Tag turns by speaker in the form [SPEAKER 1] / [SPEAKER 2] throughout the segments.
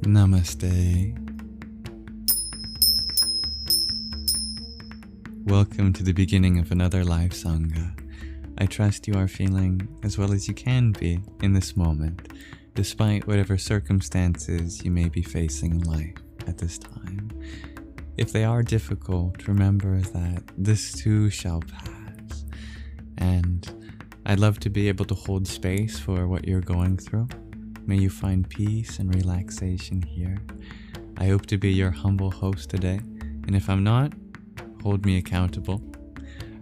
[SPEAKER 1] Namaste. Welcome to the beginning of another live Sangha. I trust you are feeling as well as you can be in this moment, despite whatever circumstances you may be facing in life at this time. If they are difficult, remember that this too shall pass. And I'd love to be able to hold space for what you're going through. May you find peace and relaxation here. I hope to be your humble host today, and if I'm not, hold me accountable.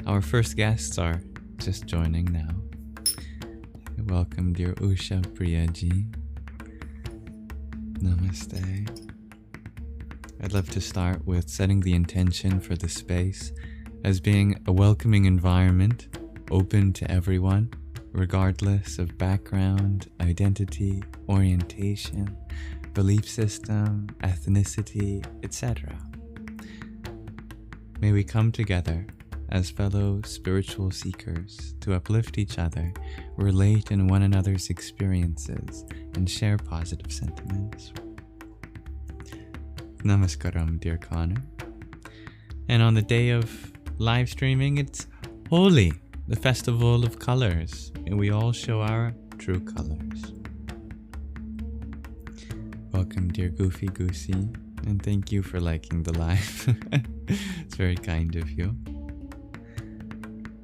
[SPEAKER 1] Our first guests are just joining now. Welcome, dear Usha Priyaji. Namaste. I'd love to start with setting the intention for the space as being a welcoming environment, open to everyone, regardless of background, identity, orientation, belief system, ethnicity, etc. May we come together as fellow spiritual seekers to uplift each other, relate in one another's experiences, and share positive sentiments. Namaskaram, dear Connor. And on the day of live streaming, it's Holi, the festival of colors, and we all show our true colors. Welcome, dear Goofy Goosey, and thank you for liking the live. It's very kind of you.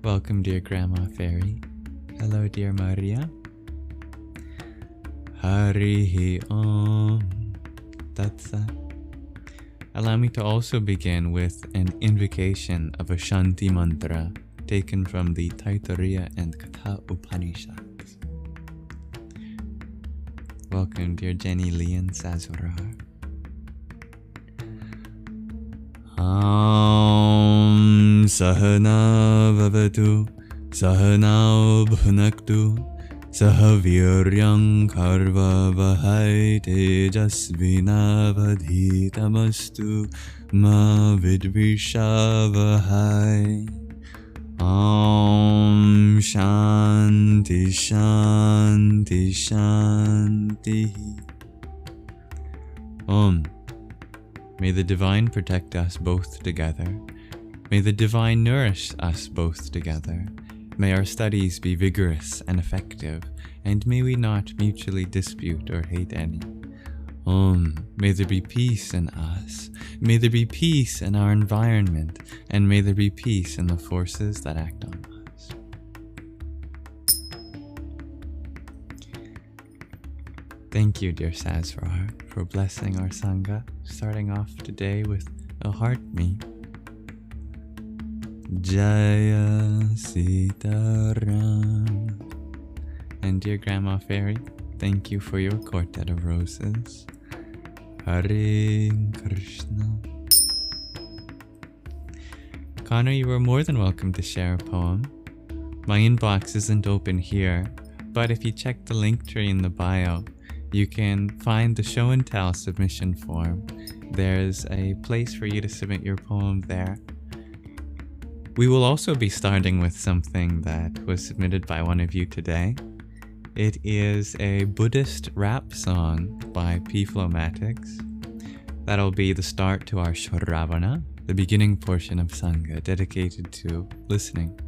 [SPEAKER 1] Welcome, dear Grandma Fairy. Hello, dear Maria. Harihi Om Tatsat. Allow me to also begin with an invocation of a Shanti mantra taken from the Taittiriya and Katha Upanishads. Welcome, dear Jenny Leon Sazurar. Sahana Vavatu Sahana Bhunaktu Sahaviryam Karva Vahai Tejasvina Vadhitamastu Ma Vidvisha Vahai. Om Shanti Shanti Shanti. Om. May the Divine protect us both together. May the Divine nourish us both together. May our studies be vigorous and effective, and may we not mutually dispute or hate any. May there be peace in us. May there be peace in our environment, and may there be peace in the forces that act on us. Thank you, dear Sazrar, for blessing our Sangha, starting off today with a heart me. Jaya Sitaram. And dear Grandma Fairy, thank you for your quartet of roses. Hare Krishna. Connor, you are more than welcome to share a poem. My inbox isn't open here, but if you check the link tree in the bio, you can find the show-and-tell submission form. There's a place for you to submit your poem there. We will also be starting with something that was submitted by one of you today. It is a Buddhist rap song by P-Flowmatics. That'll be the start to our Shorravana, the beginning portion of Sangha dedicated to listening.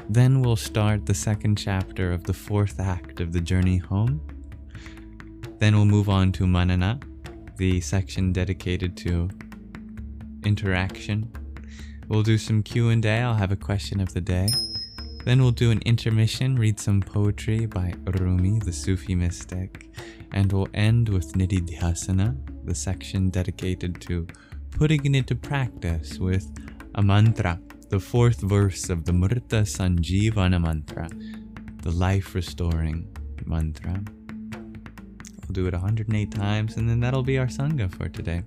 [SPEAKER 1] Then we'll start the second chapter of the fourth act of the journey home. Then we'll move on to Manana, the section dedicated to interaction. We'll do some Q&A. I'll have a question of the day. Then we'll do an intermission, read some poetry by Rumi, the Sufi mystic, and we'll end with Nididhyasana, the section dedicated to putting it into practice with a mantra, the fourth verse of the Murtha Sanjivana mantra, the life-restoring mantra. We'll do it 108 times, and then that'll be our Sangha for today.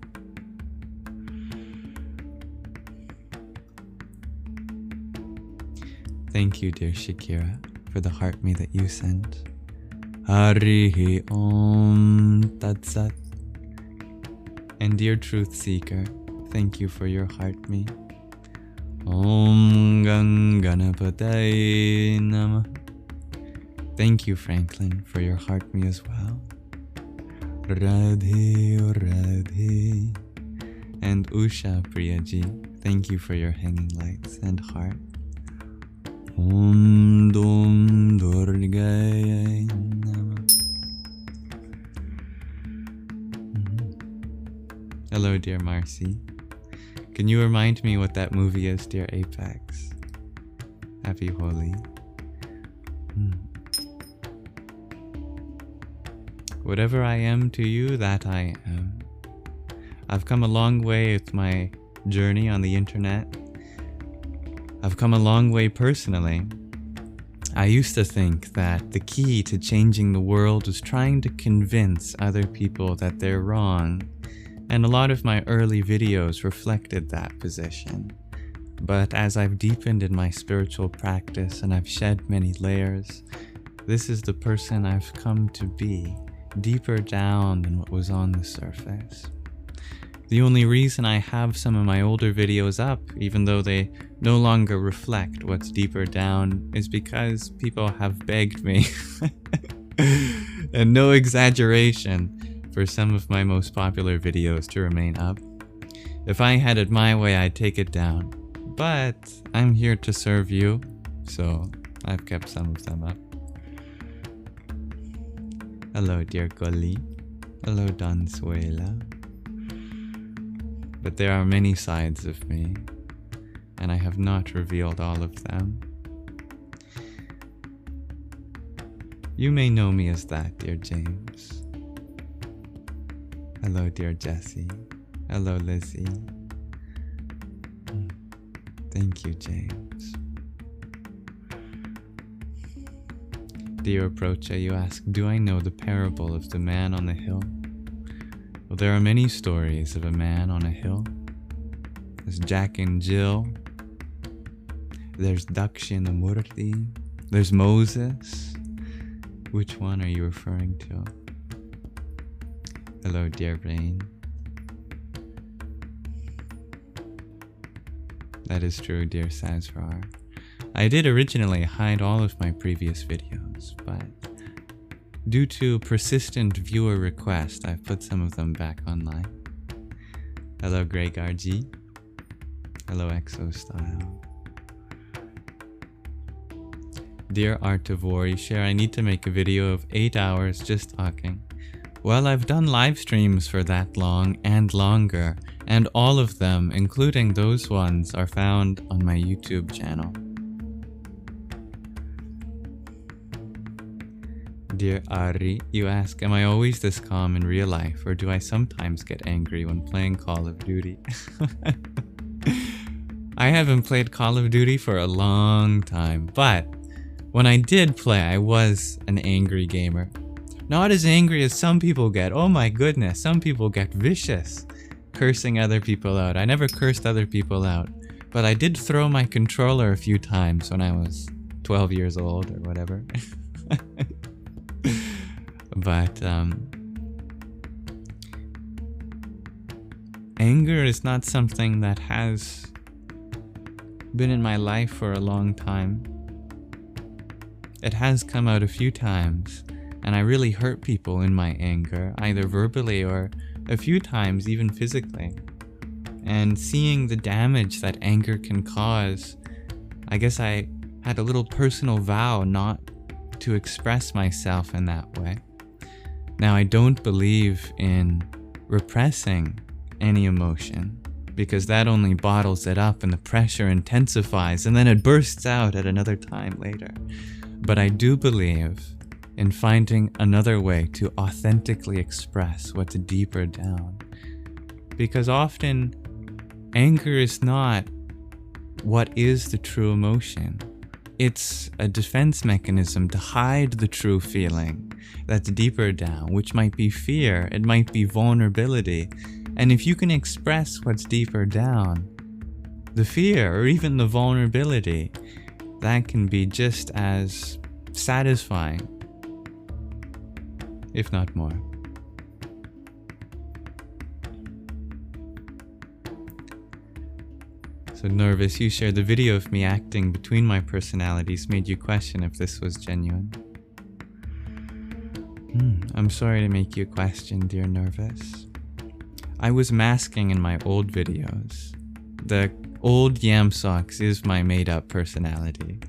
[SPEAKER 1] Thank you, dear Shakira, for the heart me that you sent. Harihi Om Tatsat. And dear Truth Seeker, thank you for your heart me. Om Ganganapataye Namah. Thank you, Franklin, for your heart me as well. Radhe Radhe. And Usha Priyaji, thank you for your hanging lights and heart. Om Dum Durgaya Namah. Hello, dear Marcy. Can you remind me what that movie is, dear Apex? Happy Holi. Whatever I am to you, that I am. I've come a long way with my journey on the internet. I've come a long way personally. I used to think that the key to changing the world was trying to convince other people that they're wrong, and a lot of my early videos reflected that position. But as I've deepened in my spiritual practice and I've shed many layers, this is the person I've come to be, deeper down than what was on the surface. The only reason I have some of my older videos up, even though they no longer reflect what's deeper down, is because people have begged me, and no exaggeration, for some of my most popular videos to remain up. If I had it my way, I'd take it down. But I'm here to serve you, so I've kept some of them up. Hello, dear Goli. Hello, Donsuela. But there are many sides of me, and I have not revealed all of them. You may know me as that, dear James. Hello, dear Jessie. Hello, Lizzie. Thank you, James. Dear Approacher, you ask, do I know the parable of the man on the hill? Well, there are many stories of a man on a hill. There's Jack and Jill. There's Dakshinamurti. There's Moses. Which one are you referring to? Hello, dear Rain. That is true, dear Sazrar. I did originally hide all of my previous videos, but due to persistent viewer request, I've put some of them back online. Hello, Greg RG. Hello, Exostyle. Dear Artivore, you share I need to make a video of 8 hours just talking. Well, I've done live streams for that long and longer, and all of them, including those ones, are found on my YouTube channel. Dear Ari, you ask, am I always this calm in real life, or do I sometimes get angry when playing Call of Duty? I haven't played Call of Duty for a long time, but when I did play, I was an angry gamer. Not as angry as some people get. Oh my goodness, some people get vicious, cursing other people out. I never cursed other people out, but I did throw my controller a few times when I was 12 years old or whatever. But anger is not something that has been in my life for a long time. It has come out a few times, and I really hurt people in my anger, either verbally or a few times even physically. And seeing the damage that anger can cause, I guess I had a little personal vow not to express myself in that way. Now, I don't believe in repressing any emotion, because that only bottles it up and the pressure intensifies and then it bursts out at another time later. But I do believe in finding another way to authentically express what's deeper down, because often anger is not what is the true emotion. It's a defense mechanism to hide the true feeling that's deeper down, which might be fear, it might be vulnerability. And if you can express what's deeper down, the fear or even the vulnerability, that can be just as satisfying, if not more. So Nervous, you shared the video of me acting between my personalities made you question if this was genuine. I'm sorry to make you question, dear Nervous. I was masking in my old videos. The old Yamsox is my made-up personality.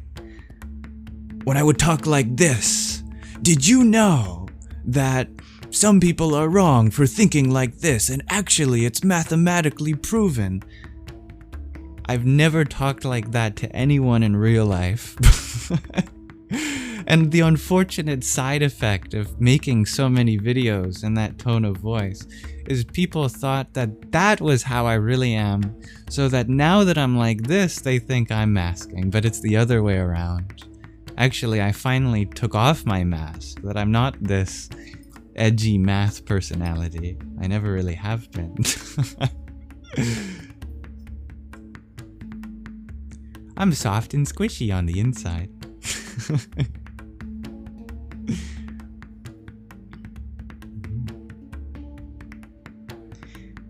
[SPEAKER 1] When I would talk like this, did you know that some people are wrong for thinking like this, and actually it's mathematically proven? I've never talked like that to anyone in real life. And the unfortunate side effect of making so many videos in that tone of voice is people thought that that was how I really am, so that now that I'm like this, they think I'm masking, but it's the other way around. Actually, I finally took off my mask, that I'm not this edgy math personality. I never really have been. I'm soft and squishy on the inside.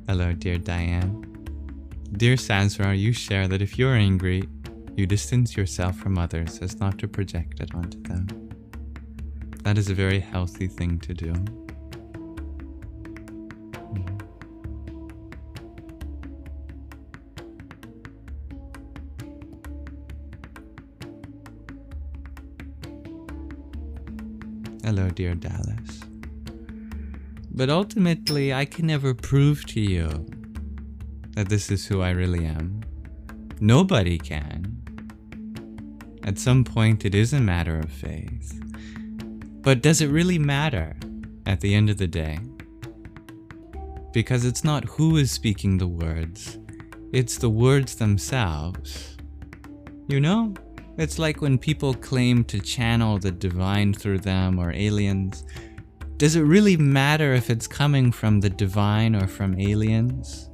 [SPEAKER 1] Hello, dear Diane. Dear Sazra, you share that if you're angry, you distance yourself from others as not to project it onto them. That is a very healthy thing to do. Hello, dear Dallas. But ultimately, I can never prove to you that this is who I really am. Nobody can. At some point, it is a matter of faith. But does it really matter at the end of the day? Because it's not who is speaking the words, it's the words themselves. You know? It's like when people claim to channel the divine through them or aliens. Does it really matter if it's coming from the divine or from aliens?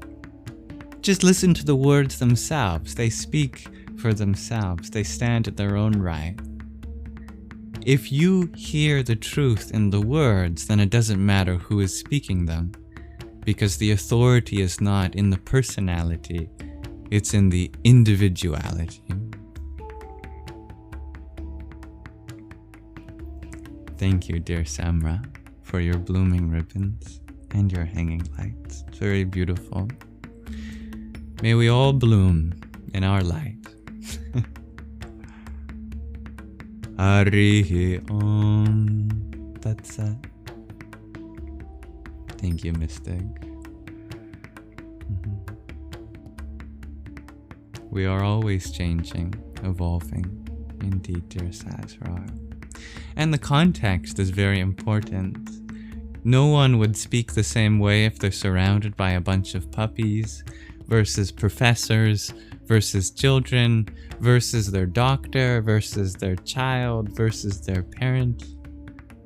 [SPEAKER 1] Just listen to the words themselves. They speak for themselves. They stand at their own right. If you hear the truth in the words, then it doesn't matter who is speaking them, because the authority is not in the personality, it's in the individuality. Thank you, dear Samra, for your blooming ribbons and your hanging lights. It's very beautiful. May we all bloom in our light. Harihi Om Tat Sat. Thank you, Mystic. We are always changing, evolving. Indeed, dear Sazra. And the context is very important. No one would speak the same way if they're surrounded by a bunch of puppies versus professors versus children versus their doctor versus their child versus their parent.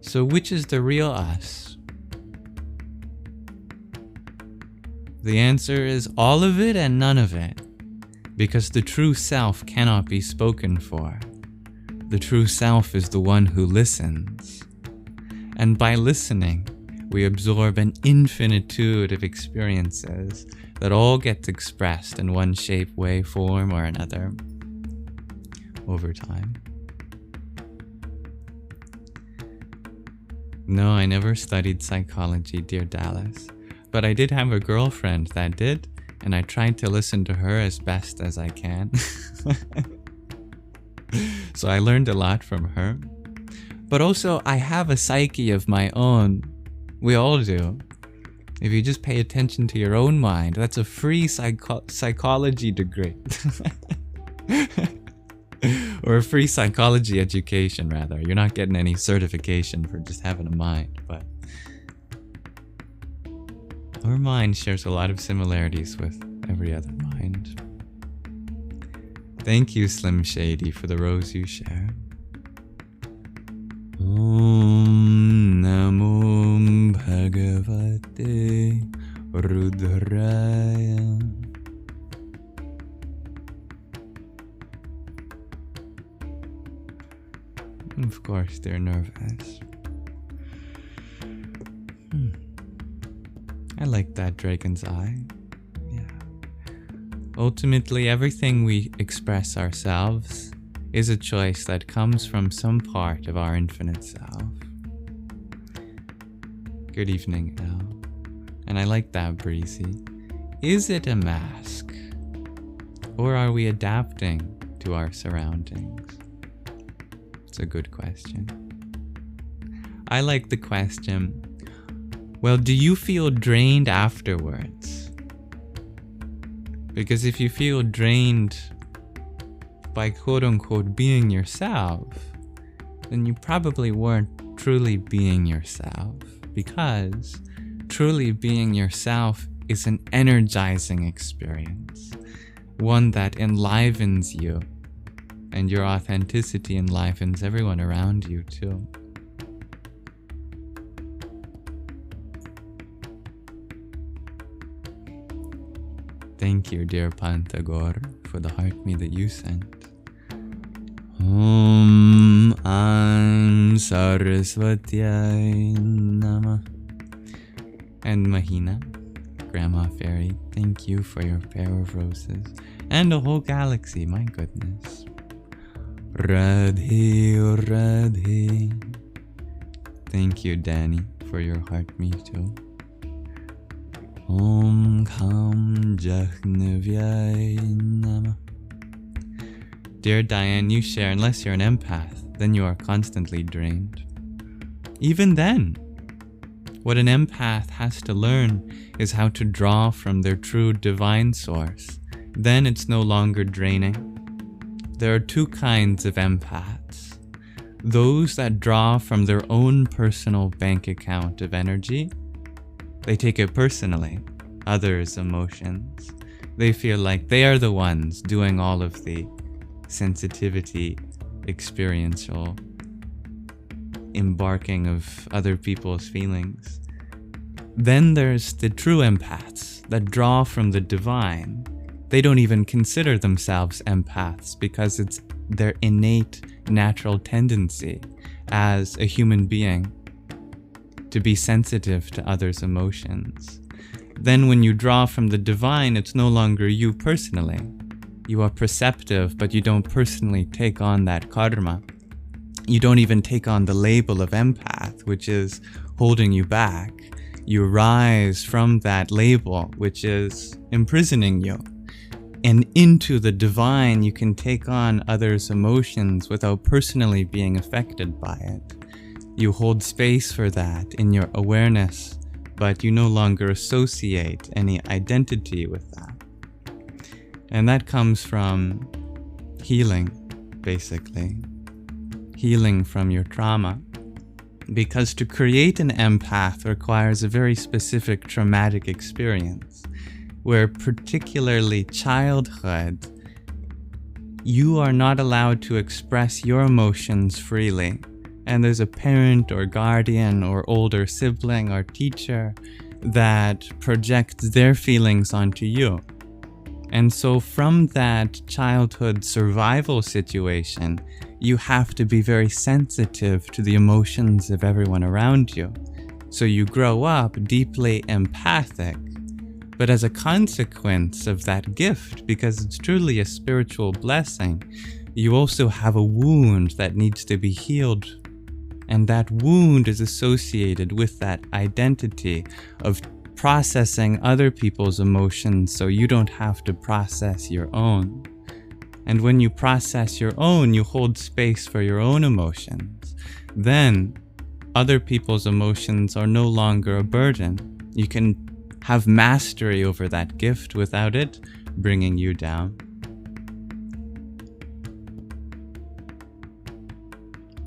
[SPEAKER 1] So which is the real us? The answer is all of it and none of it, because the true self cannot be spoken for. The true self is the one who listens. And by listening, we absorb an infinitude of experiences that all get expressed in one shape, way, form, or another over time. No, I never studied psychology, dear Dallas, but I did have a girlfriend that did, and I tried to listen to her as best as I can. So I learned a lot from her. But also, I have a psyche of my own. We all do. If you just pay attention to your own mind, that's a free psychology degree. Or a free psychology education, rather. You're not getting any certification for just having a mind, but our mind shares a lot of similarities with every other mind. Thank you, Slim Shady, for the rose you share. Om Namo Bhagavate Rudraya. Of course, they're nervous. I like that dragon's eye. Yeah. Ultimately, everything we express ourselves is a choice that comes from some part of our infinite self. Good evening, Al. And I like that, Breezy. Is it a mask? Or are we adapting to our surroundings? It's a good question. I like the question, well, do you feel drained afterwards? Because if you feel drained by quote-unquote being yourself, then you probably weren't truly being yourself, because truly being yourself is an energizing experience, one that enlivens you, and your authenticity enlivens everyone around you too. Thank you, dear Pantagor, for the heart me that you sent. Om Saraswatyai Namah. And Mahina, Grandma Fairy, thank you for your pair of roses. And a whole galaxy, my goodness. Radhe, Radhe. Thank you, Danny, for your heart me too. Om Kham Jahnavyai Namah. Dear Diane, you share, unless you're an empath, then you are constantly drained. Even then, what an empath has to learn is how to draw from their true divine source. Then it's no longer draining. There are two kinds of empaths. Those that draw from their own personal bank account of energy. They take it personally, others' emotions. They feel like they are the ones doing all of the sensitivity, experiential embarking of other people's feelings. Then there's the true empaths that draw from the divine. They don't even consider themselves empaths because it's their innate natural tendency as a human being to be sensitive to others' emotions. Then when you draw from the divine, it's no longer you personally. You are perceptive, but you don't personally take on that karma. You don't even take on the label of empath, which is holding you back. You rise from that label, which is imprisoning you. And into the divine, you can take on others' emotions without personally being affected by it. You hold space for that in your awareness, but you no longer associate any identity with that. And that comes from healing, basically. Healing from your trauma. Because to create an empath requires a very specific traumatic experience, where particularly childhood, you are not allowed to express your emotions freely. And there's a parent or guardian or older sibling or teacher that projects their feelings onto you. And so from that childhood survival situation, you have to be very sensitive to the emotions of everyone around you. So you grow up deeply empathic, but as a consequence of that gift, because it's truly a spiritual blessing, you also have a wound that needs to be healed. And that wound is associated with that identity of processing other people's emotions so you don't have to process your own. And when you process your own, you hold space for your own emotions. Then other people's emotions are no longer a burden. You can have mastery over that gift without it bringing you down.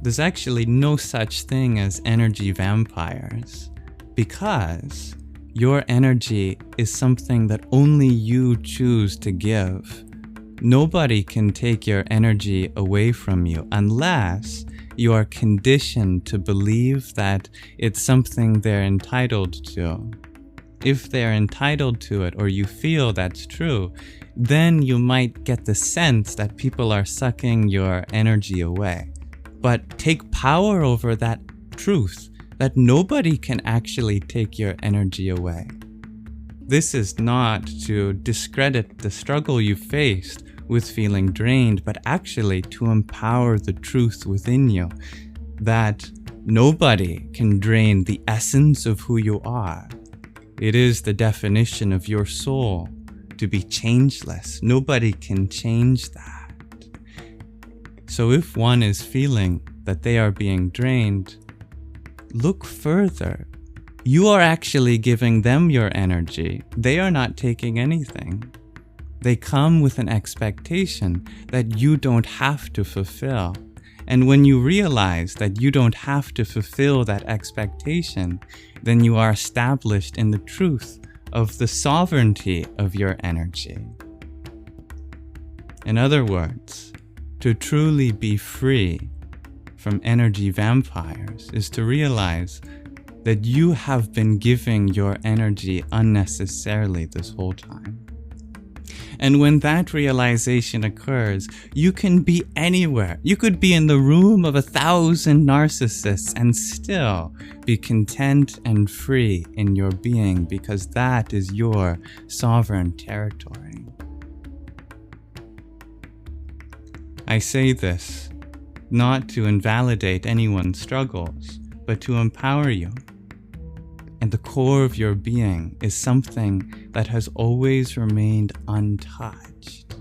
[SPEAKER 1] There's actually no such thing as energy vampires, because your energy is something that only you choose to give. Nobody can take your energy away from you unless you are conditioned to believe that it's something they're entitled to. If they're entitled to it, or you feel that's true, then you might get the sense that people are sucking your energy away. But take power over that truth, that nobody can actually take your energy away. This is not to discredit the struggle you faced with feeling drained, but actually to empower the truth within you, that Nobody can drain the essence of who you are. It is the definition of your soul to be changeless. Nobody can change that. So if one is feeling that they are being drained, look further. You are actually giving them your energy. They are not taking anything. They come with an expectation that you don't have to fulfill. And when you realize that you don't have to fulfill that expectation, then you are established in the truth of the sovereignty of your energy. In other words, to truly be free from energy vampires is to realize that you have been giving your energy unnecessarily this whole time. And when that realization occurs, you can be anywhere. You could be in the room of 1,000 narcissists and still be content and free in your being, because that is your sovereign territory. I say this not to invalidate anyone's struggles, but to empower you. And the core of your being is something that has always remained untouched.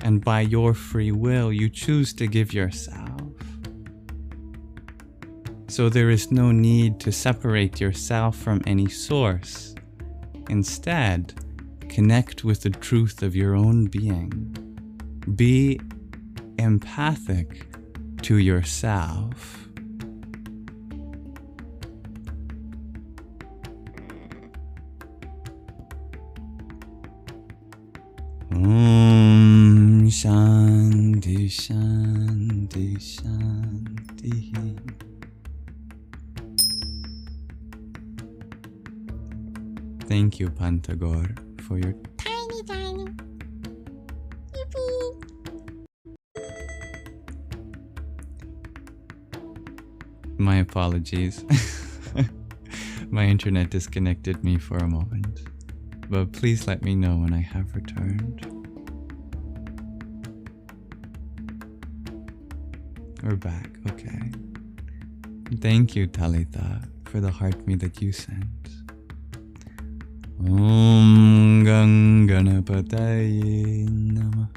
[SPEAKER 1] And by your free will, you choose to give yourself. So there is no need to separate yourself from any source. Instead, connect with the truth of your own being. Be empathic to yourself. Om Shanti Shanti Shanti. Thank you, Pantagor, for your tiny. Yippee. My apologies. My internet disconnected me for a moment. But please let me know when I have returned. We're back, okay. Thank you, Talitha, for the heart me that you sent. Om Ganganapataye Namah.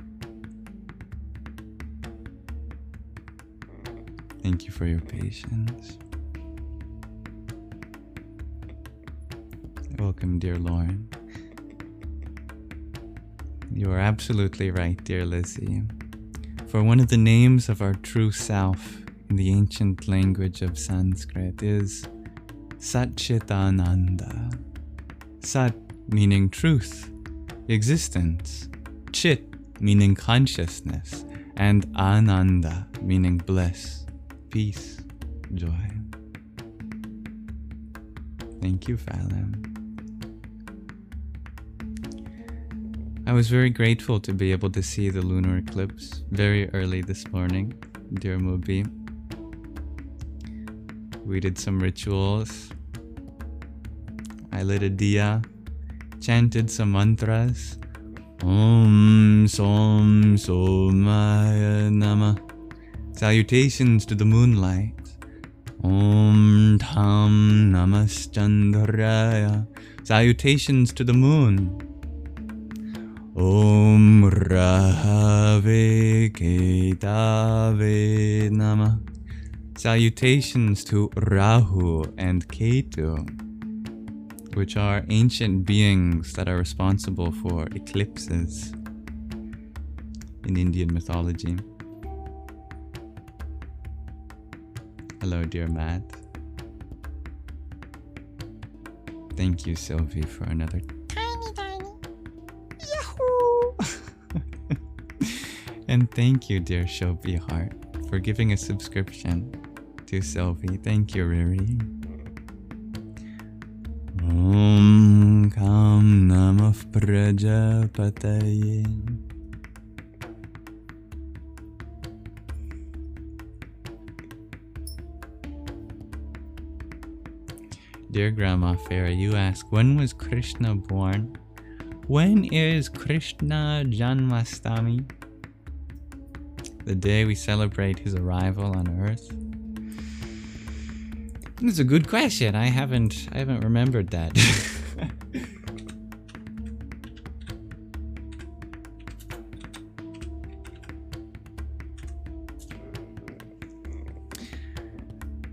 [SPEAKER 1] Thank you for your patience. Welcome, dear Lauren. You are absolutely right, dear Lizzie. For one of the names of our true self in the ancient language of Sanskrit is Satchitananda. Sat meaning truth, existence. Chit meaning consciousness. And Ananda meaning bliss, peace, joy. Thank you, Phalim. I was very grateful to be able to see the lunar eclipse very early this morning, dear Mubi. We did some rituals. I lit a diya, chanted some mantras. Om Som Somaya Namah. Salutations to the moonlight. Om Tham Namaschandraya. Salutations to the moon. Om Rahave Ketave Namah. Salutations to Rahu and Ketu, which are ancient beings that are responsible for eclipses in Indian mythology. Hello, dear Matt. Thank you, Sylvie, for another tiny. Yahoo! And thank you, dear Shobi Heart, for giving a subscription to Sylvie. Thank you, Riri. Om Kam Namah Prajapataye. Dear Grandma Farah, you ask, when was Krishna born? When is Krishna Janmastami? The day we celebrate his arrival on earth. That's a good question. I haven't remembered that.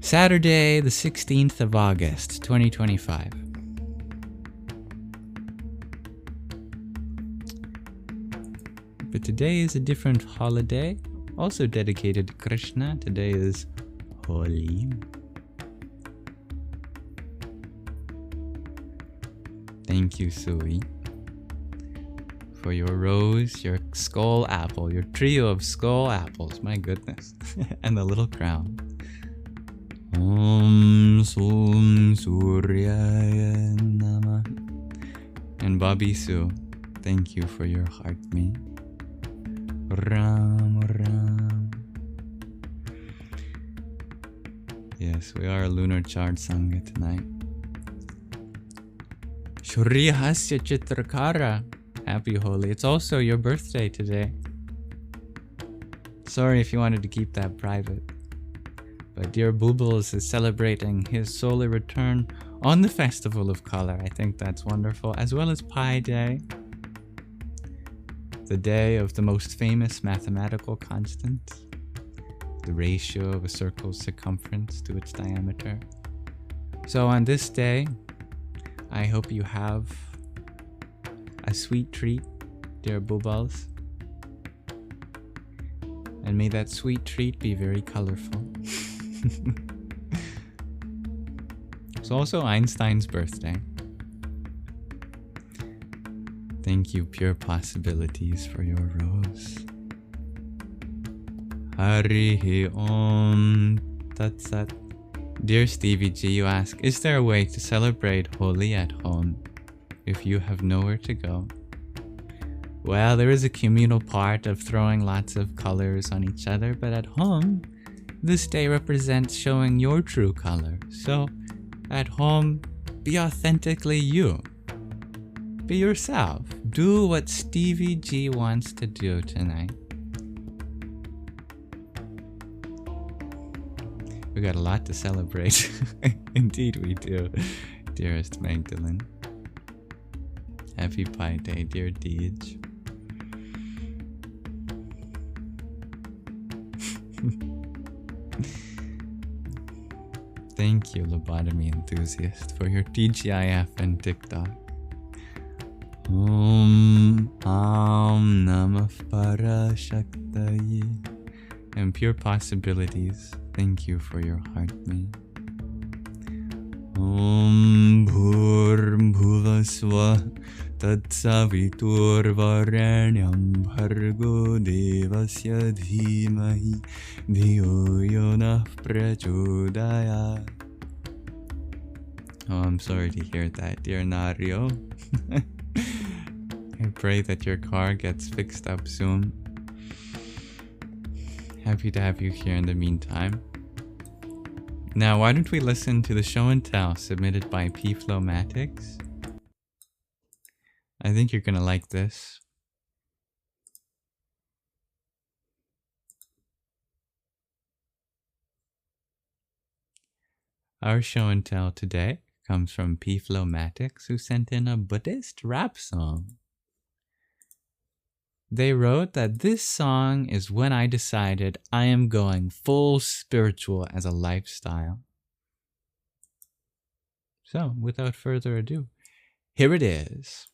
[SPEAKER 1] Saturday, the 16th of August, 2025. But today is a different holiday, also dedicated to Krishna. Today is Holi. Thank you, Sui, for your rose, your skull apple, your trio of skull apples, my goodness, and the little crown. Om Sum Suryaya Namah. And Bobby Sue, thank you for your heart me. Ram Ram. Yes, we are a lunar chart Sangha tonight. Shuriyahasya Chitrakara. Happy Holi. It's also your birthday today. Sorry if you wanted to keep that private. But dear Boobles is celebrating his solar return on the Festival of Color. I think that's wonderful. As well as Pi Day, the day of the most famous mathematical constant, the ratio of a circle's circumference to its diameter. So on this day, I hope you have a sweet treat, dear Boobles. And may that sweet treat be very colorful. It's also Einstein's birthday. Thank you, Pure Possibilities, for your rose. Harihi Om Tat Sat. Dear Stevie G, you ask, is there a way to celebrate Holi at home if you have nowhere to go? Well, there is a communal part of throwing lots of colors on each other, but at home, this day represents showing your true color. So, at home, be authentically you. Be yourself. Do what Stevie G wants to do tonight. We got a lot to celebrate. Indeed we do, dearest Magdalene. Happy Pi Day, dear Deej. Thank you, lobotomy enthusiast, for your TGIF and TikTok. Om Namah Parashaktaye. And Pure Possibilities, thank you for your heart me. Om Bhuvaswa Tatsavitur Varenyam Bhargo Devasya Dhimahi Dhiyo Yonah Prachodayat. Oh, I'm sorry to hear that, dear Nario. I pray that your car gets fixed up soon. Happy to have you here in the meantime. Now, why don't we listen to the show and tell submitted by P-Flowmatics? I think you're gonna like this. Our show and tell today comes from P-Flowmatics, who sent in a Buddhist rap song. They wrote that this song is when I decided I am going full spiritual as a lifestyle. So, without further ado, here it is.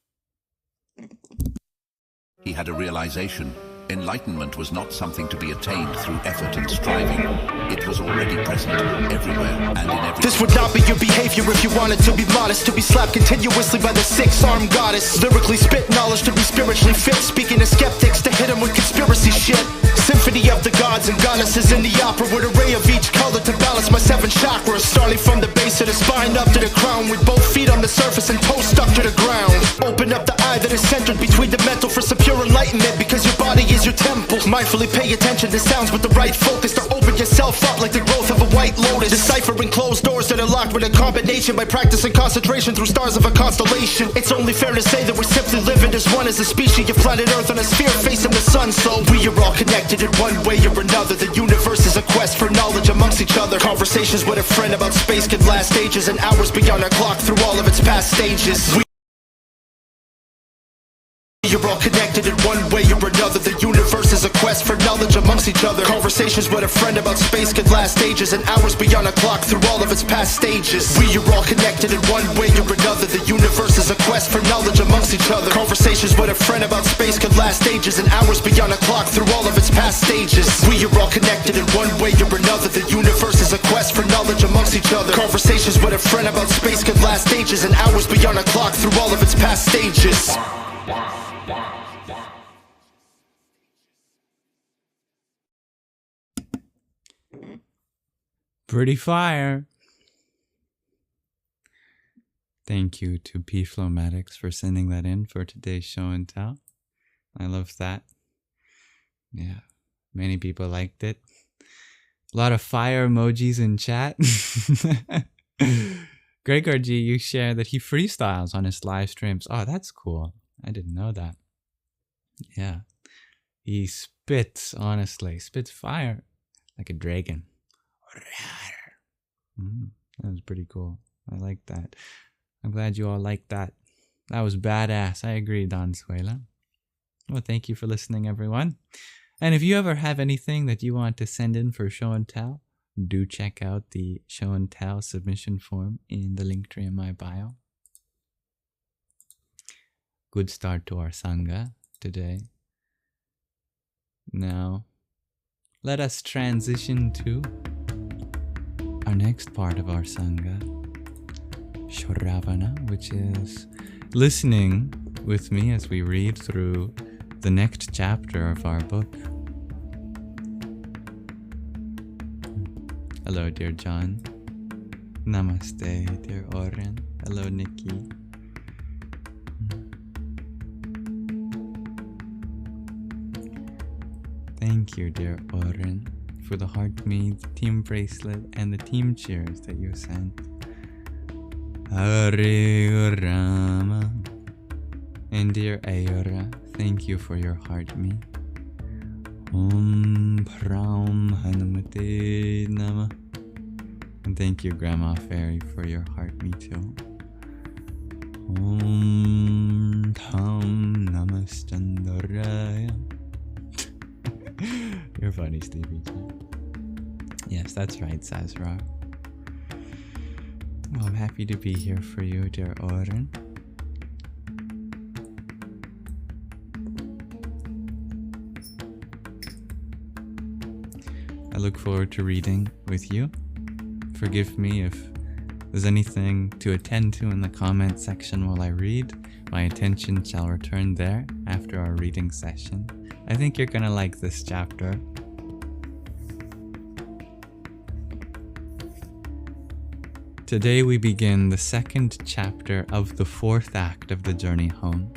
[SPEAKER 2] He had a realization. Enlightenment was not something to be attained through effort and striving. It was already present everywhere and in every...
[SPEAKER 3] This would not be your behavior if you wanted to be modest, to be slapped continuously by the six-armed goddess. Lyrically spit knowledge to be spiritually fit, speaking to skeptics to hit them with conspiracy shit. Symphony of the gods and goddesses in the opera, with an array of each color to balance my 7 chakras. Starting from the base of the spine up to the crown, with both feet on the surface and toes stuck to the ground. Open up the eye that is centered between the mental for some pure enlightenment, because your body is your temple. Mindfully pay attention to sounds with the right focus to open yourself up like the growth of a white lotus. Deciphering closed doors that are locked with a combination by practicing concentration through stars of a constellation. It's only fair to say that we're simply living as one, as a species of planet Earth on a sphere facing the sun. So we are all connected in one way or another. The universe is a quest for knowledge amongst each other. Conversations with a friend about space could last ages and hours beyond our clock through all of its past stages. You're all connected in one way or another. The universe is a quest for knowledge amongst each other. Conversations with a friend about space could last ages and hours beyond a clock through all of its past stages. We are all connected in one way or another. The universe is a quest for knowledge amongst each other. Conversations with a friend about space could last ages and hours beyond a clock through all of its past stages. We are all connected in one way or another. The universe is a quest for knowledge amongst each other. Conversations with a friend about space could last ages and hours beyond a clock through all of its past stages.
[SPEAKER 1] Pretty fire. Thank you to P-Flowmatics for sending that in for today's show and tell. I love that. Yeah, many people liked it. A lot of fire emojis in chat. Gregor G, you share that he freestyles on his live streams. Oh, that's cool. I didn't know that. Yeah. He spits, honestly. Spits fire like a dragon. That was pretty cool. I like that. I'm glad you all liked that. That was badass. I agree, Don Suela. Well, thank you for listening, everyone. And if you ever have anything that you want to send in for show and tell, do check out the show and tell submission form in the link tree in my bio. Good start to our Sangha today. Now, let us transition to our next part of our Sangha, Shorravana, which is listening with me as we read through the next chapter of our book. Hello, dear John. Namaste, dear Oren. Hello, Nikki. Thank you, dear Oren, for the heart mead, the team bracelet, and the team cheers that you sent. Hare Rama. And dear Ayura, thank you for your heart mead. Om Pram Hanumate Nama. And thank you, Grandma Fairy, for your heart mead too. Om Tam Namastandaraya. You're funny, Stevie. Yes, that's right, Sazra. Well, I'm happy to be here for you, dear Oren. I look forward to reading with you. Forgive me if there's anything to attend to in the comment section while I read. My attention shall return there after our reading session. I think you're gonna like this chapter. Today we begin the second chapter of the fourth act of the journey home.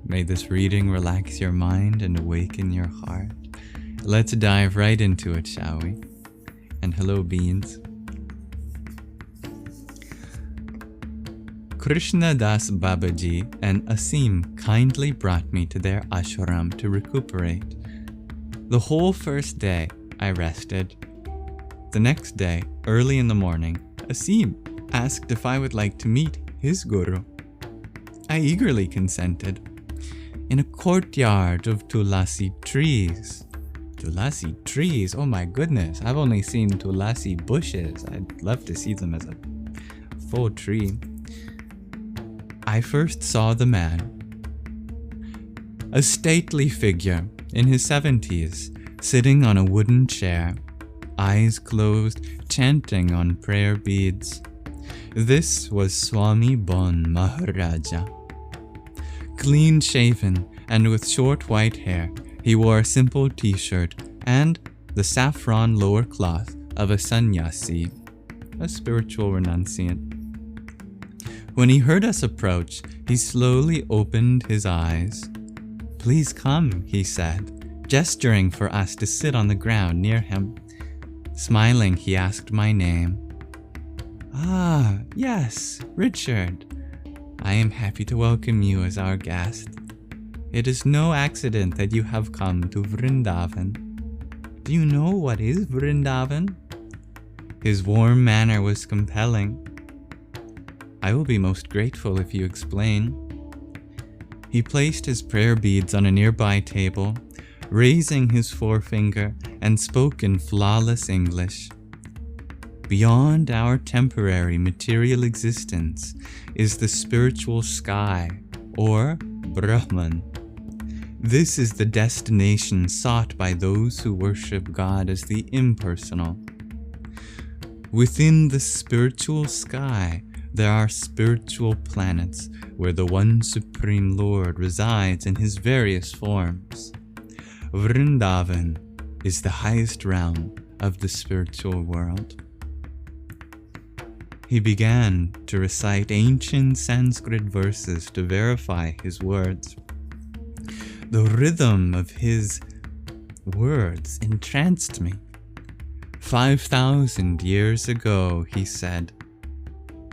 [SPEAKER 1] May this reading relax your mind and awaken your heart. Let's dive right into it, shall we? And hello, Beans. Krishna Das Babaji and Asim kindly brought me to their ashram to recuperate. The whole first day, I rested. The next day, early in the morning, Asim asked if I would like to meet his guru. I eagerly consented. In a courtyard of tulasi trees. Tulasi trees? Oh my goodness, I've only seen tulasi bushes. I'd love to see them as a full tree. I first saw the man. A stately figure in his 70s, sitting on a wooden chair, eyes closed, chanting on prayer beads. This was Swami Bon Maharaja. Clean shaven and with short white hair, he wore a simple t-shirt and the saffron lower cloth of a sannyasi, a spiritual renunciant. When he heard us approach, he slowly opened his eyes. "Please come," he said, gesturing for us to sit on the ground near him. Smiling, he asked my name. "Ah, yes, Richard. I am happy to welcome you as our guest. It is no accident that you have come to Vrindavan. Do you know what is Vrindavan?" His warm manner was compelling. "I will be most grateful if you explain." He placed his prayer beads on a nearby table, raising his forefinger, and spoke in flawless English. "Beyond our temporary material existence is the spiritual sky, or Brahman. This is the destination sought by those who worship God as the impersonal. Within the spiritual sky, there are spiritual planets where the one Supreme Lord resides in his various forms. Vrindavan is the highest realm of the spiritual world." He began to recite ancient Sanskrit verses to verify his words. The rhythm of his words entranced me. 5,000 years ago, he said,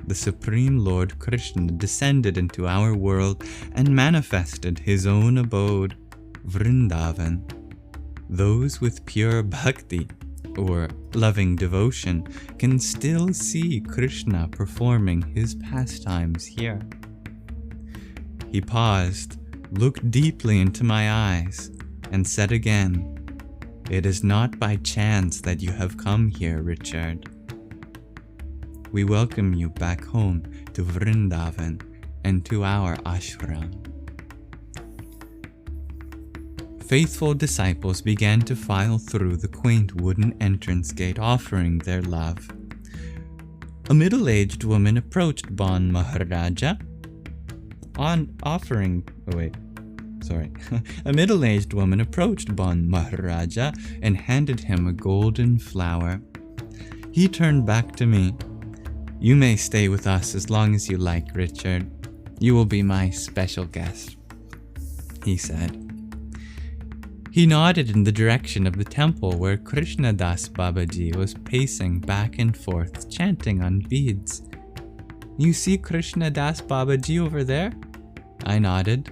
[SPEAKER 1] the Supreme Lord Krishna descended into our world and manifested his own abode, Vrindavan. Those with pure bhakti, or loving devotion, can still see Krishna performing his pastimes here. He paused, looked deeply into my eyes, and said again, "It is not by chance that you have come here, Richard. We welcome you back home to Vrindavan and to our ashram." Faithful disciples began to file through the quaint wooden entrance gate offering their love. A middle-aged woman approached Bon Maharaja. A middle-aged woman approached Bon Maharaja and handed him a golden flower. He turned back to me. "You may stay with us as long as you like, Richard. You will be my special guest," he said. He nodded in the direction of the temple where Krishnadas Babaji was pacing back and forth, chanting on beads. "You see Krishnadas Babaji over there?" I nodded.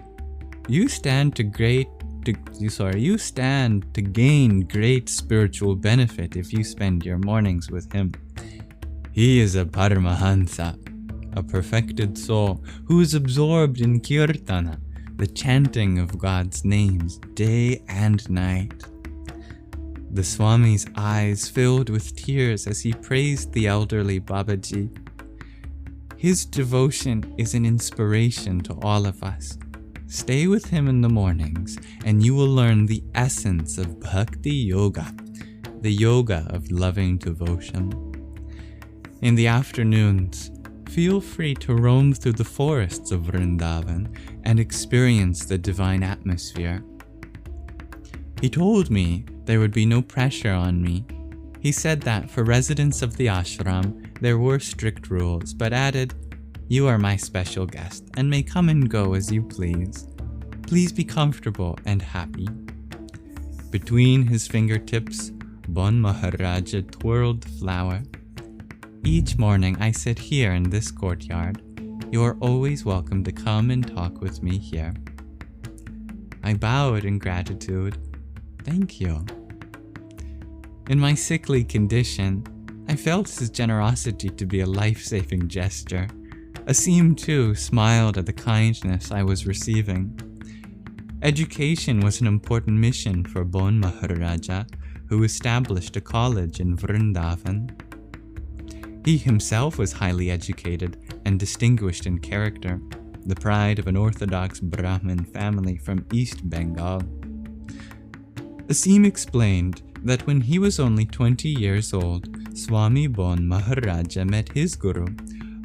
[SPEAKER 1] You stand to gain great spiritual benefit if you spend your mornings with him. He is a Paramahansa, a perfected soul who is absorbed in Kirtana, the chanting of God's names day and night." The Swami's eyes filled with tears as he praised the elderly Babaji. His devotion is an inspiration to all of us. Stay with him in the mornings and you will learn the essence of Bhakti Yoga, the yoga of loving devotion. In the afternoons, feel free to roam through the forests of Vrindavan and experience the divine atmosphere. He told me there would be no pressure on me. He said that for residents of the ashram, there were strict rules, but added, "You are my special guest and may come and go as you please. Please be comfortable and happy." Between his fingertips, Bon Maharaja twirled the flower. "Each morning I sit here in this courtyard. You are always welcome to come and talk with me here." I bowed in gratitude. "Thank you." In my sickly condition, I felt his generosity to be a life-saving gesture. Asim, too, smiled at the kindness I was receiving. Education was an important mission for Bon Maharaja, who established a college in Vrindavan. He himself was highly educated and distinguished in character, the pride of an orthodox Brahmin family from East Bengal. Asim explained that when he was only 20 years old, Swami Bon Maharaja met his guru,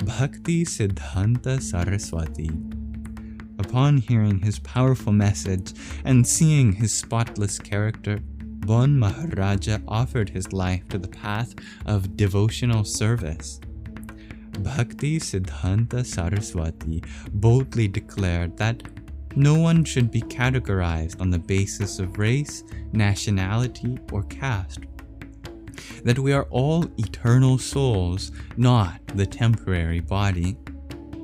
[SPEAKER 1] Bhakti Siddhanta Saraswati. Upon hearing his powerful message and seeing his spotless character, Bon Maharaja offered his life to the path of devotional service. Bhakti Siddhanta Saraswati boldly declared that no one should be categorized on the basis of race, nationality, or caste. That we are all eternal souls, not the temporary body.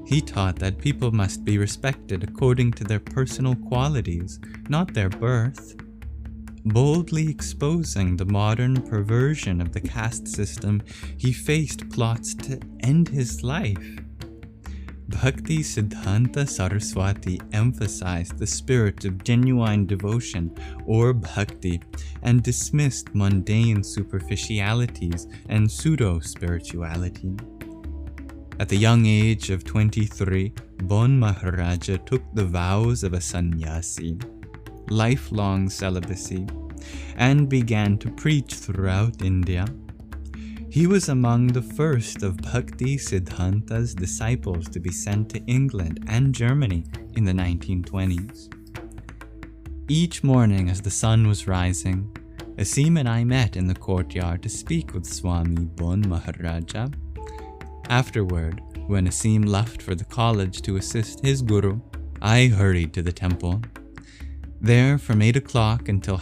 [SPEAKER 1] He taught that people must be respected according to their personal qualities, not their birth. Boldly exposing the modern perversion of the caste system, he faced plots to end his life. Bhakti Siddhanta Saraswati emphasized the spirit of genuine devotion, or bhakti, and dismissed mundane superficialities and pseudo-spirituality. At the young age of 23, Bon Maharaja took the vows of a sannyasi, lifelong celibacy, and began to preach throughout India. He was among the first of Bhakti Siddhanta's disciples to be sent to England and Germany in the 1920s. Each morning as the sun was rising, Asim and I met in the courtyard to speak with Swami Bon Maharaja. Afterward, when Asim left for the college to assist his guru, I hurried to the temple. There, from 8 o'clock until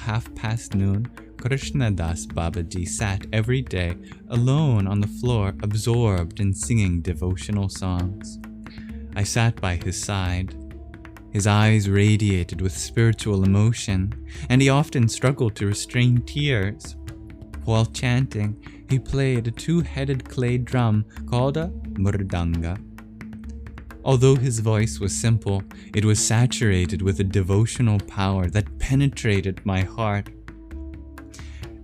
[SPEAKER 1] noon, Krishnadas Babaji sat every day alone on the floor, absorbed in singing devotional songs. I sat by his side. His eyes radiated with spiritual emotion, and he often struggled to restrain tears. While chanting, he played a two-headed clay drum called a mridanga. Although his voice was simple, it was saturated with a devotional power that penetrated my heart.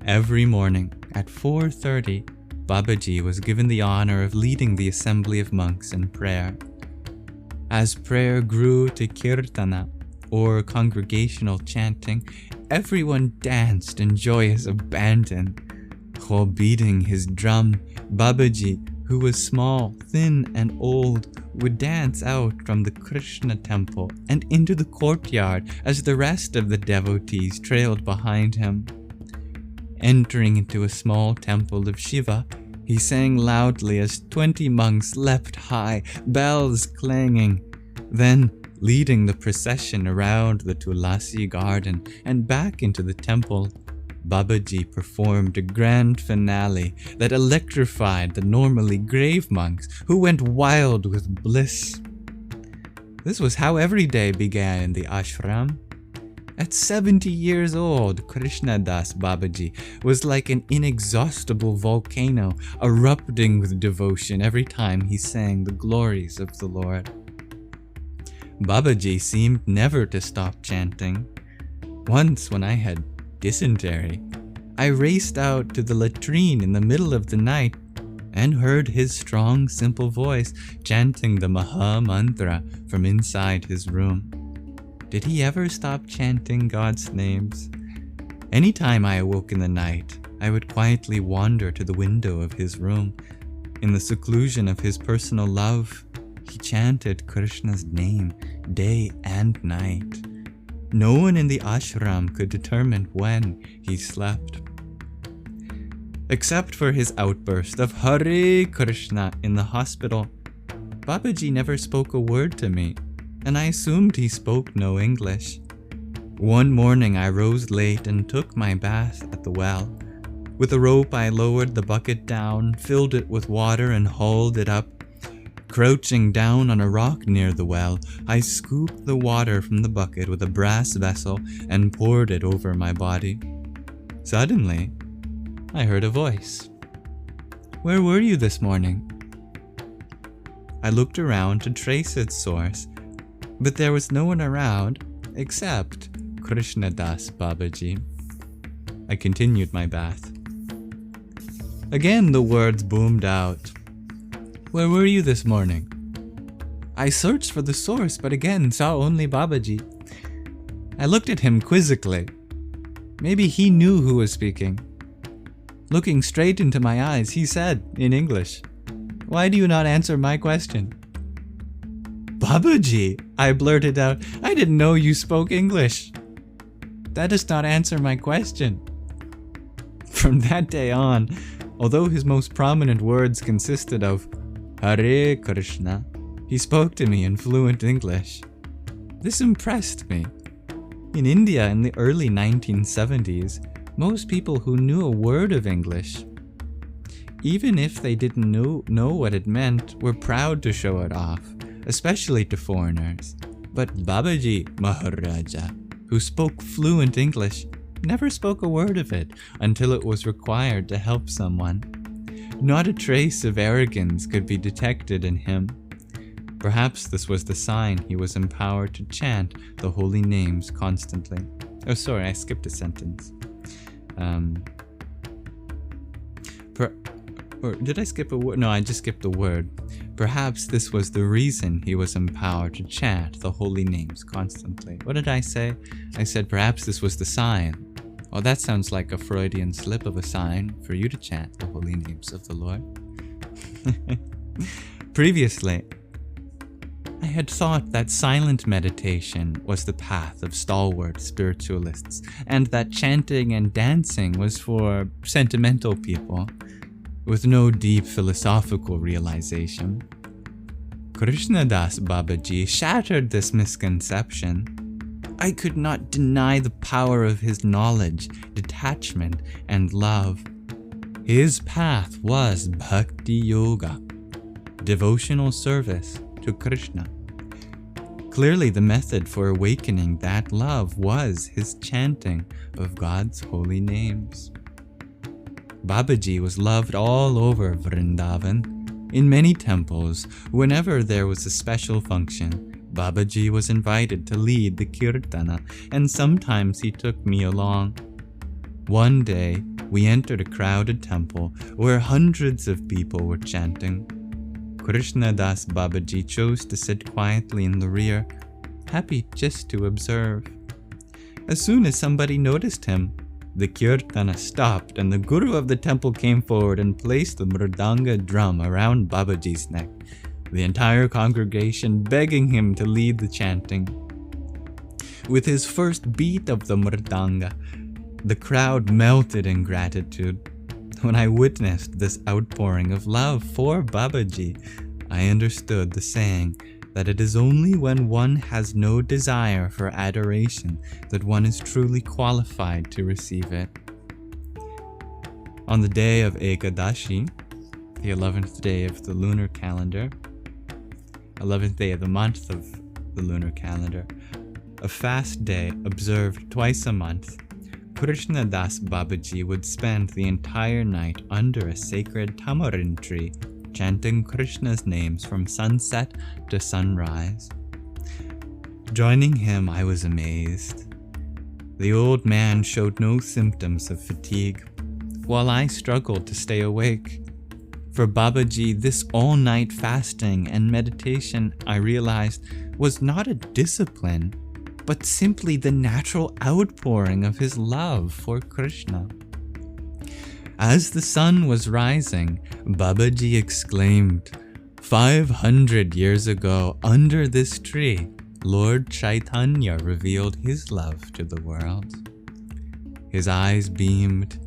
[SPEAKER 1] Every morning at 4:30, Babaji was given the honor of leading the assembly of monks in prayer. As prayer grew to kirtana, or congregational chanting, everyone danced in joyous abandon. While beating his drum, Babaji, who was small, thin, and old, would dance out from the Krishna temple and into the courtyard as the rest of the devotees trailed behind him. Entering into a small temple of Shiva, he sang loudly as 20 monks leapt high, bells clanging. Then, leading the procession around the Tulasi garden and back into the temple, Babaji performed a grand finale that electrified the normally grave monks, who went wild with bliss. This was how every day began in the ashram. At 70 years old, Krishnadas Babaji was like an inexhaustible volcano, erupting with devotion every time he sang the glories of the Lord. Babaji seemed never to stop chanting. Once, when I had dysentery, I raced out to the latrine in the middle of the night and heard his strong, simple voice chanting the Maha Mantra from inside his room. Did he ever stop chanting God's names? Anytime I awoke in the night, I would quietly wander to the window of his room. In the seclusion of his personal love, he chanted Krishna's name day and night. No one in the ashram could determine when he slept. Except for his outburst of Hare Krishna in the hospital, Babaji never spoke a word to me, and I assumed he spoke no English. One morning I rose late and took my bath at the well. With a rope I lowered the bucket down, filled it with water and hauled it up. Crouching down on a rock near the well, I scooped the water from the bucket with a brass vessel and poured it over my body. Suddenly, I heard a voice. "Where were you this morning?" I looked around to trace its source, but there was no one around except Krishnadas Babaji. I continued my bath. Again the words boomed out. "Where were you this morning?" I searched for the source, but again saw only Babaji. I looked at him quizzically. Maybe he knew who was speaking. Looking straight into my eyes, he said, in English, "Why do you not answer my question?" "Babaji," I blurted out, "I didn't know you spoke English." "That does not answer my question." From that day on, although his most prominent words consisted of Hare Krishna, he spoke to me in fluent English. This impressed me. In India in the early 1970s, most people who knew a word of English, even if they didn't know what it meant, were proud to show it off, especially to foreigners. But Babaji Maharaja, who spoke fluent English, never spoke a word of it until it was required to help someone. Not a trace of arrogance could be detected in him. Perhaps this was the sign he was empowered to chant the holy names constantly. Oh, sorry, I skipped a sentence. Or did I skip a word? No, I just skipped a word. Perhaps this was the reason he was empowered to chant the holy names constantly. What did I say? I said perhaps this was the sign. Oh, that sounds like a Freudian slip of a sign for you to chant the holy names of the Lord. Previously, I had thought that silent meditation was the path of stalwart spiritualists, and that chanting and dancing was for sentimental people with no deep philosophical realization. Krishnadas Babaji shattered this misconception. I could not deny the power of his knowledge, detachment, and love. His path was bhakti yoga, devotional service to Krishna. Clearly, the method for awakening that love was his chanting of God's holy names. Babaji was loved all over Vrindavan. In many temples, whenever there was a special function, Babaji was invited to lead the kirtana, and sometimes he took me along. One day, we entered a crowded temple where hundreds of people were chanting. Krishnadas Babaji chose to sit quietly in the rear, happy just to observe. As soon as somebody noticed him, the kirtana stopped and the guru of the temple came forward and placed the mridanga drum around Babaji's neck, the entire congregation begging him to lead the chanting. With his first beat of the mridanga, the crowd melted in gratitude. When I witnessed this outpouring of love for Babaji, I understood the saying that it is only when one has no desire for adoration that one is truly qualified to receive it. On the day of Ekadashi, the 11th day of the lunar calendar, 11th day of the month of the lunar calendar, a fast day observed twice a month, Krishnadas Babaji would spend the entire night under a sacred tamarind tree, chanting Krishna's names from sunset to sunrise. Joining him, I was amazed. The old man showed no symptoms of fatigue, while I struggled to stay awake. For Babaji, this all-night fasting and meditation, I realized, was not a discipline, but simply the natural outpouring of his love for Krishna. As the sun was rising, Babaji exclaimed, 500 years ago, under this tree, Lord Chaitanya revealed his love to the world. His eyes beamed.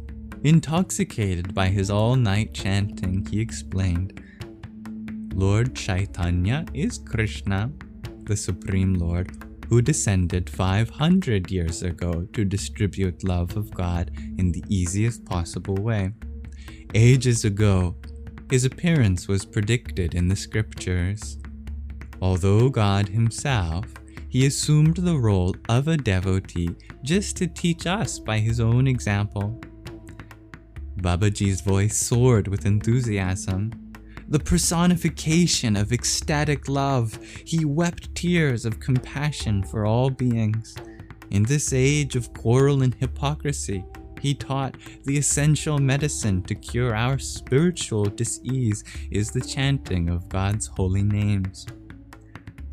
[SPEAKER 1] Intoxicated by his all-night chanting, he explained, Lord Chaitanya is Krishna, the Supreme Lord, who descended 500 years ago to distribute love of God in the easiest possible way. Ages ago, his appearance was predicted in the scriptures. Although God himself, he assumed the role of a devotee just to teach us by his own example. Babaji's voice soared with enthusiasm. The personification of ecstatic love, he wept tears of compassion for all beings. In this age of quarrel and hypocrisy, he taught the essential medicine to cure our spiritual dis-ease is the chanting of God's holy names.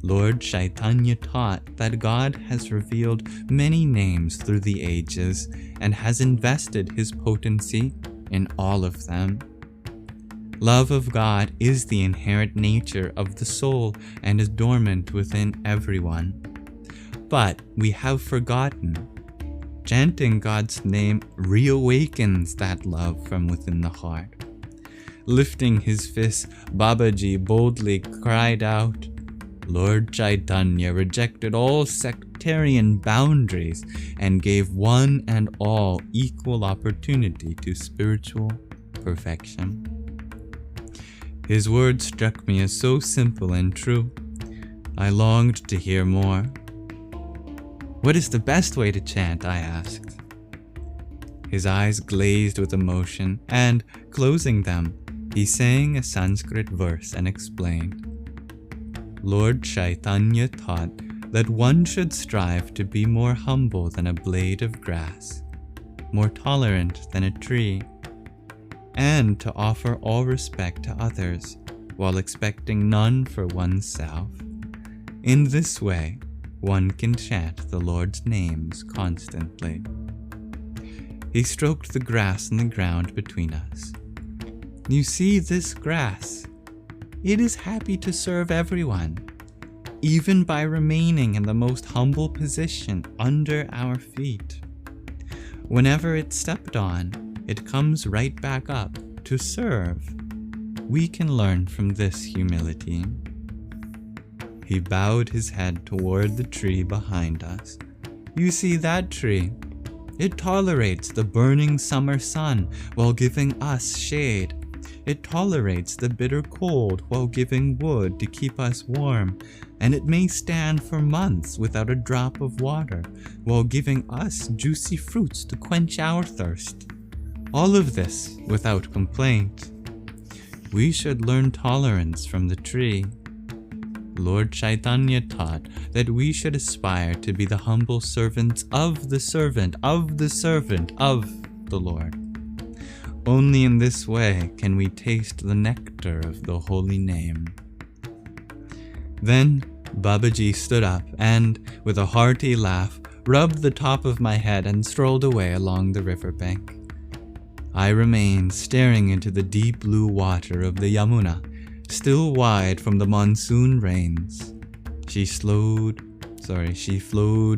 [SPEAKER 1] Lord Chaitanya taught that God has revealed many names through the ages and has invested his potency in all of them. Love of God is the inherent nature of the soul and is dormant within everyone. But we have forgotten. Chanting God's name reawakens that love from within the heart. Lifting his fist, Babaji boldly cried out, Lord Chaitanya rejected all sectarian boundaries and gave one and all equal opportunity to spiritual perfection. His words struck me as so simple and true. I longed to hear more. "What is the best way to chant?" I asked. His eyes glazed with emotion, and, closing them, he sang a Sanskrit verse and explained. Lord Chaitanya taught that one should strive to be more humble than a blade of grass, more tolerant than a tree, and to offer all respect to others while expecting none for oneself. In this way, one can chant the Lord's names constantly. He stroked the grass on the ground between us. "You see this grass? It is happy to serve everyone, even by remaining in the most humble position under our feet. Whenever it's stepped on, it comes right back up to serve. We can learn from this humility." He bowed his head toward the tree behind us. "You see that tree? It tolerates the burning summer sun while giving us shade. It tolerates the bitter cold while giving wood to keep us warm, and it may stand for months without a drop of water while giving us juicy fruits to quench our thirst. All of this without complaint. We should learn tolerance from the tree. Lord Chaitanya taught that we should aspire to be the humble servants of the servant of the servant of the Lord. Only in this way can we taste the nectar of the holy name." Then Babaji stood up and, with a hearty laugh, rubbed the top of my head and strolled away along the riverbank. I remained staring into the deep blue water of the Yamuna, still wide from the monsoon rains. She flowed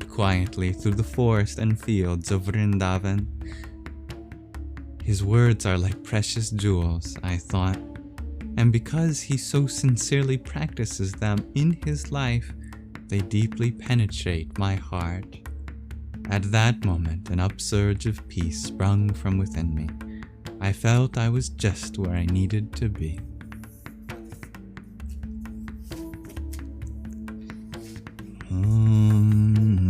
[SPEAKER 1] quietly through the forest and fields of Vrindavan. His words are like precious jewels, I thought, and because he so sincerely practices them in his life, they deeply penetrate my heart. At that moment, an upsurge of peace sprung from within me. I felt I was just where I needed to be. Om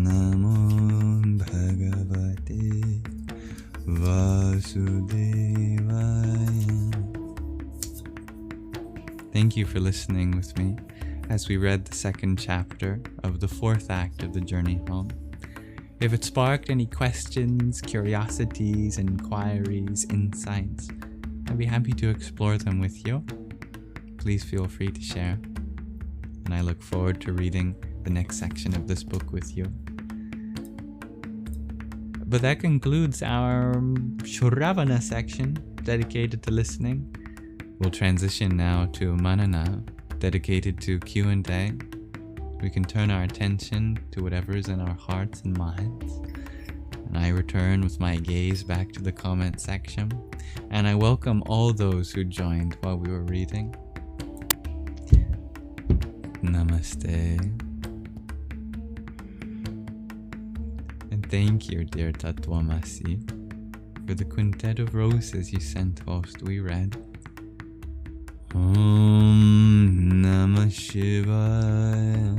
[SPEAKER 1] Namo Bhagavate Vasudevaya. Thank you for listening with me as we read the second chapter of the fourth act of the journey home. If it sparked any questions, curiosities, inquiries, insights, I'd be happy to explore them with you. Please feel free to share, and I look forward to reading the next section of this book with you. But that concludes our Shorravana section dedicated to listening. We'll transition now to Manana, dedicated to Q&A. We can turn our attention to whatever is in our hearts and minds. And I return with my gaze back to the comment section, and I welcome all those who joined while we were reading. Namaste. And thank you, dear Tatwamasi, for the quintet of roses you sent whilst we read. Om Namah Shivaya.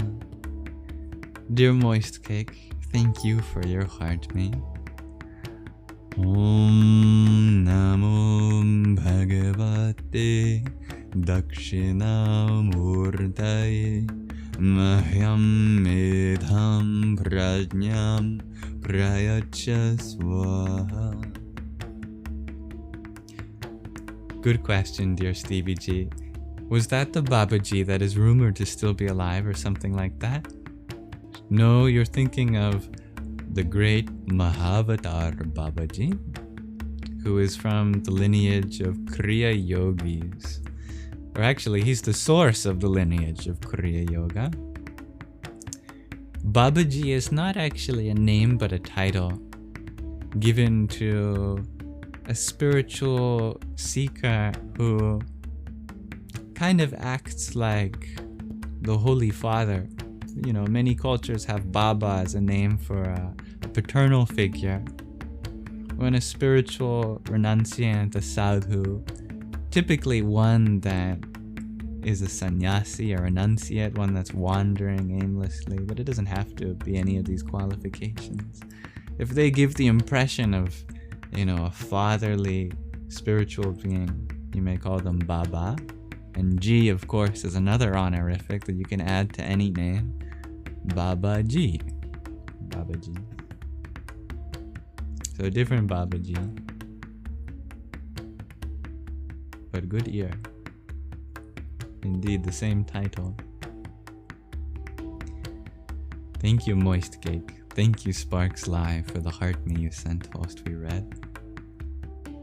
[SPEAKER 1] Dear Moist Cake, thank you for your heart mate. Om Namo Bhagavate Dakshinamurtaye Mahyam Medham Prajñam Prayacha Swaha. Good question, dear Stevie G. Was that the Babaji that is rumored to still be alive or something like that? No, you're thinking of the great Mahavatar Babaji, who is from the lineage of Kriya Yogis. Or actually, he's the source of the lineage of Kriya Yoga. Babaji is not actually a name but a title given to a spiritual seeker who kind of acts like the Holy Father. You know, many cultures have Baba as a name for a paternal figure. When a spiritual renunciant, a sadhu, typically one that is a sannyasi or renunciate, one that's wandering aimlessly, but it doesn't have to be any of these qualifications. If they give the impression of, you know, a fatherly spiritual being, you may call them Baba. And Ji, of course, is another honorific that you can add to any name. Babaji. Babaji. So a different Babaji. But good ear. Indeed, the same title. Thank you, Moist Cake. Thank you, Sparks Live, for the heart me you sent whilst we read.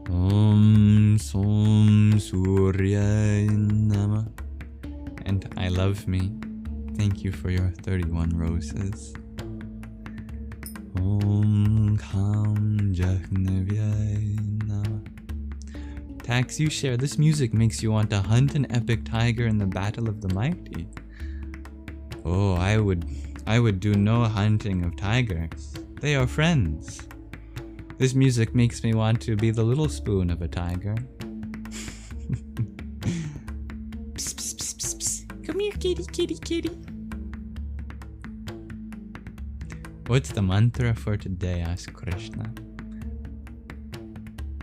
[SPEAKER 1] Om Som Surya Nama. And I love me. Thank you for your 31 roses. Om Kham Jahnavya Nama. Tax, you share. This music makes you want to hunt an epic tiger in the battle of the mighty. Oh, I would do no hunting of tigers. They are friends. This music makes me want to be the little spoon of a tiger. Psst, psst, psst, psst, psst. Come here, kitty, kitty, kitty. What's the mantra for today? Asked Krishna.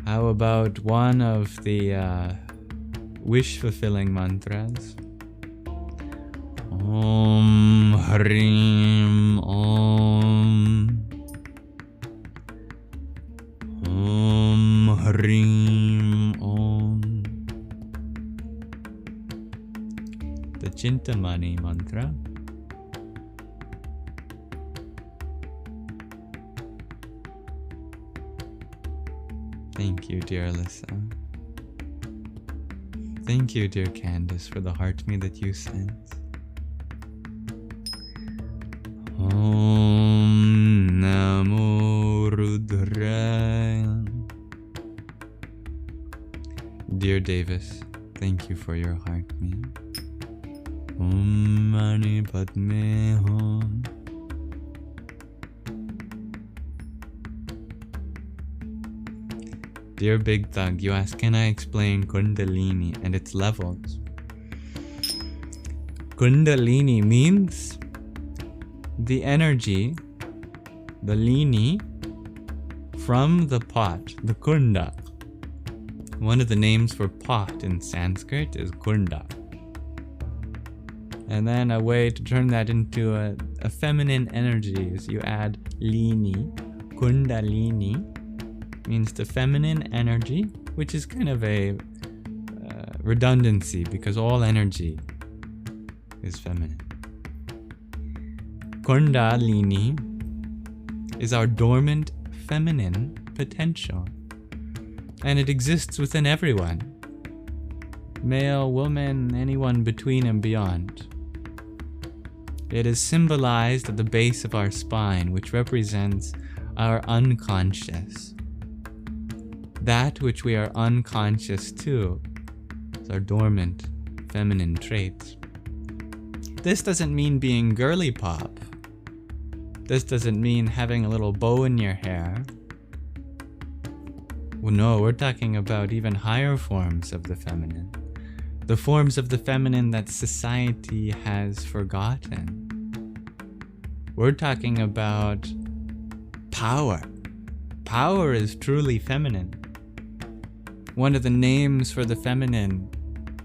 [SPEAKER 1] How about one of the wish-fulfilling mantras? Om Hrim Om. Om Hrim Om. The Chintamani mantra. Thank you, dear Alyssa. Thank you, dear Candace, for the heart me that you sent. Om Namo Rudraya. Dear Davis, thank you for your heart me. Om Mani Padme Hum. Dear Big Thug, you ask, can I explain Kundalini and its levels? Kundalini means the energy, the lini, from the pot, the kunda. One of the names for pot in Sanskrit is kunda. And then a way to turn that into a feminine energy is you add lini, kundalini. Means the feminine energy, which is kind of a redundancy because all energy is feminine. Kundalini is our dormant feminine potential, and it exists within everyone. Male, woman, anyone between and beyond. It is symbolized at the base of our spine, which represents our unconscious. That which we are unconscious to is our dormant feminine traits. This doesn't mean being girly pop. This doesn't mean having a little bow in your hair. Well, no, we're talking about even higher forms of the feminine. The forms of the feminine that society has forgotten. We're talking about power. Power is truly feminine. One of the names for the feminine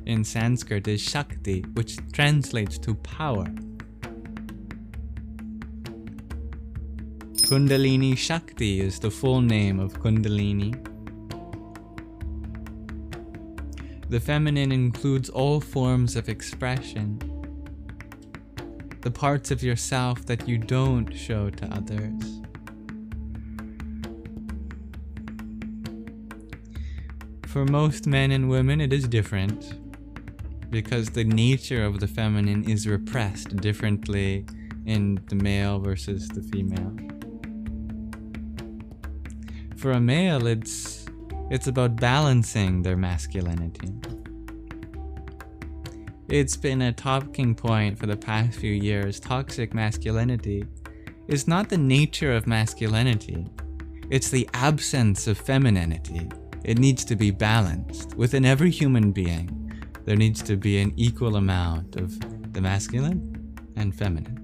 [SPEAKER 1] in Sanskrit is Shakti, which translates to power. Kundalini Shakti is the full name of Kundalini. The feminine includes all forms of expression, the parts of yourself that you don't show to others. For most men and women, it is different because the nature of the feminine is repressed differently in the male versus the female. For a male, it's about balancing their masculinity. it's been a talking point for the past few years. Toxic masculinity is not the nature of masculinity. It's the absence of femininity. It needs to be balanced. Within every human being, there needs to be an equal amount of the masculine and feminine.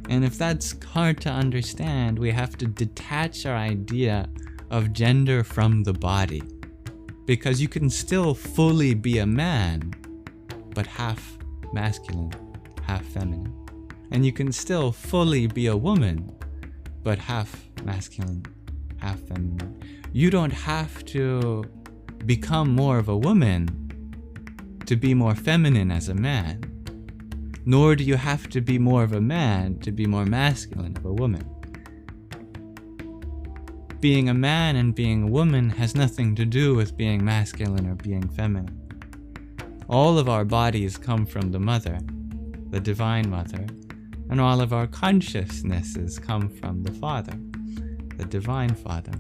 [SPEAKER 1] And if that's hard to understand, we have to detach our idea of gender from the body. Because you can still fully be a man, but half masculine, half feminine. And you can still fully be a woman, but half masculine, half feminine. You don't have to become more of a woman to be more feminine as a man. Nor do you have to be more of a man to be more masculine of a woman. Being a man and being a woman has nothing to do with being masculine or being feminine. All of our bodies come from the mother, the divine mother, and all of our consciousnesses come from the father, the divine father.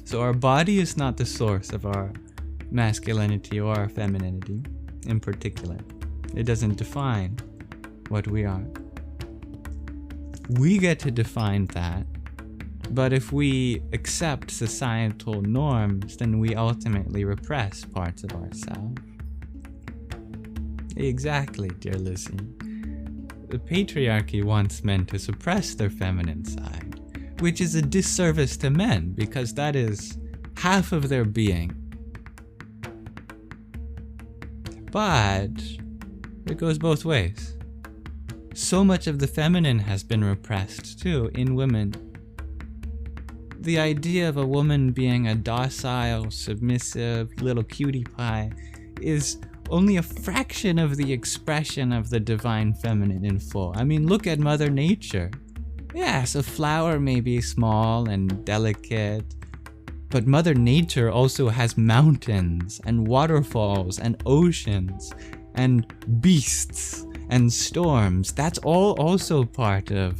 [SPEAKER 1] So our body is not the source of our masculinity or our femininity in particular. It doesn't define what we are. We get to define that, but if we accept societal norms, then we ultimately repress parts of ourselves. Exactly, dear Lizzie. The patriarchy wants men to suppress their feminine side, which is a disservice to men because that is half of their being. But it goes both ways. So much of the feminine has been repressed too in women. The idea of a woman being a docile, submissive, little cutie pie is only a fraction of the expression of the divine feminine in full. I mean, look at Mother Nature. Yes, a flower may be small and delicate, but Mother Nature also has mountains and waterfalls and oceans and beasts and storms. That's all also part of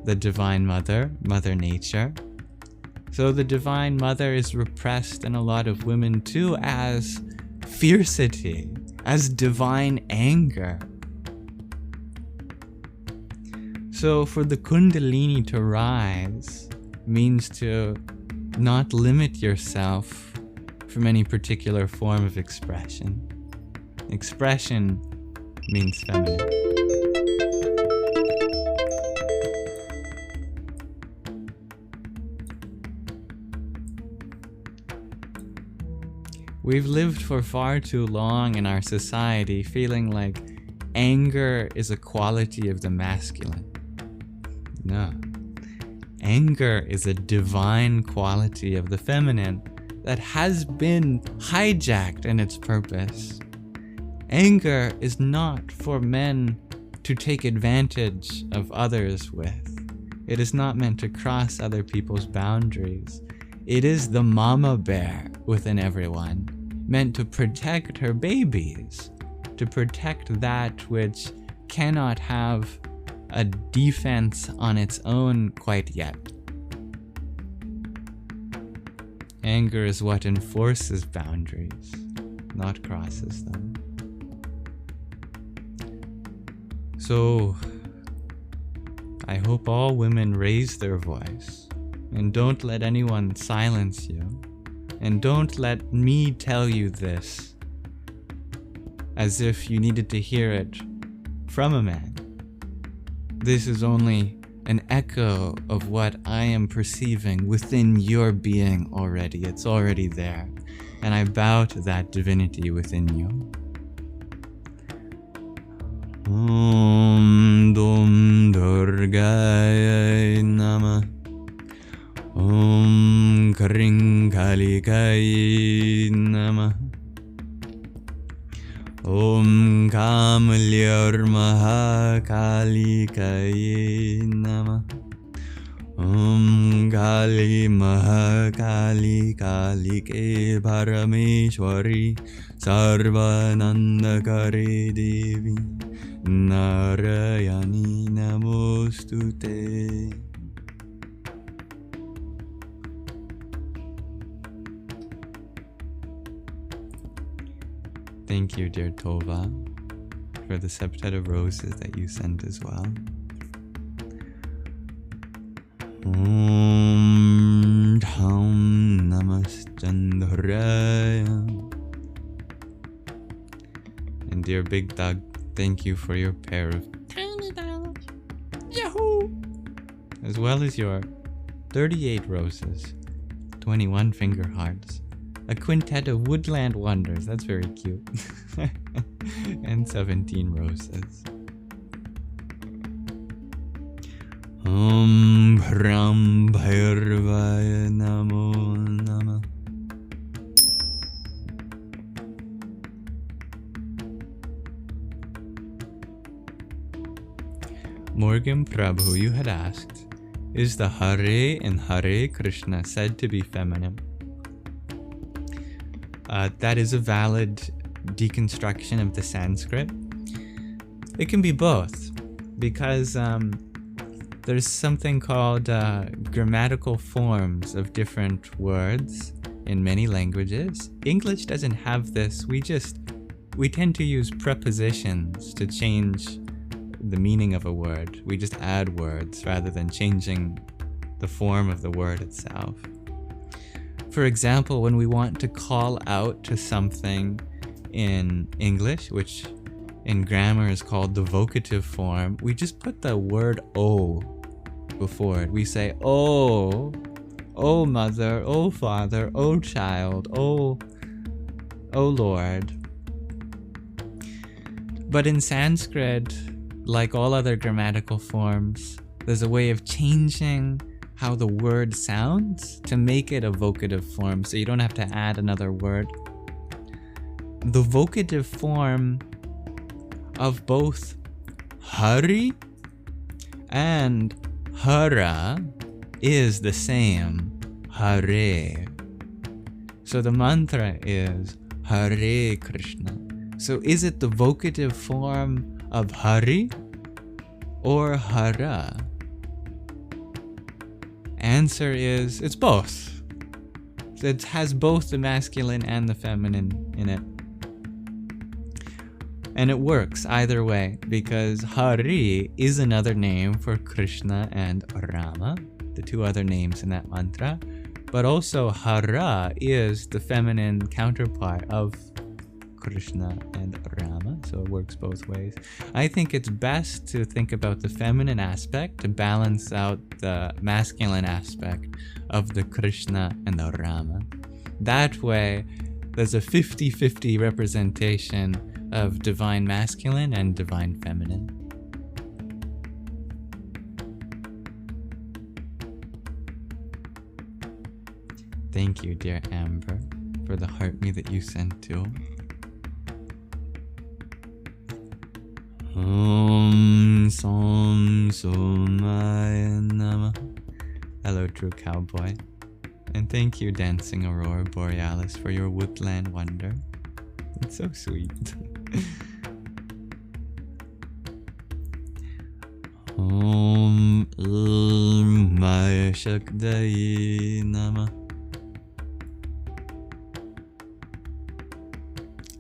[SPEAKER 1] the Divine Mother, Mother Nature. So the Divine Mother is repressed in a lot of women too as fiercity, as divine anger. So for the Kundalini to rise means to not limit yourself from any particular form of expression. Expression means feminine. We've lived for far too long in our society feeling like anger is a quality of the masculine. No. Anger is a divine quality of the feminine that has been hijacked in its purpose. Anger is not for men to take advantage of others with. It is not meant to cross other people's boundaries. It is the mama bear within everyone, meant to protect her babies, to protect that which cannot have a defense on its own quite yet. Anger is what enforces boundaries, not crosses them. So, I hope all women raise their voice, and don't let anyone silence you, and don't let me tell you this as if you needed to hear it from a man. This is only an echo of what I am perceiving within your being already. It's already there, and I bow to that divinity within you. Om Dum Durgaya Namah. Om Kring Kalikaya Namah. Om Kamalyar Mahakalikaya Namah. Om Kali Mahakali Kalike Parameshwari Sarvanandakari Devi Narayani Namostute. Thank you, dear Tova, for the septet of roses that you sent as well. Om Dham Namaschandraya. And dear Big Dog, thank you for your pair of tiny dollars, yahoo! As well as your 38 roses, 21 finger hearts, a quintet of woodland wonders, that's very cute, and 17 roses. Om Bhram Bhairvaya Namo Namah. Morgan Prabhu, you had asked, is the Hare in Hare Krishna said to be feminine? That is a valid deconstruction of the Sanskrit. It can be both, because there's something called grammatical forms of different words in many languages. English doesn't have this. We tend to use prepositions to change the meaning of a word. We just add words rather than changing the form of the word itself. For example, when we want to call out to something in English, which in grammar is called the vocative form, we just put the word "o" before it. We say, "Oh, oh mother, oh father, oh child, oh Lord." But in Sanskrit, like all other grammatical forms, there's a way of changing how the word sounds to make it a vocative form, so you don't have to add another word. The vocative form of both Hari and Hara is the same, Hare. So the mantra is Hare Krishna. So is it the vocative form of Hari or Hara? Answer is, it's both. It has both the masculine and the feminine in it. And it works either way, because Hari is another name for Krishna and Rama, the two other names in that mantra. But also Hara is the feminine counterpart of Krishna and Rama, so it works both ways. I think it's best to think about the feminine aspect to balance out the masculine aspect of the Krishna and the Rama. That way, there's a 50-50 representation of divine masculine and divine feminine. Thank you, dear Amber, for the heart me that you sent too. Om Som Somaya Namah. Hello, true cowboy. And thank you, Dancing Aurora Borealis, for your woodland wonder. It's so sweet. Om Maya Shakdayi Namah.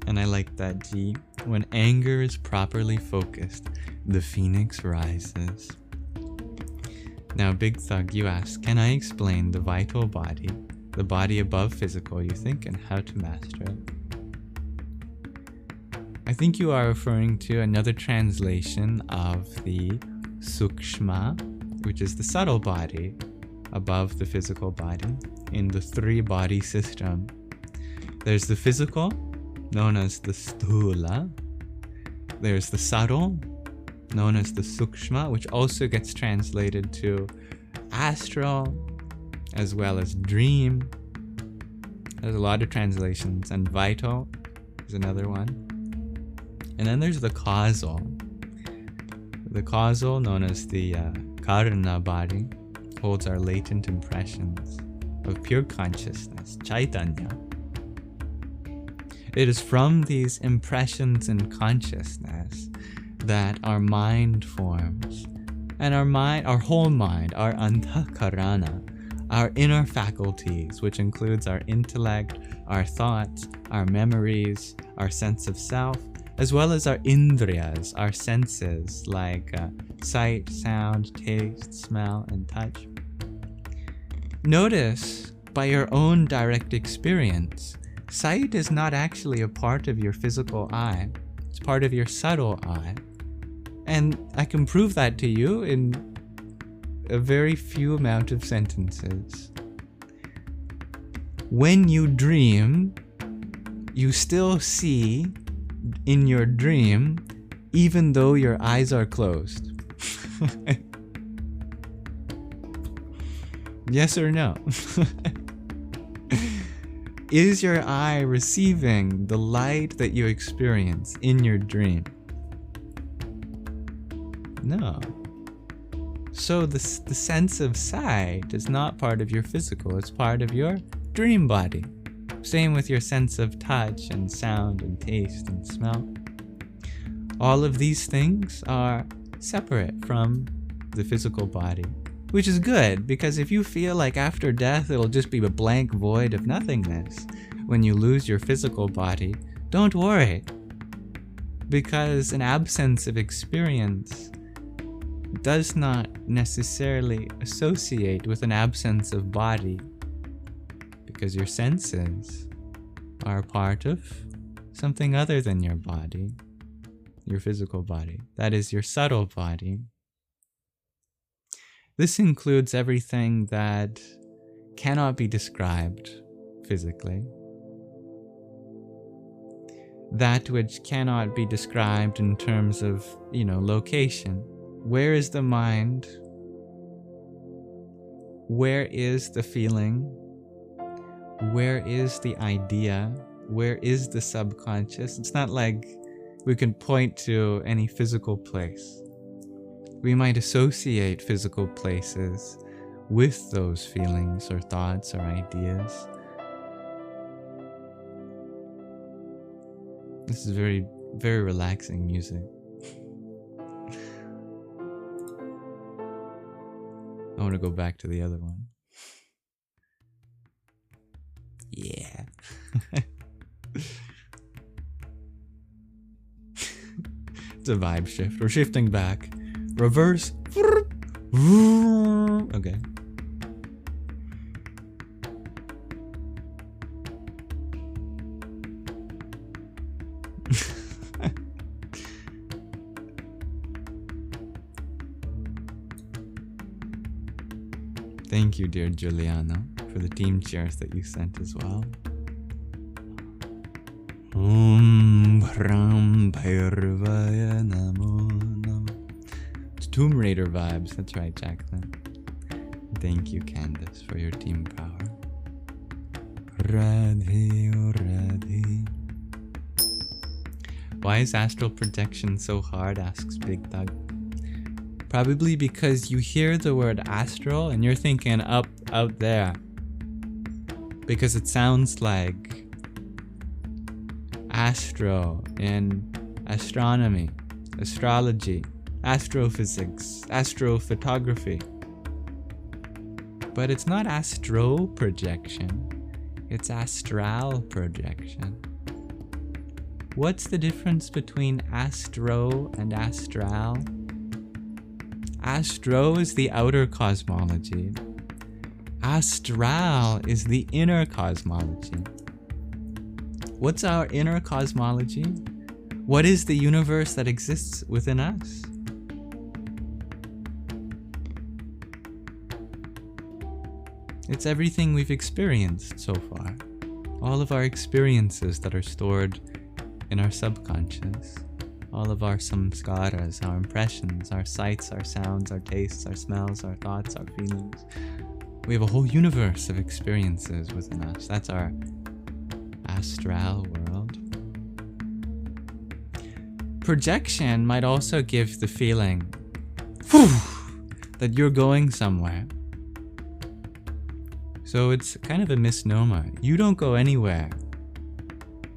[SPEAKER 1] And I like that G. When anger is properly focused, the phoenix rises. Now, Big Thug, you ask, can I explain the vital body, the body above physical, you think, and how to master it? I think you are referring to another translation of the Sukshma, which is the subtle body above the physical body in the three-body system. There's the physical, known as the Sthula. There's the subtle, known as the Sukshma, which also gets translated to Astral, as well as Dream. There's a lot of translations, and Vital is another one. And then there's the causal. The causal, known as the Karna body, holds our latent impressions of pure consciousness, Chaitanya. It is from these impressions in consciousness that our mind forms. And our whole mind, our antakarana, our inner faculties, which includes our intellect, our thoughts, our memories, our sense of self, as well as our indriyas, our senses like sight, sound, taste, smell, and touch. Notice, by your own direct experience, sight is not actually a part of your physical eye. It's part of your subtle eye. And I can prove that to you in a very few amount of sentences. When you dream, you still see in your dream, even though your eyes are closed. Yes or no? Is your eye receiving the light that you experience in your dream? No. So the sense of sight is not part of your physical, it's part of your dream body. Same with your sense of touch and sound and taste and smell. All of these things are separate from the physical body, which is good, because if you feel like after death it'll just be a blank void of nothingness when you lose your physical body, don't worry, because an absence of experience does not necessarily associate with an absence of body, because your senses are a part of something other than your body, your physical body. That is your subtle body. This includes everything that cannot be described physically, that which cannot be described in terms of, location. Where is the mind? Where is the feeling? Where is the idea? Where is the subconscious? It's not like we can point to any physical place. We might associate physical places with those feelings or thoughts or ideas. This is very, very relaxing music. I want to go back to the other one. Yeah. It's a vibe shift. We're shifting back. Reverse. Okay. Thank you, dear Giuliano, for the team cheers that you sent as well. It's Tomb Raider vibes. That's right, Jacqueline. Thank you, Candace, for your team power. Radhe, oh Radhe. Why is astral projection so hard? Asks Big Doug. Probably because you hear the word astral and you're thinking up out there. Because it sounds like astro in astronomy, astrology, astrophysics, astrophotography. But it's not astro projection, it's astral projection. What's the difference between astro and astral? Astro is the outer cosmology. Astral is the inner cosmology. What's our inner cosmology? What is the universe that exists within us? It's everything we've experienced so far. All of our experiences that are stored in our subconscious. All of our samskaras, our impressions, our sights, our sounds, our tastes, our smells, our thoughts, our feelings. We have a whole universe of experiences within us. That's our astral world. Projection might also give the feeling that you're going somewhere. So it's kind of a misnomer. You don't go anywhere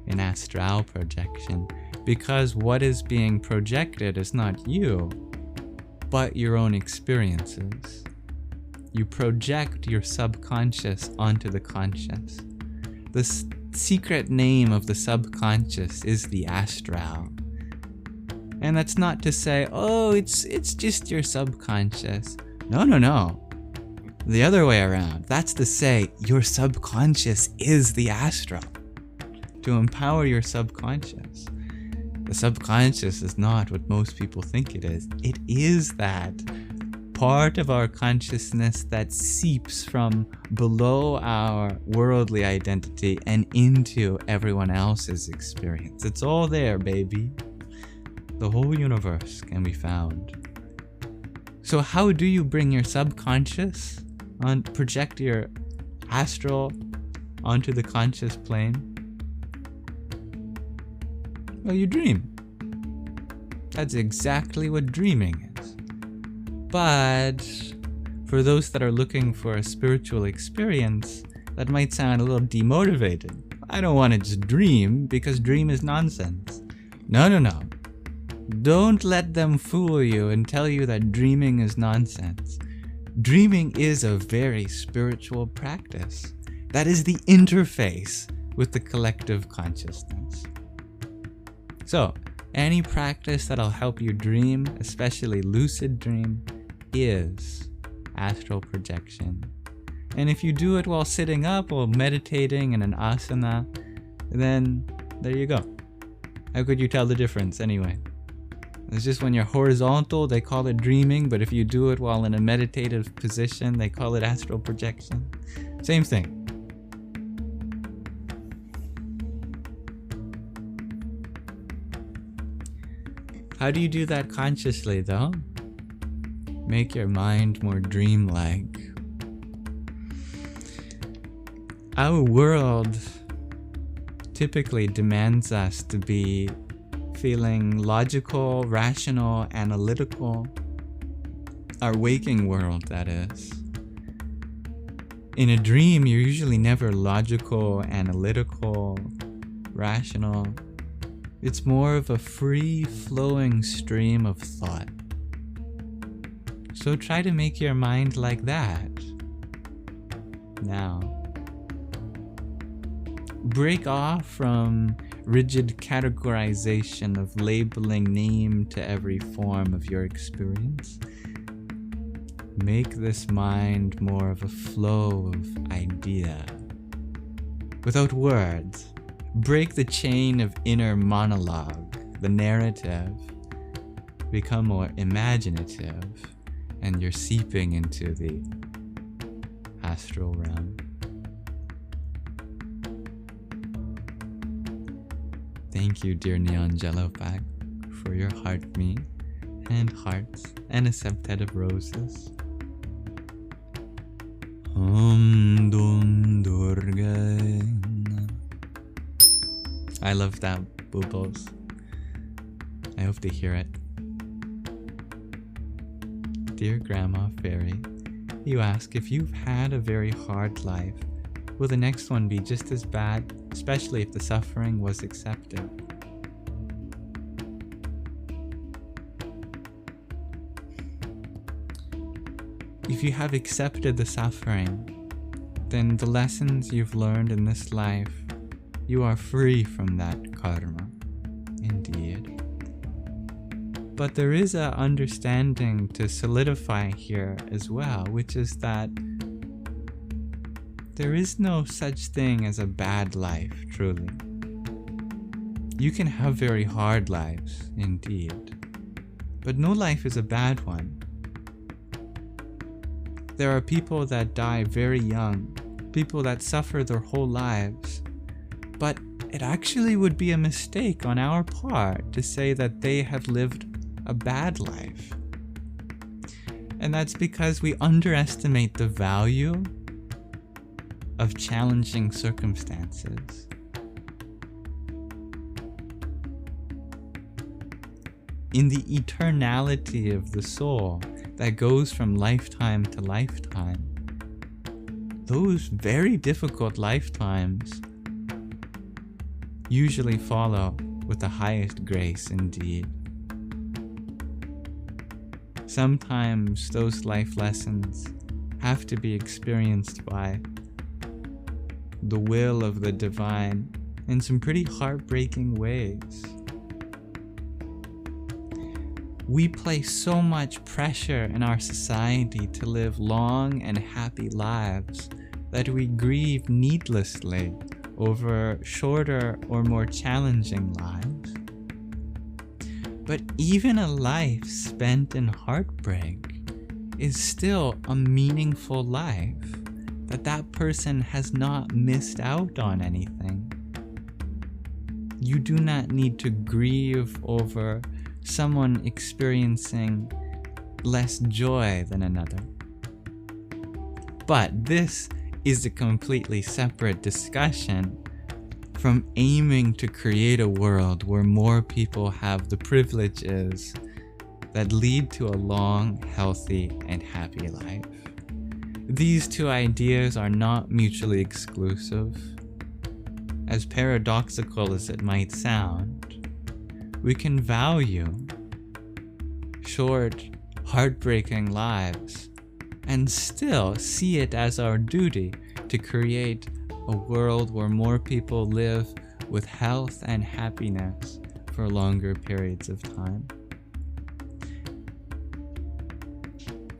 [SPEAKER 1] in astral projection, because what is being projected is not you, but your own experiences. You project your subconscious onto the conscious. The secret name of the subconscious is the Astral. And that's not to say, oh, it's just your subconscious. No. The other way around. That's to say, your subconscious is the Astral. To empower your subconscious. The subconscious is not what most people think it is. It is that part of our consciousness that seeps from below our worldly identity and into everyone else's experience. It's all there, baby. The whole universe can be found. So how do you bring your subconscious project your astral onto the conscious plane? Well, you dream. That's exactly what dreaming is. But for those that are looking for a spiritual experience, that might sound a little demotivated. I don't want to just dream because dream is nonsense. No. Don't let them fool you and tell you that dreaming is nonsense. Dreaming is a very spiritual practice. That is the interface with the collective consciousness. So, any practice that'll help you dream, especially lucid dream, is astral projection. And if you do it while sitting up or meditating in an asana, then there you go. How could you tell the difference anyway? It's just when you're horizontal, they call it dreaming, but if you do it while in a meditative position, they call it astral projection. Same thing. How do you do that consciously, though? Make your mind more dreamlike. Our world typically demands us to be feeling logical, rational, analytical. Our waking world, that is. In a dream, you're usually never logical, analytical, rational. It's more of a free-flowing stream of thought. So try to make your mind like that. Now, break off from rigid categorization of labeling name to every form of your experience. Make this mind more of a flow of idea. Without words, break the chain of inner monologue, the narrative. Become more imaginative, and you're seeping into the astral realm. Thank you, dear Neon Jello Pack, for your heart me and hearts and a septet of roses. Om Dum Durga. I love that, Boobos. I hope to hear it. Dear Grandma Fairy, you ask if you've had a very hard life, will the next one be just as bad, especially if the suffering was accepted? If you have accepted the suffering, then the lessons you've learned in this life, you are free from that karma, indeed. But there is an understanding to solidify here as well, which is that there is no such thing as a bad life, truly. You can have very hard lives, indeed, but no life is a bad one. There are people that die very young, people that suffer their whole lives, but it actually would be a mistake on our part to say that they have lived a bad life. And that's because we underestimate the value of challenging circumstances. In the eternality of the soul that goes from lifetime to lifetime, those very difficult lifetimes usually follow with the highest grace indeed. Sometimes those life lessons have to be experienced by the will of the divine in some pretty heartbreaking ways. We place so much pressure in our society to live long and happy lives that we grieve needlessly over shorter or more challenging lives. But even a life spent in heartbreak is still a meaningful life, that person has not missed out on anything. You do not need to grieve over someone experiencing less joy than another. But this is a completely separate discussion from aiming to create a world where more people have the privileges that lead to a long, healthy, and happy life. These two ideas are not mutually exclusive. As paradoxical as it might sound, we can value short, heartbreaking lives and still see it as our duty to create a world where more people live with health and happiness for longer periods of time.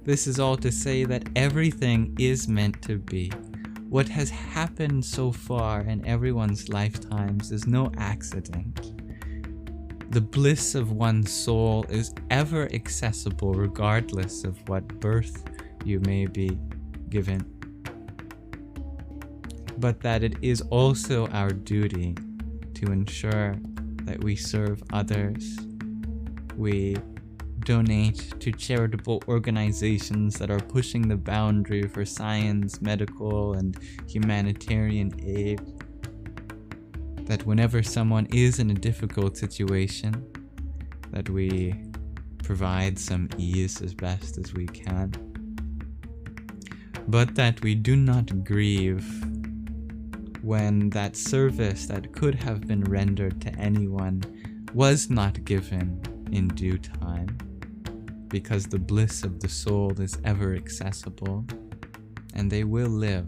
[SPEAKER 1] This is all to say that everything is meant to be. What has happened so far in everyone's lifetimes is no accident. The bliss of one's soul is ever accessible regardless of what birth you may be given. But that it is also our duty to ensure that we serve others, we donate to charitable organizations that are pushing the boundary for science, medical, and humanitarian aid. That whenever someone is in a difficult situation, that we provide some ease as best as we can. But that we do not grieve when that service that could have been rendered to anyone was not given in due time, because the bliss of the soul is ever accessible, and they will live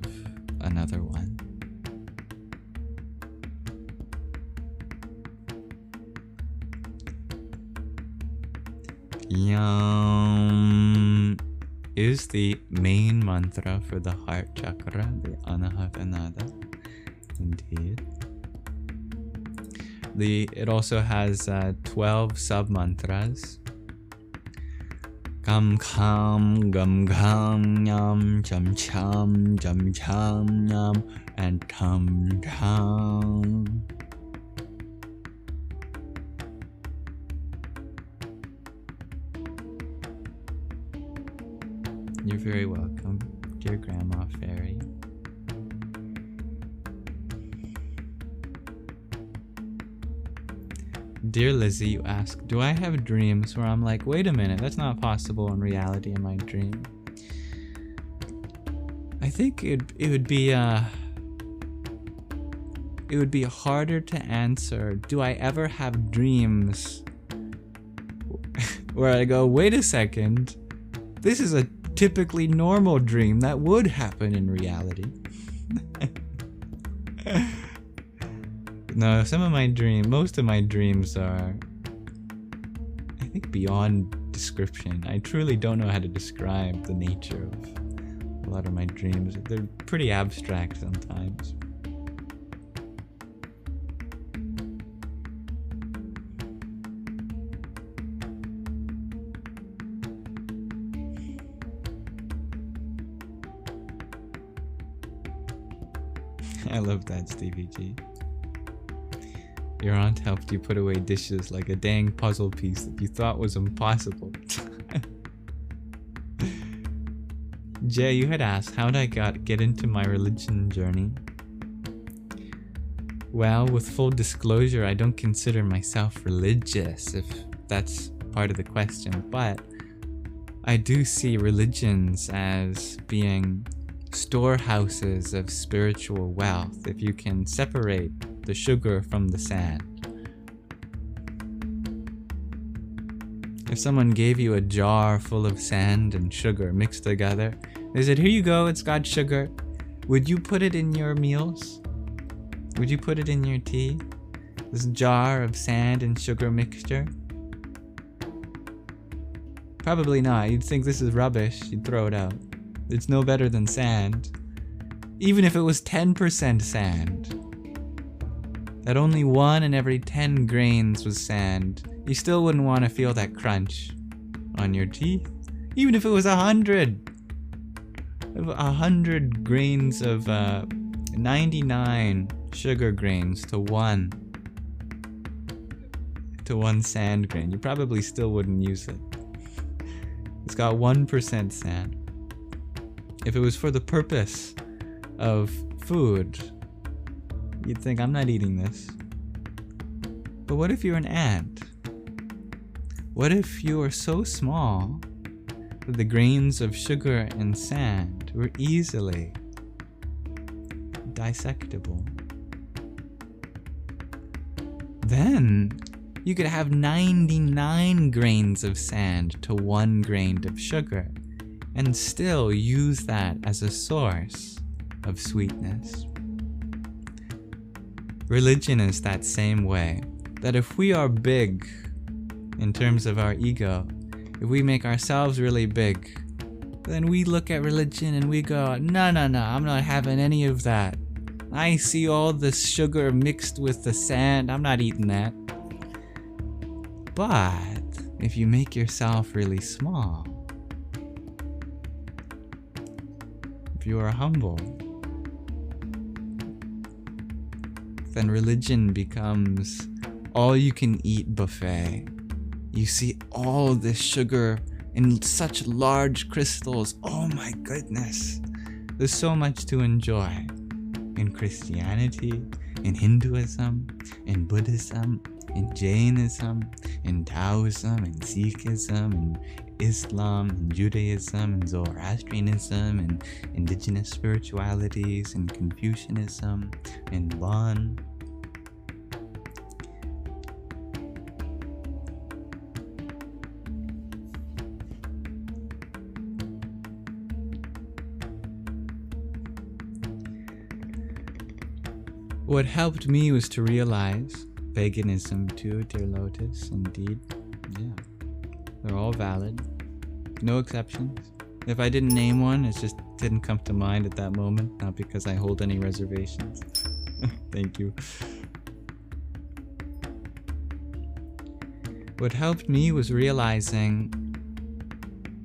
[SPEAKER 1] another one. Yam is the main mantra for the heart chakra, the Anahatanada. Indeed. It also has 12 sub-mantras. Gam kham, gam kham, yam, cham cham, jam cham, yam, and tam tam. You're very welcome, dear Grandma Fairy. Dear Lizzie, you ask, do I have dreams where I'm like, wait a minute, that's not possible in reality in my dream? I think it would be harder to answer, do I ever have dreams where I go, wait a second, this is a typically normal dream that would happen in reality. No, most of my dreams are, I think, beyond description. I truly don't know how to describe the nature of a lot of my dreams. They're pretty abstract sometimes. I love that, Stevie G. Your aunt helped you put away dishes like a dang puzzle piece that you thought was impossible. Jay, you had asked, how did I get into my religion journey? Well, with full disclosure, I don't consider myself religious, if that's part of the question, but I do see religions as being storehouses of spiritual wealth, if you can separate the sugar from the sand. If someone gave you a jar full of sand and sugar mixed together, They said, here you go, it's got sugar. Would you put it in your meals? Would you put it in your tea? This jar of sand and sugar mixture? Probably not. You'd think this is rubbish. You'd throw it out. It's no better than sand. Even if it was 10% sand. That only 1 in every 10 grains was sand. You still wouldn't want to feel that crunch on your teeth. Even if it was 100. 100 grains of 99 sugar grains to one sand grain. You probably still wouldn't use it. It's got 1% sand. If it was for the purpose of food, you'd think, I'm not eating this. But what if you're an ant? What if you are so small that the grains of sugar and sand were easily dissectable? Then you could have 99 grains of sand to 1 grain of sugar and still use that as a source of sweetness. Religion is that same way, that if we are big in terms of our ego, if we make ourselves really big, then we look at religion and we go, no, I'm not having any of that. I see all this sugar mixed with the sand, I'm not eating that. But if you make yourself really small, if you are humble, then religion becomes all you can eat buffet. You see all this sugar in such large crystals. Oh my goodness. There's so much to enjoy in Christianity, in Hinduism, in Buddhism, in Jainism, in Taoism, in Sikhism, in Islam, in Judaism, in Zoroastrianism, in indigenous spiritualities, in Confucianism, in Bon. What helped me was to realize paganism too, dear Lotus, indeed. Yeah. They're all valid. No exceptions. If I didn't name one, it just didn't come to mind at that moment, not because I hold any reservations. Thank you. What helped me was realizing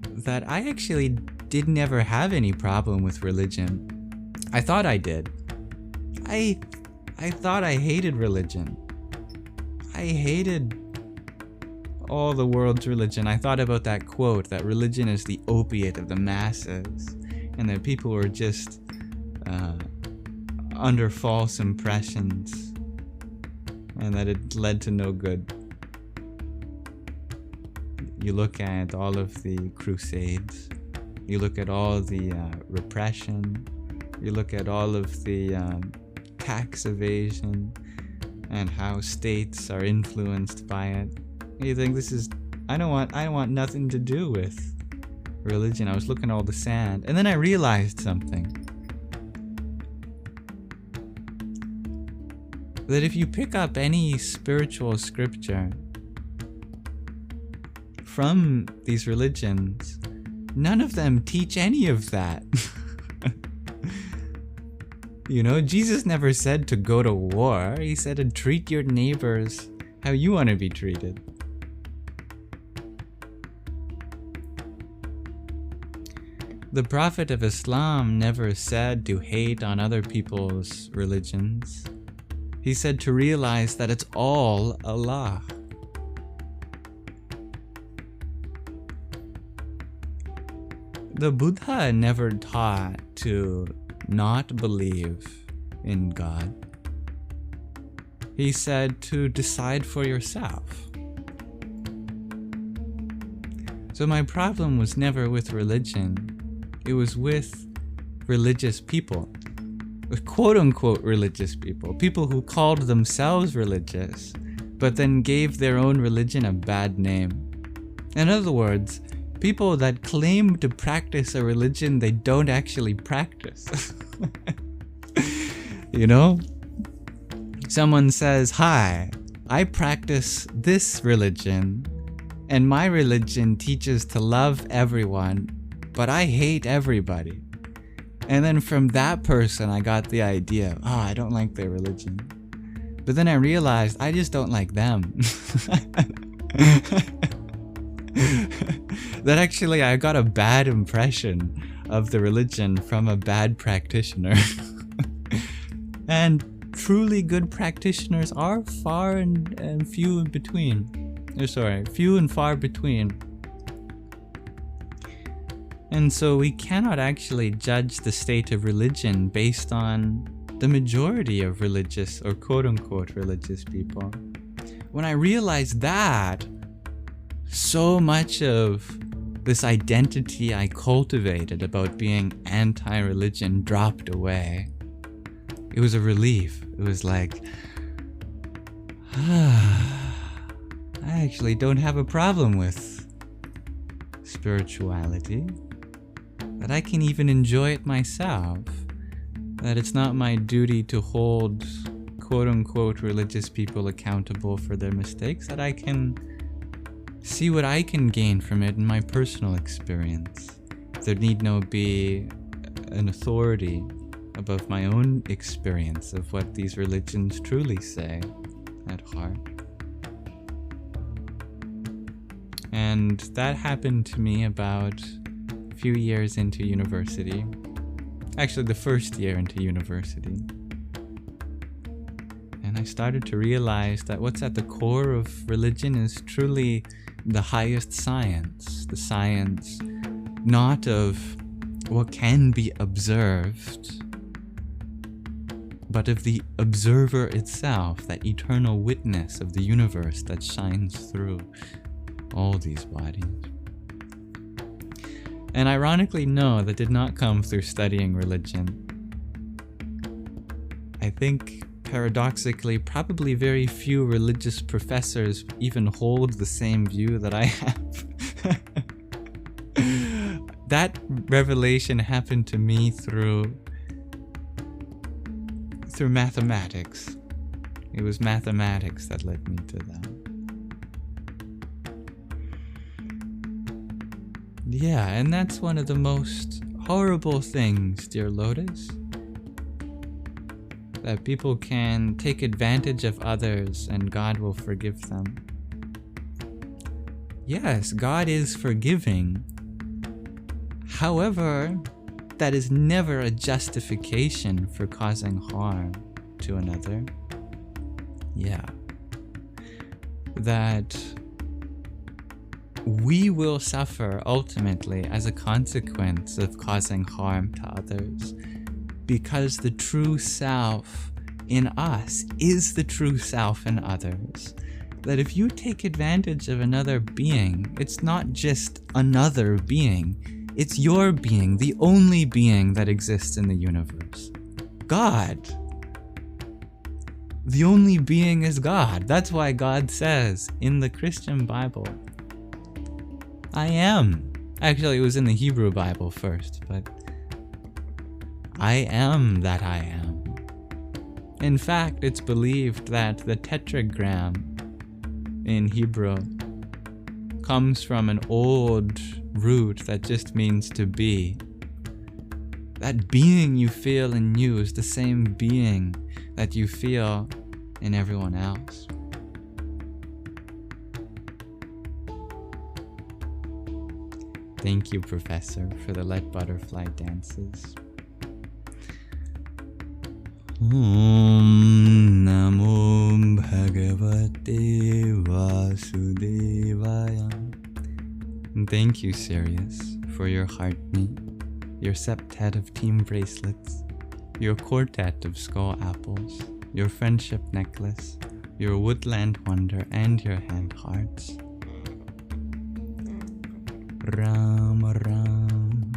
[SPEAKER 1] that I actually didn't ever have any problem with religion. I thought I did. I thought I hated religion. I hated all the world's religion. I thought about that quote, that religion is the opiate of the masses, and that people were just under false impressions, and that it led to no good. You look at all of the crusades, you look at all the repression, you look at all of the tax evasion and how states are influenced by it. You think this is, I don't want nothing to do with religion. I was looking at all the sand, and then I realized something. That if you pick up any spiritual scripture from these religions, none of them teach any of that. You know, Jesus never said to go to war. He said to treat your neighbors how you want to be treated. The Prophet of Islam never said to hate on other people's religions. He said to realize that it's all Allah. The Buddha never taught to not believe in God. He said to decide for yourself. So my problem was never with religion. It was with religious people. With quote-unquote religious people. People who called themselves religious, but then gave their own religion a bad name. In other words, People that claim to practice a religion they don't actually practice. You know? Someone says, "Hi, I practice this religion, and my religion teaches to love everyone, but I hate everybody." And then from that person, I got the idea, I don't like their religion. But then I realized I just don't like them. That actually I got a bad impression of the religion from a bad practitioner. And truly good practitioners are far and few in between. Few and far between. And so we cannot actually judge the state of religion based on the majority of religious or quote-unquote religious people. When I realized that, so much of this identity I cultivated about being anti-religion dropped away. It was a relief. It was like, I actually don't have a problem with spirituality. That I can even enjoy it myself. That it's not my duty to hold quote-unquote religious people accountable for their mistakes. That I can see what I can gain from it in my personal experience. There need no be an authority above my own experience of what these religions truly say at heart. And that happened to me about a few years into university. Actually, the first year into university. And I started to realize that what's at the core of religion is truly the highest science. The science not of what can be observed, but of the observer itself, that eternal witness of the universe that shines through all these bodies. And ironically, no, that did not come through studying religion. I think, paradoxically, probably very few religious professors even hold the same view that I have. That revelation happened to me through mathematics. It was mathematics that led me to that. Yeah, and that's one of the most horrible things, dear Lotus. That people can take advantage of others and God will forgive them. Yes, God is forgiving. However, that is never a justification for causing harm to another. Yeah. That we will suffer ultimately as a consequence of causing harm to others, because the true self in us is the true self in others. That if you take advantage of another being, it's not just another being, it's your being, the only being that exists in the universe. God. The only being is God. That's why God says in the Christian Bible, I am. Actually, it was in the Hebrew Bible first, but I am that I am. In fact, it's believed that the tetragram in Hebrew comes from an old root that just means to be. That being you feel in you is the same being that you feel in everyone else. Thank you, Professor, for the Let Butterfly dances. Om Namo Bhagavate Vasudevaya. And thank you, Sirius, for your heartmeat, your septet of team bracelets, your quartet of skull apples, your friendship necklace, your woodland wonder, and your hand hearts. Ram Ram.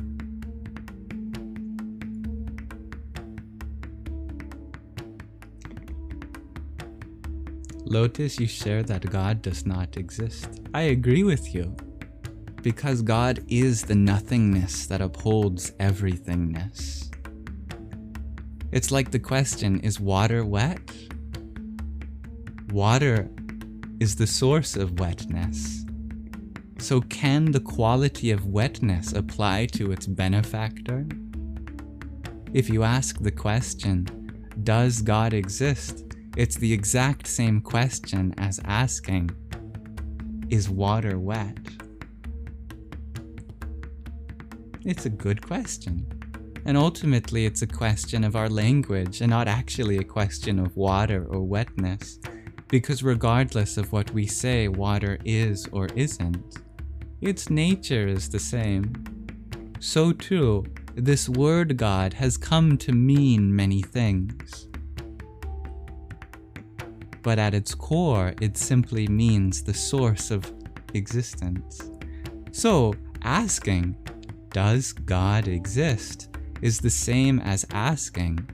[SPEAKER 1] Lotus, you share that God does not exist. I agree with you, because God is the nothingness that upholds everythingness. It's like the question, is water wet? Water is the source of wetness. So can the quality of wetness apply to its benefactor? If you ask the question, does God exist? It's the exact same question as asking, is water wet? It's a good question. And ultimately it's a question of our language and not actually a question of water or wetness. Because regardless of what we say water is or isn't, its nature is the same. So too, this word God has come to mean many things. But at its core, it simply means the source of existence. So, asking, does God exist, is the same as asking,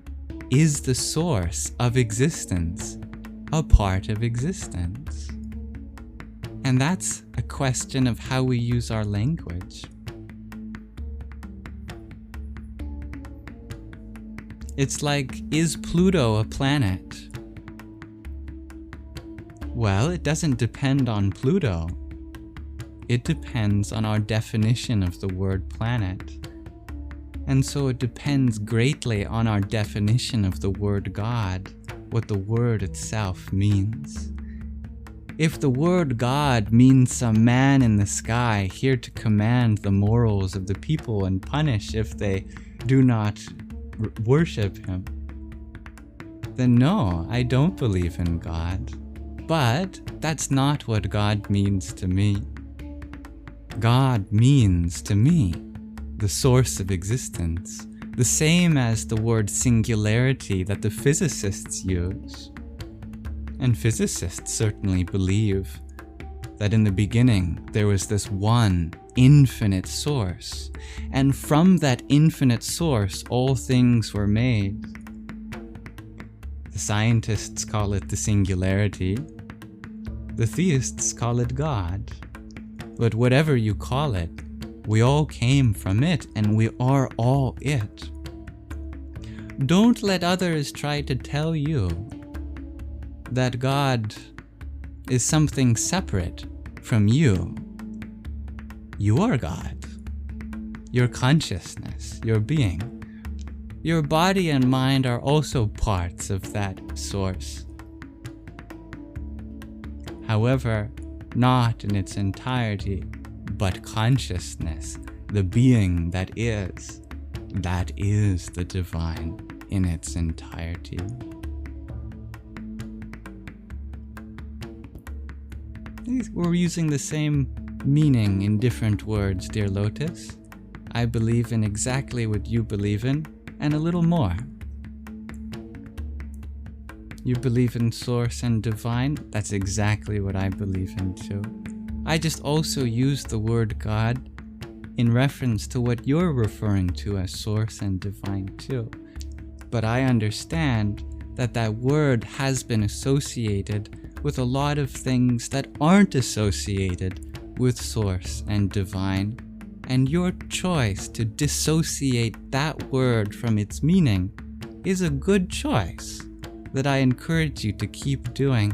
[SPEAKER 1] is the source of existence a part of existence? And that's a question of how we use our language. It's like, is Pluto a planet? Well, it doesn't depend on Pluto. It depends on our definition of the word planet. And so it depends greatly on our definition of the word God, what the word itself means. If the word God means some man in the sky here to command the morals of the people and punish if they do not worship him, then no, I don't believe in God. But that's not what God means to me. God means to me the source of existence, the same as the word singularity that the physicists use. And physicists certainly believe that in the beginning there was this one infinite source, and from that infinite source all things were made. The scientists call it the singularity. The theists call it God. But whatever you call it, we all came from it, and we are all it. Don't let others try to tell you that God is something separate from you. You are God. Your consciousness, your being. Your body and mind are also parts of that source. However, not in its entirety, but consciousness, the being that is the divine in its entirety. We're using the same meaning in different words, dear Lotus. I believe in exactly what you believe in, and a little more. You believe in source and divine? That's exactly what I believe in too. I just also use the word God in reference to what you're referring to as source and divine too. But I understand that that word has been associated with a lot of things that aren't associated with source and divine, and your choice to dissociate that word from its meaning is a good choice that I encourage you to keep doing,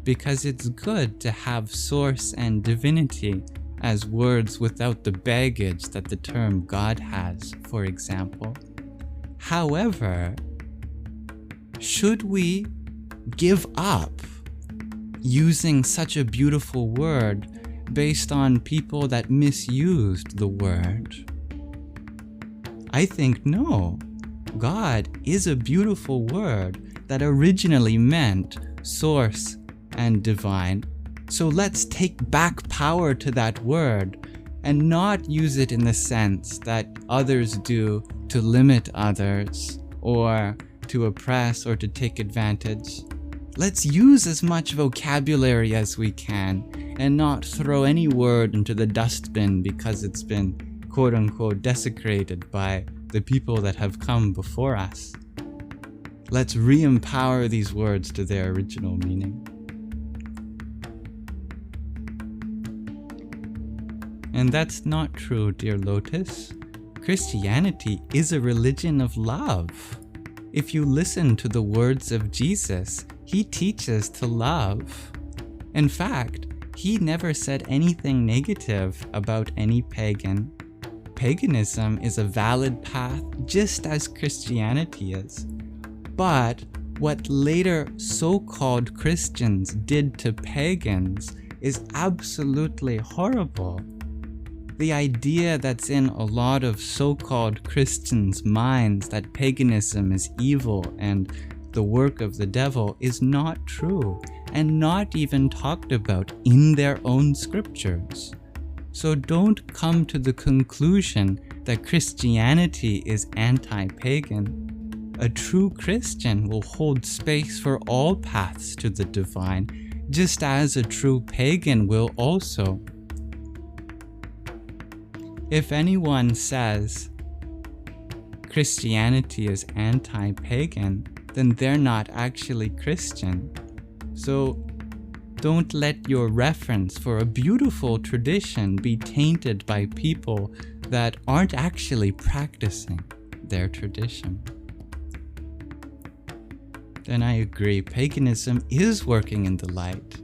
[SPEAKER 1] because it's good to have source and divinity as words without the baggage that the term God has, for example. However, should we give up using such a beautiful word based on people that misused the word? I think no. God is a beautiful word that originally meant source and divine. So let's take back power to that word and not use it in the sense that others do to limit others or to oppress or to take advantage. Let's use as much vocabulary as we can and not throw any word into the dustbin because it's been quote-unquote desecrated by the people that have come before us. Let's re-empower these words to their original meaning. And that's not true, dear Lotus. Christianity is a religion of love. If you listen to the words of Jesus, he teaches to love. In fact, he never said anything negative about any pagan. Paganism is a valid path just as Christianity is. But what later so-called Christians did to pagans is absolutely horrible. The idea that's in a lot of so-called Christians' minds that paganism is evil and the work of the devil is not true and not even talked about in their own scriptures. So don't come to the conclusion that Christianity is anti-pagan. A true Christian will hold space for all paths to the divine, just as a true pagan will also. If anyone says Christianity is anti-pagan, then they're not actually Christian. So don't let your reference for a beautiful tradition be tainted by people that aren't actually practicing their tradition. Then I agree, paganism is working in the light.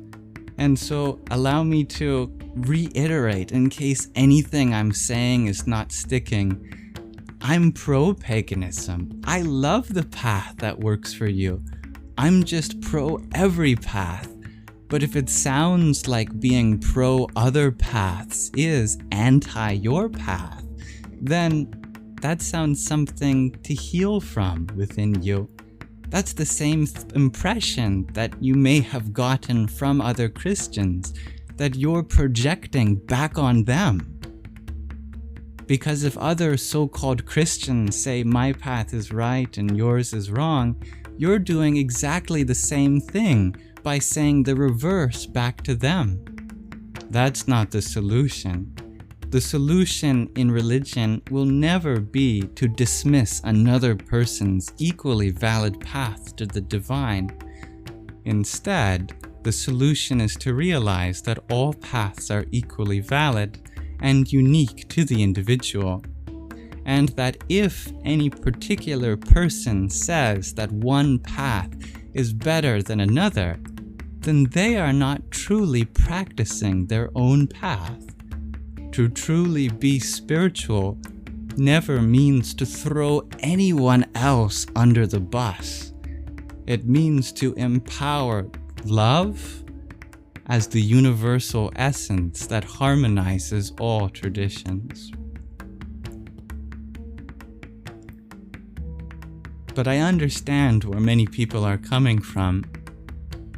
[SPEAKER 1] And so allow me to reiterate in case anything I'm saying is not sticking. I'm pro-paganism. I love the path that works for you. I'm just pro every path. But if it sounds like being pro other paths is anti your path, then that sounds something to heal from within you. That's the same impression that you may have gotten from other Christians that you're projecting back on them. Because if other so-called Christians say my path is right and yours is wrong, you're doing exactly the same thing by saying the reverse back to them. That's not the solution. The solution in religion will never be to dismiss another person's equally valid path to the divine. Instead, the solution is to realize that all paths are equally valid and unique to the individual, and that if any particular person says that one path is better than another, then they are not truly practicing their own path. To truly be spiritual never means to throw anyone else under the bus. It means to empower love as the universal essence that harmonizes all traditions. But I understand where many people are coming from,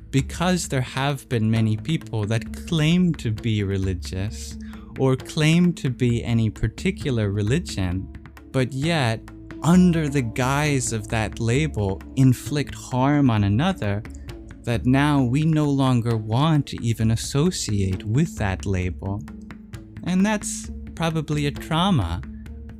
[SPEAKER 1] because there have been many people that claim to be religious or claim to be any particular religion, but yet, under the guise of that label, inflict harm on another, that now we no longer want to even associate with that label. And that's probably a trauma.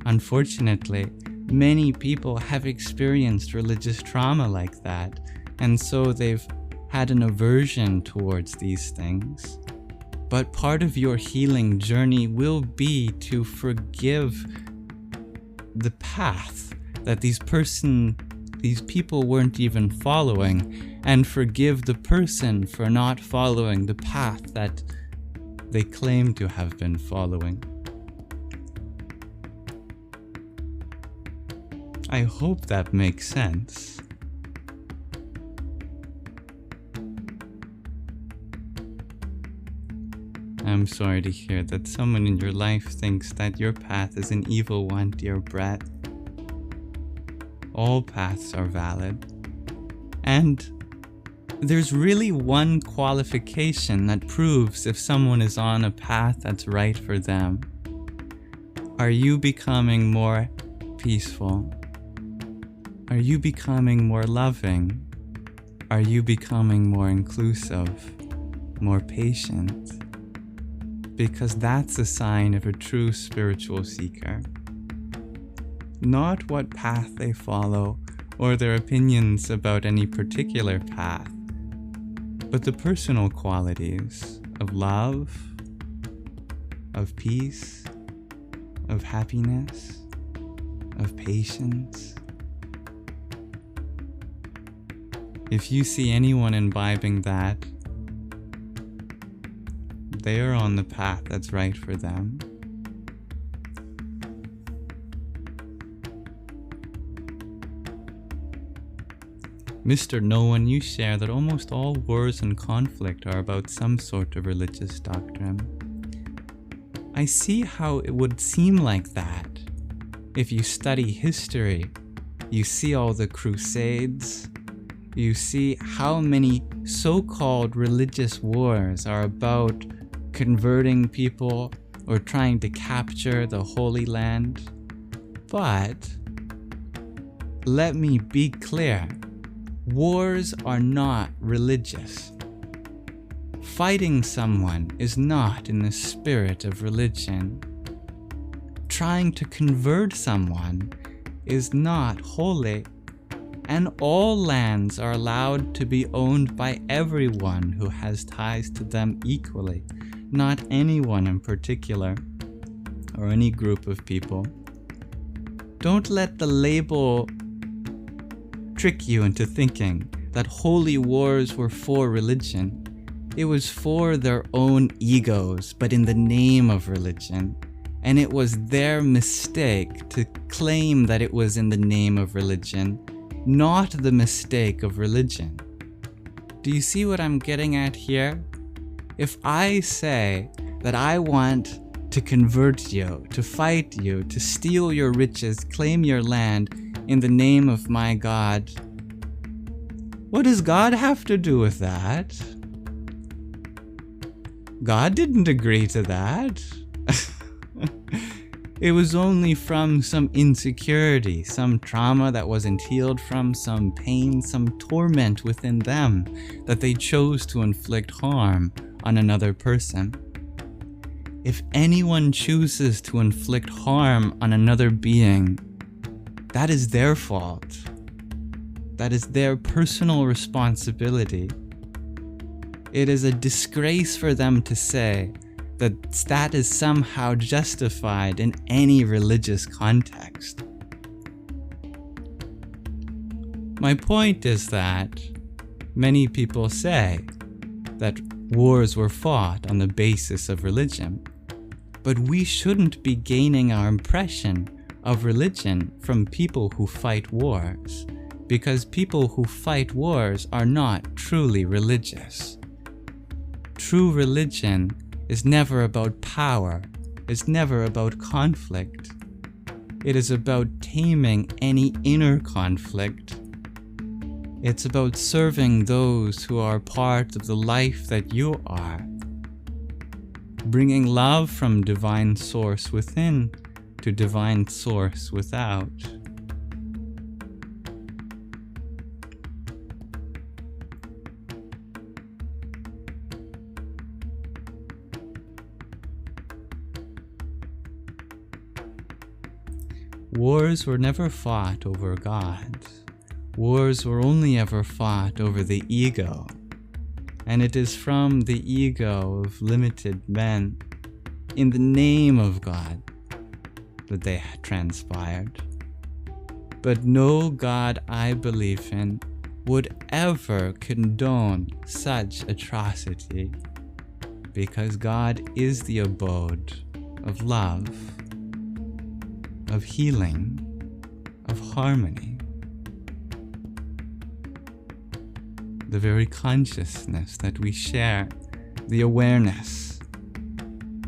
[SPEAKER 1] Unfortunately, many people have experienced religious trauma like that, and so they've had an aversion towards these things. But part of your healing journey will be to forgive the path that these people weren't even following, and forgive the person for not following the path that they claim to have been following. I hope that makes sense. I'm sorry to hear that someone in your life thinks that your path is an evil one, dear Brett. All paths are valid. And there's really one qualification that proves if someone is on a path that's right for them. Are you becoming more peaceful? Are you becoming more loving? Are you becoming more inclusive, more patient? Because that's a sign of a true spiritual seeker. Not what path they follow or their opinions about any particular path, but the personal qualities of love, of peace, of happiness, of patience. If you see anyone imbibing that, they are on the path that's right for them. Mr. No One, you share that almost all wars and conflict are about some sort of religious doctrine. I see how it would seem like that. If you study history, you see all the crusades, you see how many so-called religious wars are about converting people or trying to capture the Holy Land. But let me be clear. Wars are not religious. Fighting someone is not in the spirit of religion. Trying to convert someone is not holy. And all lands are allowed to be owned by everyone who has ties to them equally, not anyone in particular, or any group of people. Don't let the label trick you into thinking that holy wars were for religion. It was for their own egos, but in the name of religion. And it was their mistake to claim that it was in the name of religion, not the mistake of religion. Do you see what I'm getting at here? If I say that I want to convert you, to fight you, to steal your riches, claim your land in the name of my God, what does God have to do with that? God didn't agree to that. It was only from some insecurity, some trauma that wasn't healed from, some pain, some torment within them, that they chose to inflict harm on another person. If anyone chooses to inflict harm on another being, that is their fault. That is their personal responsibility. It is a disgrace for them to say that is somehow justified in any religious context. My point is that many people say that wars were fought on the basis of religion, but we shouldn't be gaining our impression of religion from people who fight wars, because people who fight wars are not truly religious. True religion is never about power, is never about conflict. It is about taming any inner conflict. It's about serving those who are part of the life that you are. Bringing love from divine source within to divine source without. Wars were never fought over God. Wars were only ever fought over the ego. And it is from the ego of limited men, in the name of God, that they transpired. But no God I believe in would ever condone such atrocity, because God is the abode of love, of healing, of harmony. The very consciousness that we share, the awareness,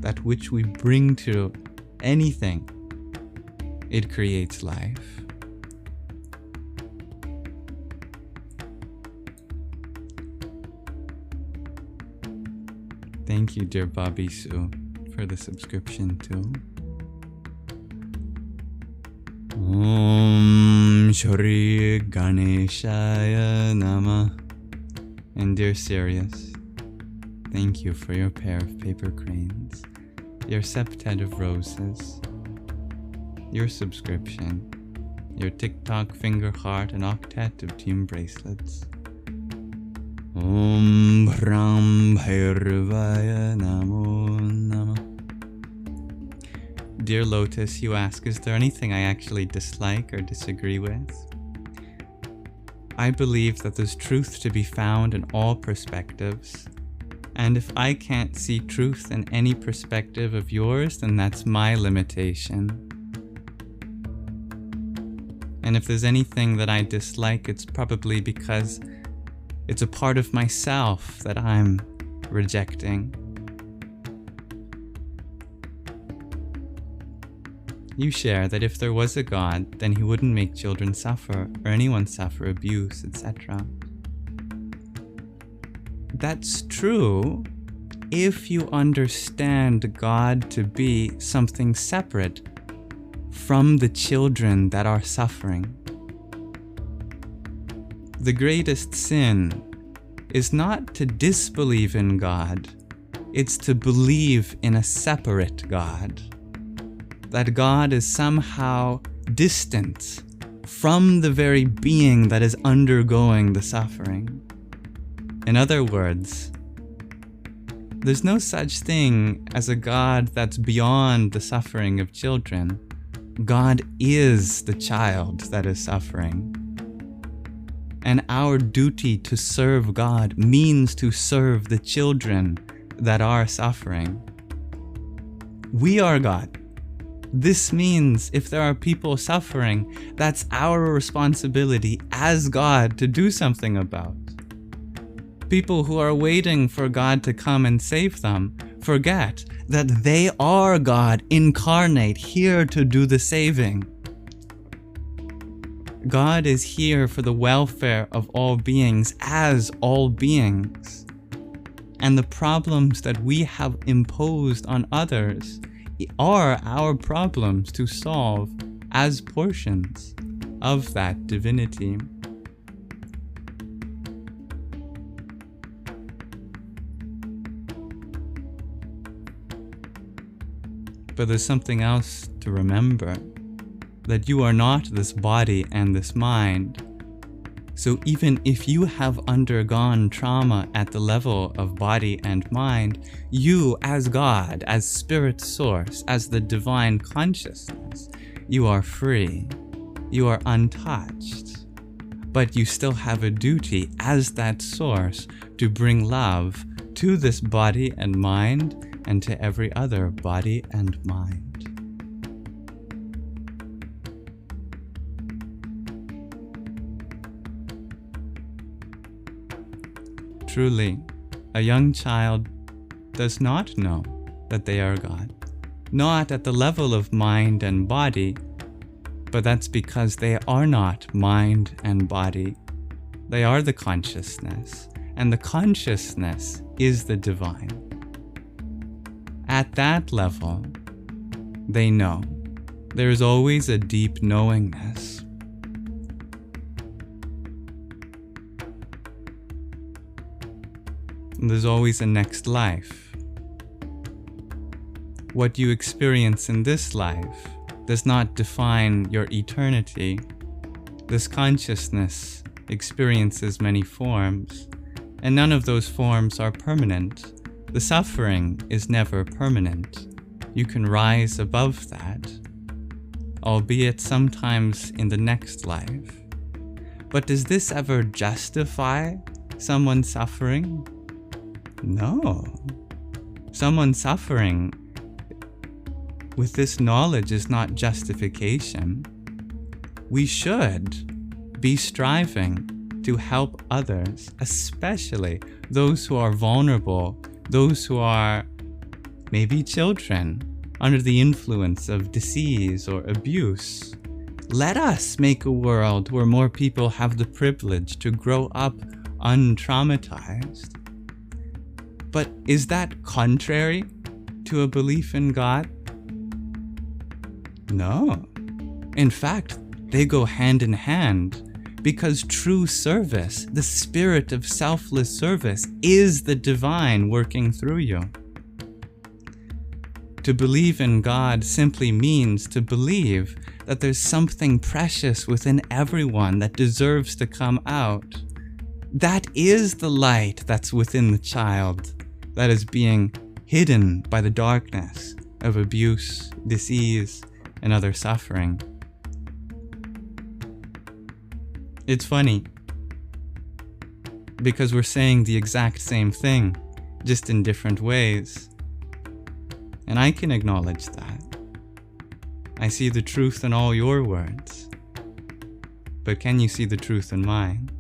[SPEAKER 1] that which we bring to anything, it creates life. Thank you, dear Bobby Sue, for the subscription too. Om Shri Ganeshaya Nama. And dear Sirius, thank you for your pair of paper cranes, your septet of roses, your subscription, your TikTok finger heart and octet of team bracelets. Om Brahm Bhairavaya Namo Namah. dear Lotus, you ask, is there anything I actually dislike or disagree with? I believe that there's truth to be found in all perspectives. And if I can't see truth in any perspective of yours, then that's my limitation. And if there's anything that I dislike, it's probably because it's a part of myself that I'm rejecting. You share that if there was a God, then he wouldn't make children suffer or anyone suffer abuse, etc. That's true if you understand God to be something separate from the children that are suffering. The greatest sin is not to disbelieve in God, it's to believe in a separate God. That God is somehow distant from the very being that is undergoing the suffering. In other words, there's no such thing as a God that's beyond the suffering of children. God is the child that is suffering. And our duty to serve God means to serve the children that are suffering. We are God. This means if there are people suffering, that's our responsibility as God to do something about. People who are waiting for God to come and save them forget that they are God incarnate, here to do the saving. God is here for the welfare of all beings as all beings. And the problems that we have imposed on others are our problems to solve as portions of that divinity. But there's something else to remember, that you are not this body and this mind. So even if you have undergone trauma at the level of body and mind, you as God, as spirit source, as the divine consciousness, you are free. You are untouched. But you still have a duty as that source to bring love to this body and mind and to every other body and mind. Truly, a young child does not know that they are God, not at the level of mind and body, but that's because they are not mind and body. They are the consciousness, and the consciousness is the divine. At that level, they know. There is always a deep knowingness. There's always a next life. What you experience in this life does not define your eternity. This consciousness experiences many forms, and none of those forms are permanent. The suffering is never permanent. You can rise above that, albeit sometimes in the next life. But does this ever justify someone suffering? No. Someone suffering with this knowledge is not justification. We should be striving to help others, especially those who are vulnerable, those who are maybe children under the influence of disease or abuse. Let us make a world where more people have the privilege to grow up untraumatized. But is that contrary to a belief in God? No. In fact, they go hand in hand, because true service, the spirit of selfless service, is the divine working through you. To believe in God simply means to believe that there's something precious within everyone that deserves to come out. That is the light that's within the child that is being hidden by the darkness. of abuse, disease, and other suffering. It's funny, because we're saying the exact same thing, just in different ways. And I can acknowledge that. I see the truth in all your words. But can you see the truth in mine?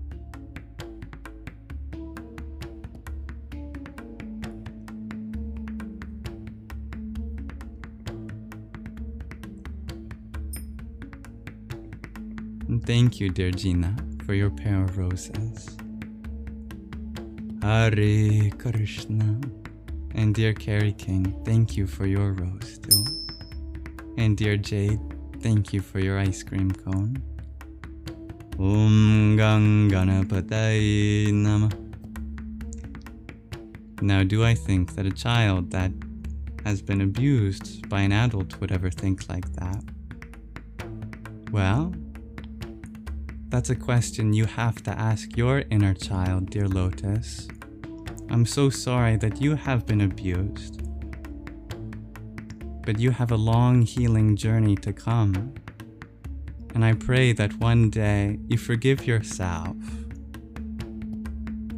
[SPEAKER 1] And thank you, dear Gina, for your pair of roses. Hare Krishna. And dear Carrie King, thank you for your rose too. And dear Jade, thank you for your ice cream cone. Om Ganganapataye Namah. Now, do I think that a child that has been abused by an adult would ever think like that? Well, that's a question you have to ask your inner child, dear Lotus. I'm so sorry that you have been abused. But you have a long healing journey to come. And I pray that one day you forgive yourself.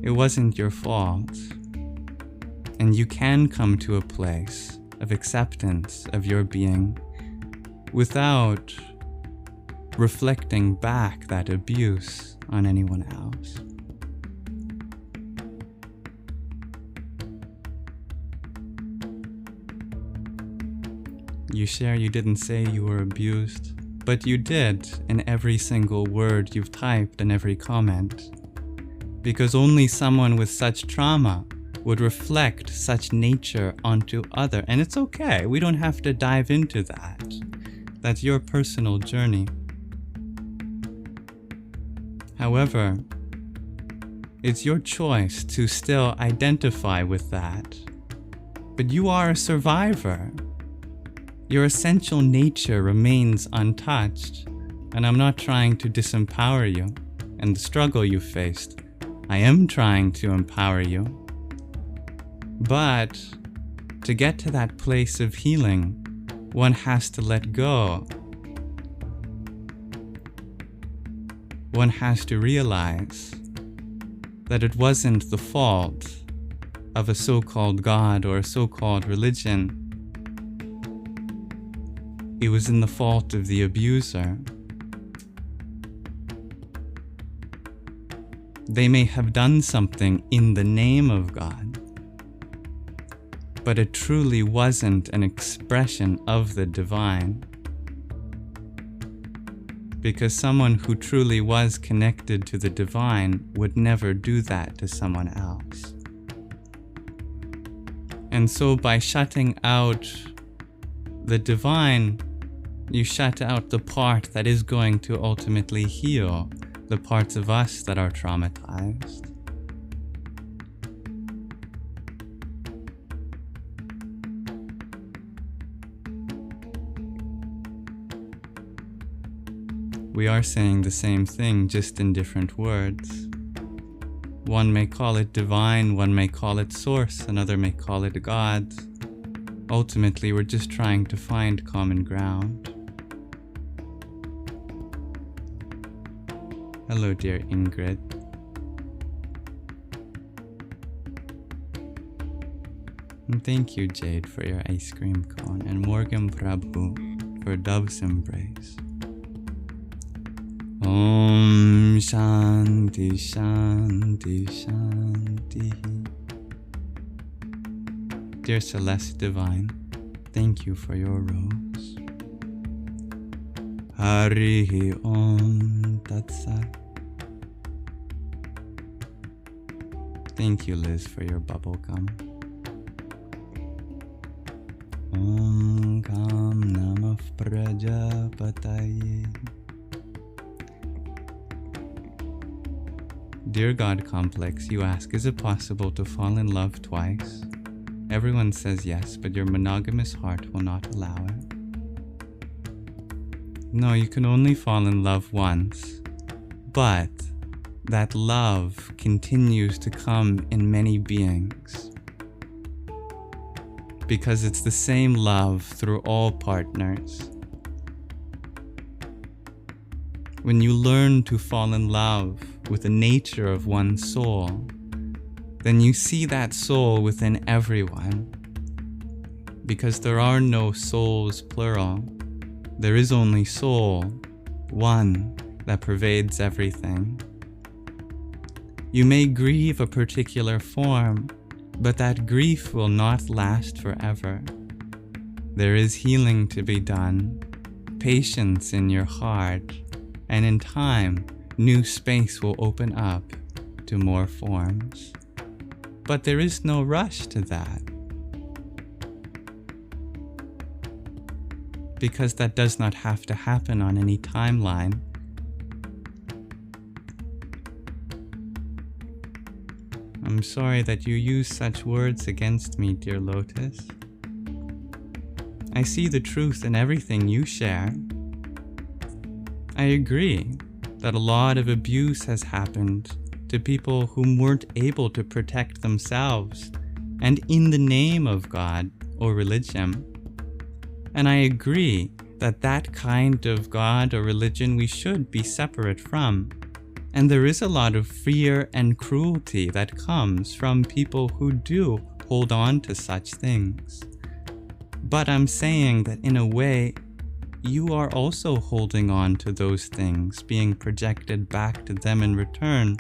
[SPEAKER 1] It wasn't your fault. And you can come to a place of acceptance of your being without reflecting back that abuse on anyone else. You share you didn't say you were abused, but you did in every single word you've typed and every comment. Because only someone with such trauma would reflect such nature onto other. And it's okay, we don't have to dive into that. That's your personal journey. However, it's your choice to still identify with that. But you are a survivor. Your essential nature remains untouched, and I'm not trying to disempower you and the struggle you faced. I am trying to empower you. But to get to that place of healing, one has to let go. One has to realize that it wasn't the fault of a so-called God or a so-called religion. It was in the fault of the abuser. They may have done something in the name of God, but it truly wasn't an expression of the divine. Because someone who truly was connected to the divine would never do that to someone else. And so by shutting out the divine, you shut out the part that is going to ultimately heal the parts of us that are traumatized. We are saying the same thing, just in different words. One may call it divine, one may call it source, another may call it God. Ultimately, we're just trying to find common ground. Hello, dear Ingrid. And thank you, Jade, for your ice cream cone, and Morgan Prabhu for Dove's Embrace. Om Shanti Shanti Shanti. Dear Celeste Divine, thank you for your rose. Hari Om Tat Sat. Thank you, Liz, for your bubblegum. Om Kam Namah Prajapataye. Dear God Complex, you ask, is it possible to fall in love twice? Everyone says yes, but your monogamous heart will not allow it. No, you can only fall in love once, but that love continues to come in many beings. because it's the same love through all partners. When you learn to fall in love with the nature of one soul, then you see that soul within everyone. Because there are no souls plural, there is only soul, one, that pervades everything. You may grieve a particular form, but that grief will not last forever. There is healing to be done, patience in your heart, and in time, new space will open up to more forms. But there is no rush to that, because that does not have to happen on any timeline. I'm sorry that you use such words against me, dear Lotus. I see the truth in everything you share. I agree that a lot of abuse has happened to people who weren't able to protect themselves, and in the name of God or religion. And I agree that that kind of God or religion we should be separate from. And there is a lot of fear and cruelty that comes from people who do hold on to such things. But I'm saying that in a way, you are also holding on to those things, being projected back to them in return.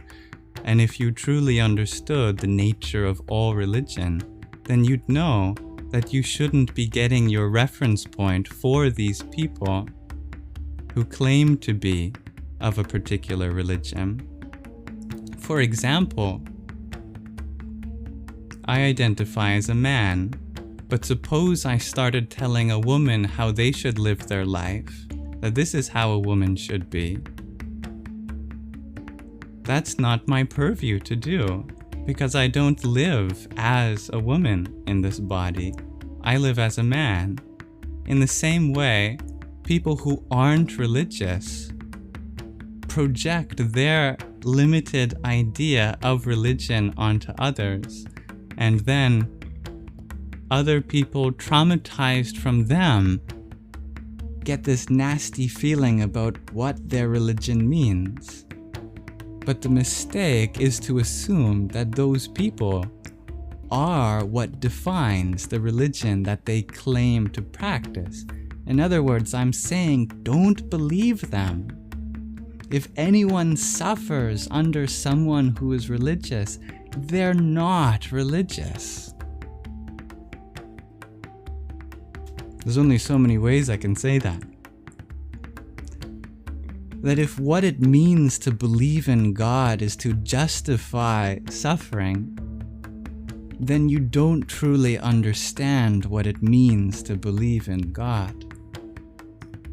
[SPEAKER 1] And if you truly understood the nature of all religion, then you'd know that you shouldn't be getting your reference point for these people who claim to be of a particular religion. For example, I identify as a man, but suppose I started telling a woman how they should live their life, that this is how a woman should be. That's not my purview to do, because I don't live as a woman in this body. I live as a man. In the same way, people who aren't religious project their limited idea of religion onto others, and then other people traumatized from them get this nasty feeling about what their religion means. But the mistake is to assume that those people are what defines the religion that they claim to practice. In other words, I'm saying don't believe them. If anyone suffers under someone who is religious, they're not religious. There's only so many ways I can say that. That if what it means to believe in God is to justify suffering, then you don't truly understand what it means to believe in God.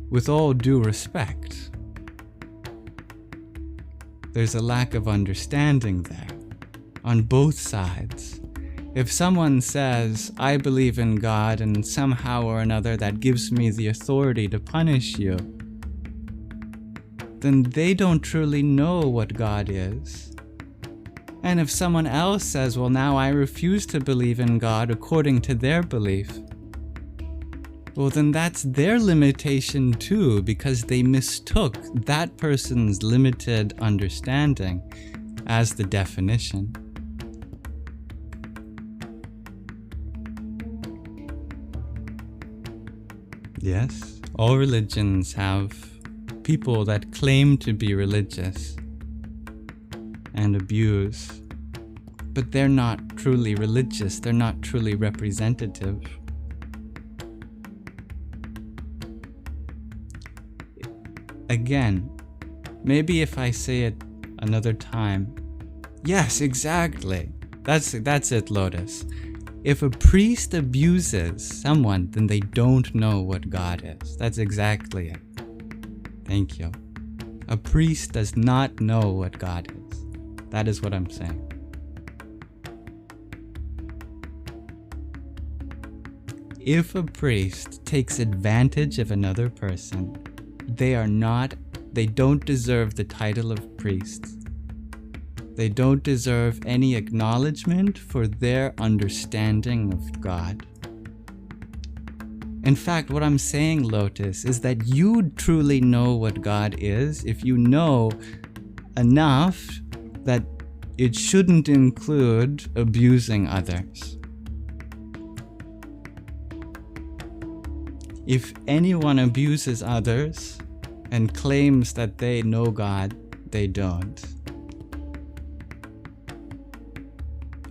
[SPEAKER 1] With all due respect, there's a lack of understanding there, on both sides. If someone says, I believe in God and somehow or another that gives me the authority to punish you, then they don't truly know what God is. And if someone else says, well, now I refuse to believe in God according to their belief, well, then that's their limitation too, because they mistook that person's limited understanding as the definition. Yes, all religions have people that claim to be religious and abuse, but they're not truly religious, they're not truly representative. Again, maybe if I say it another time, yes, exactly, that's it, Lotus. If a priest abuses someone, then they don't know what God is. That's exactly it. Thank you. A priest does not know what God is. That is what I'm saying. If a priest takes advantage of another person, they don't deserve the title of priests. They don't deserve any acknowledgement for their understanding of God. In fact, what I'm saying, Lotus, is that you truly know what God is if you know enough that it shouldn't include abusing others. If anyone abuses others and claims that they know God, they don't.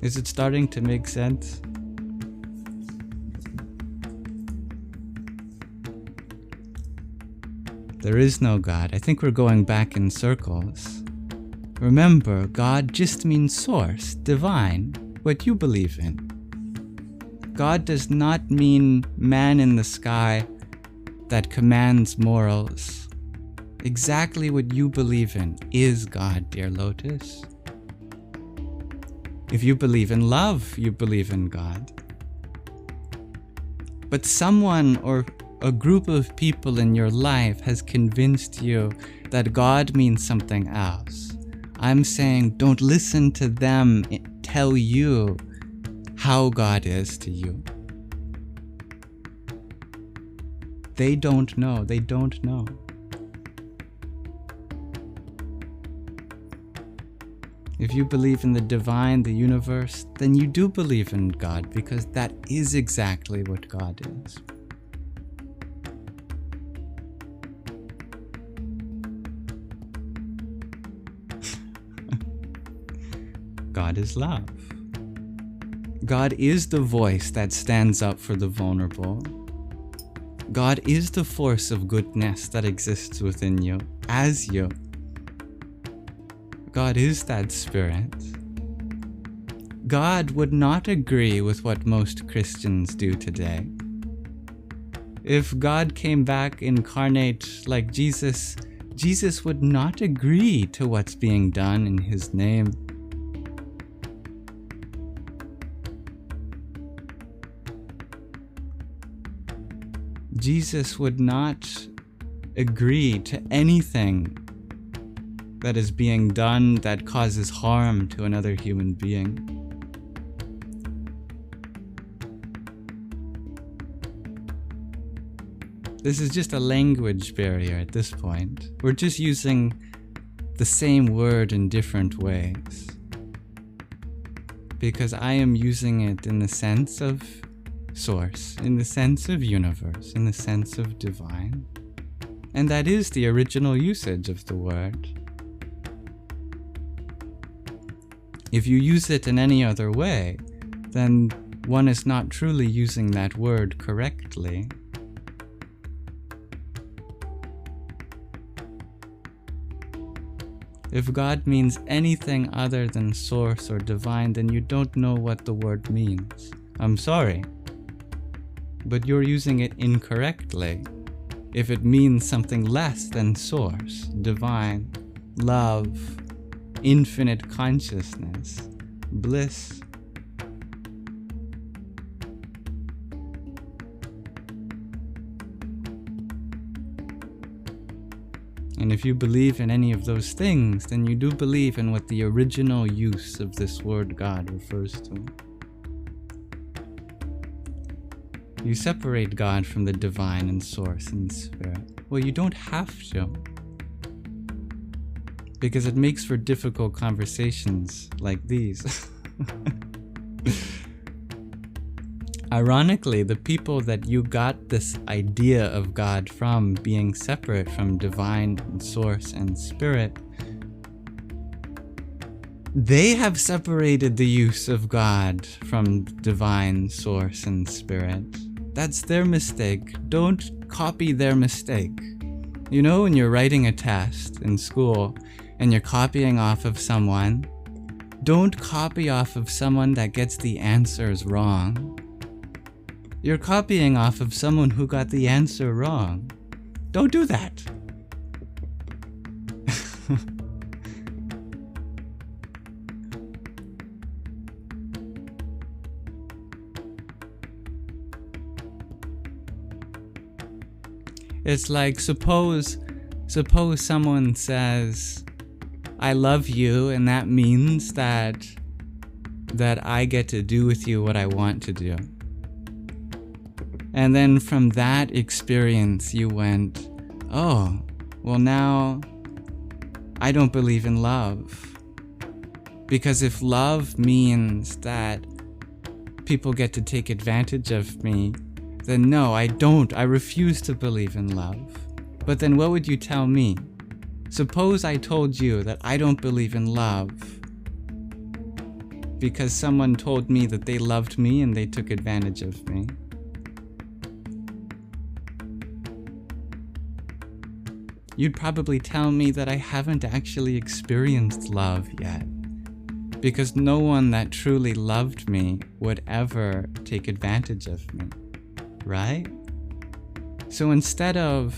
[SPEAKER 1] Is it starting to make sense? There is no God. I think we're going back in circles. Remember, God just means source, divine, what you believe in. God does not mean man in the sky that commands morals. Exactly what you believe in is God, dear Lotus. If you believe in love, you believe in God. But someone or a group of people in your life has convinced you that God means something else. I'm saying don't listen to them tell you how God is to you. They don't know. They don't know. If you believe in the divine, the universe, then you do believe in God, because that is exactly what God is. God is love. God is the voice that stands up for the vulnerable. God is the force of goodness that exists within you, as you. God is that spirit. God would not agree with what most Christians do today. If God came back incarnate like Jesus, Jesus would not agree to what's being done in his name. Jesus would not agree to anything that is being done that causes harm to another human being. This is just a language barrier at this point. We're just using the same word in different ways. Because I am using it in the sense of source, in the sense of universe, in the sense of divine. And that is the original usage of the word. If you use it in any other way, then one is not truly using that word correctly. If God means anything other than source or divine, then you don't know what the word means. I'm sorry, but you're using it incorrectly. If it means something less than source, divine, love, infinite consciousness, bliss. And if you believe in any of those things, then you do believe in what the original use of this word God refers to. You separate God from the divine and source and spirit. Well, you don't have to, because it makes for difficult conversations like these. Ironically, the people that you got this idea of God from, being separate from divine and source and spirit, they have separated the use of God from divine, source, and spirit. That's their mistake. Don't copy their mistake. You know, when you're writing a test in school and you're copying off of someone, don't copy off of someone that gets the answers wrong. You're copying off of someone who got the answer wrong. Don't do that. It's like, suppose someone says, I love you, and that means that I get to do with you what I want to do. And then from that experience, you went, oh, well now I don't believe in love. Because if love means that people get to take advantage of me, then no, I don't. I refuse to believe in love. But then what would you tell me? Suppose I told you that I don't believe in love because someone told me that they loved me and they took advantage of me. You'd probably tell me that I haven't actually experienced love yet, because no one that truly loved me would ever take advantage of me, right? So instead of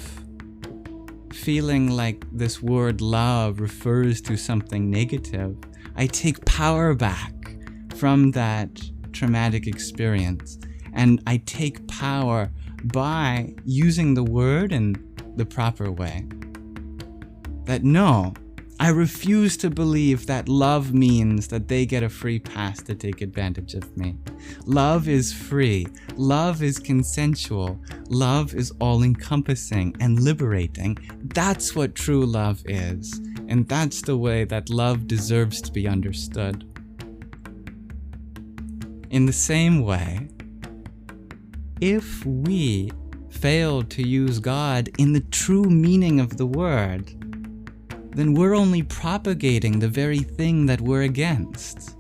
[SPEAKER 1] feeling like this word love refers to something negative, I take power back from that traumatic experience, and I take power by using the word in the proper way. That no, I refuse to believe that love means that they get a free pass to take advantage of me. Love is free. Love is consensual. Love is all-encompassing and liberating. That's what true love is. And that's the way that love deserves to be understood. In the same way, if we fail to use God in the true meaning of the word, then we're only propagating the very thing that we're against.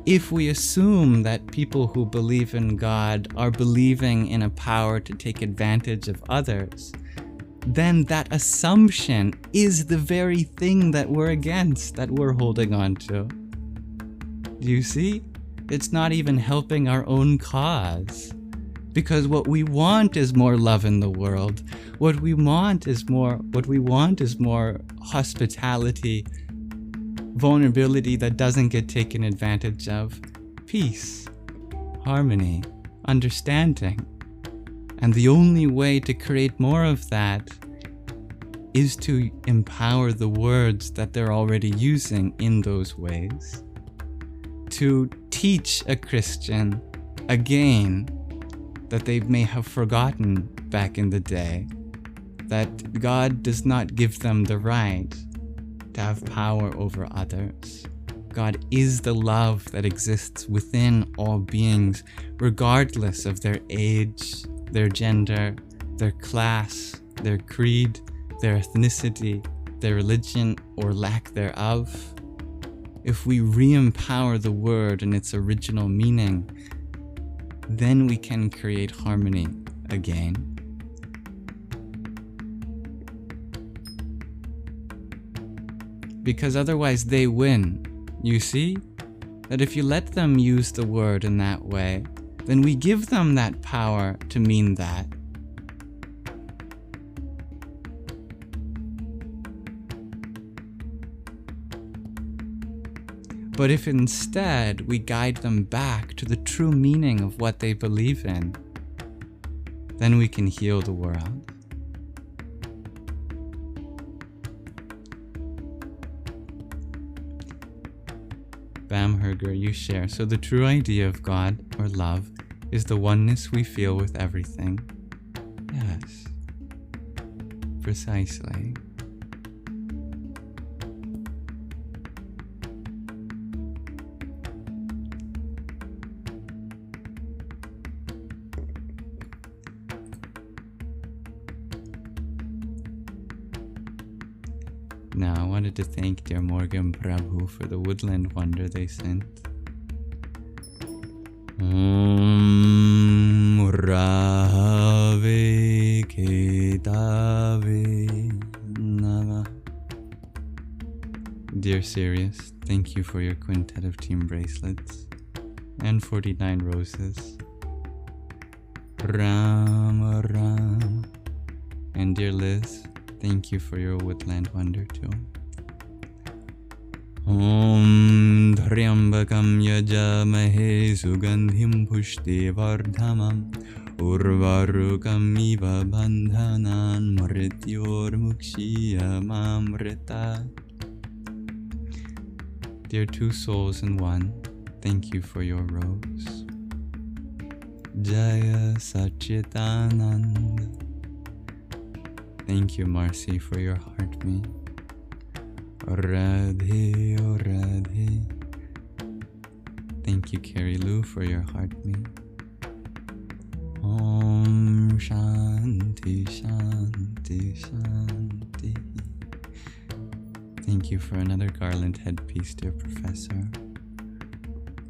[SPEAKER 1] If we assume that people who believe in God are believing in a power to take advantage of others, then that assumption is the very thing that we're against, that we're holding on to. Do you see? It's not even helping our own cause. Because what we want is more love in the world. What we want is more hospitality, vulnerability that doesn't get taken advantage of, peace, harmony, understanding. And the only way to create more of that is to empower the words that they're already using in those ways. To teach a Christian again that they may have forgotten back in the day, that God does not give them the right to have power over others. God is the love that exists within all beings, regardless of their age, their gender, their class, their creed, their ethnicity, their religion, or lack thereof. If we re-empower the word in its original meaning, then we can create harmony again. Because otherwise they win. You see? That if you let them use the word in that way, then we give them that power to mean that. But if instead we guide them back to the true meaning of what they believe in, then we can heal the world. Bamherger, you share. So the true idea of God or love is the oneness we feel with everything. Yes. Precisely. Now, I wanted to thank dear Morgan Prabhu for the woodland wonder they sent. Om Rave Ketave Nama. Dear Sirius, thank you for your quintet of team bracelets and 49 roses. Ram Ram. And dear Liz, thank you for your woodland wonder too. Om Dhryambakam Yajamahe Sugandhim Pushti Vardhamam Urvarukam Iva Bandhanan Mrityor Mukshiyamamrita. Dear two souls in one, thank you for your rose. Jaya Satchitananda. Thank you, Marcy, for your heart me. Radhe, oh Radhe. Thank you, Carrie Lou, for your heart me. Om Shanti Shanti Shanti. Thank you for another garland headpiece, dear Professor.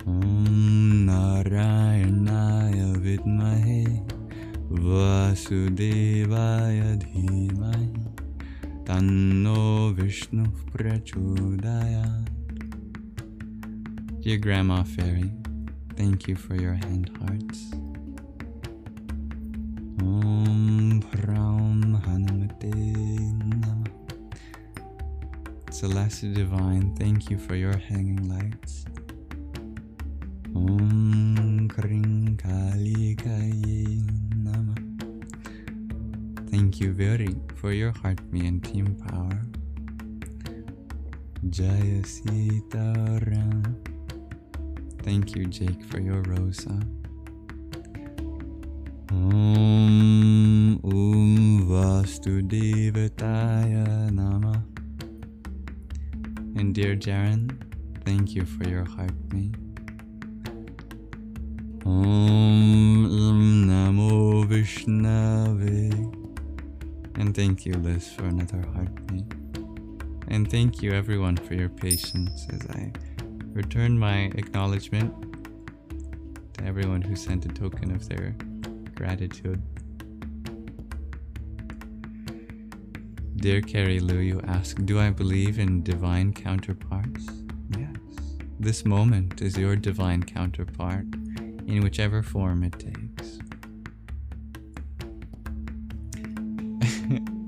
[SPEAKER 1] Om Narayanaya Vidmahe Vasudevaya Dhimahi Tanno Vishnu Prachodayat. Dear Grandma Fairy, thank you for your hand hearts. Om Pram Hanamate Namah. Celeste Divine, thank you for your hanging lights. Om Kring Kali Kaye Namah. Thank you, Veri, for your heart me and team power. Jaya Sitaram. Thank you, Jake, for your rosa. Om Vastudevataya Namah. And dear Jaren, thank you for your heart me. Om Namo Vishnave. And thank you, Liz, for another heart me. And thank you, everyone, for your patience as I return my acknowledgement to everyone who sent a token of their gratitude. Dear Carrie Lou, you ask, do I believe in divine counterparts? Yes. This moment is your divine counterpart, in whichever form it takes.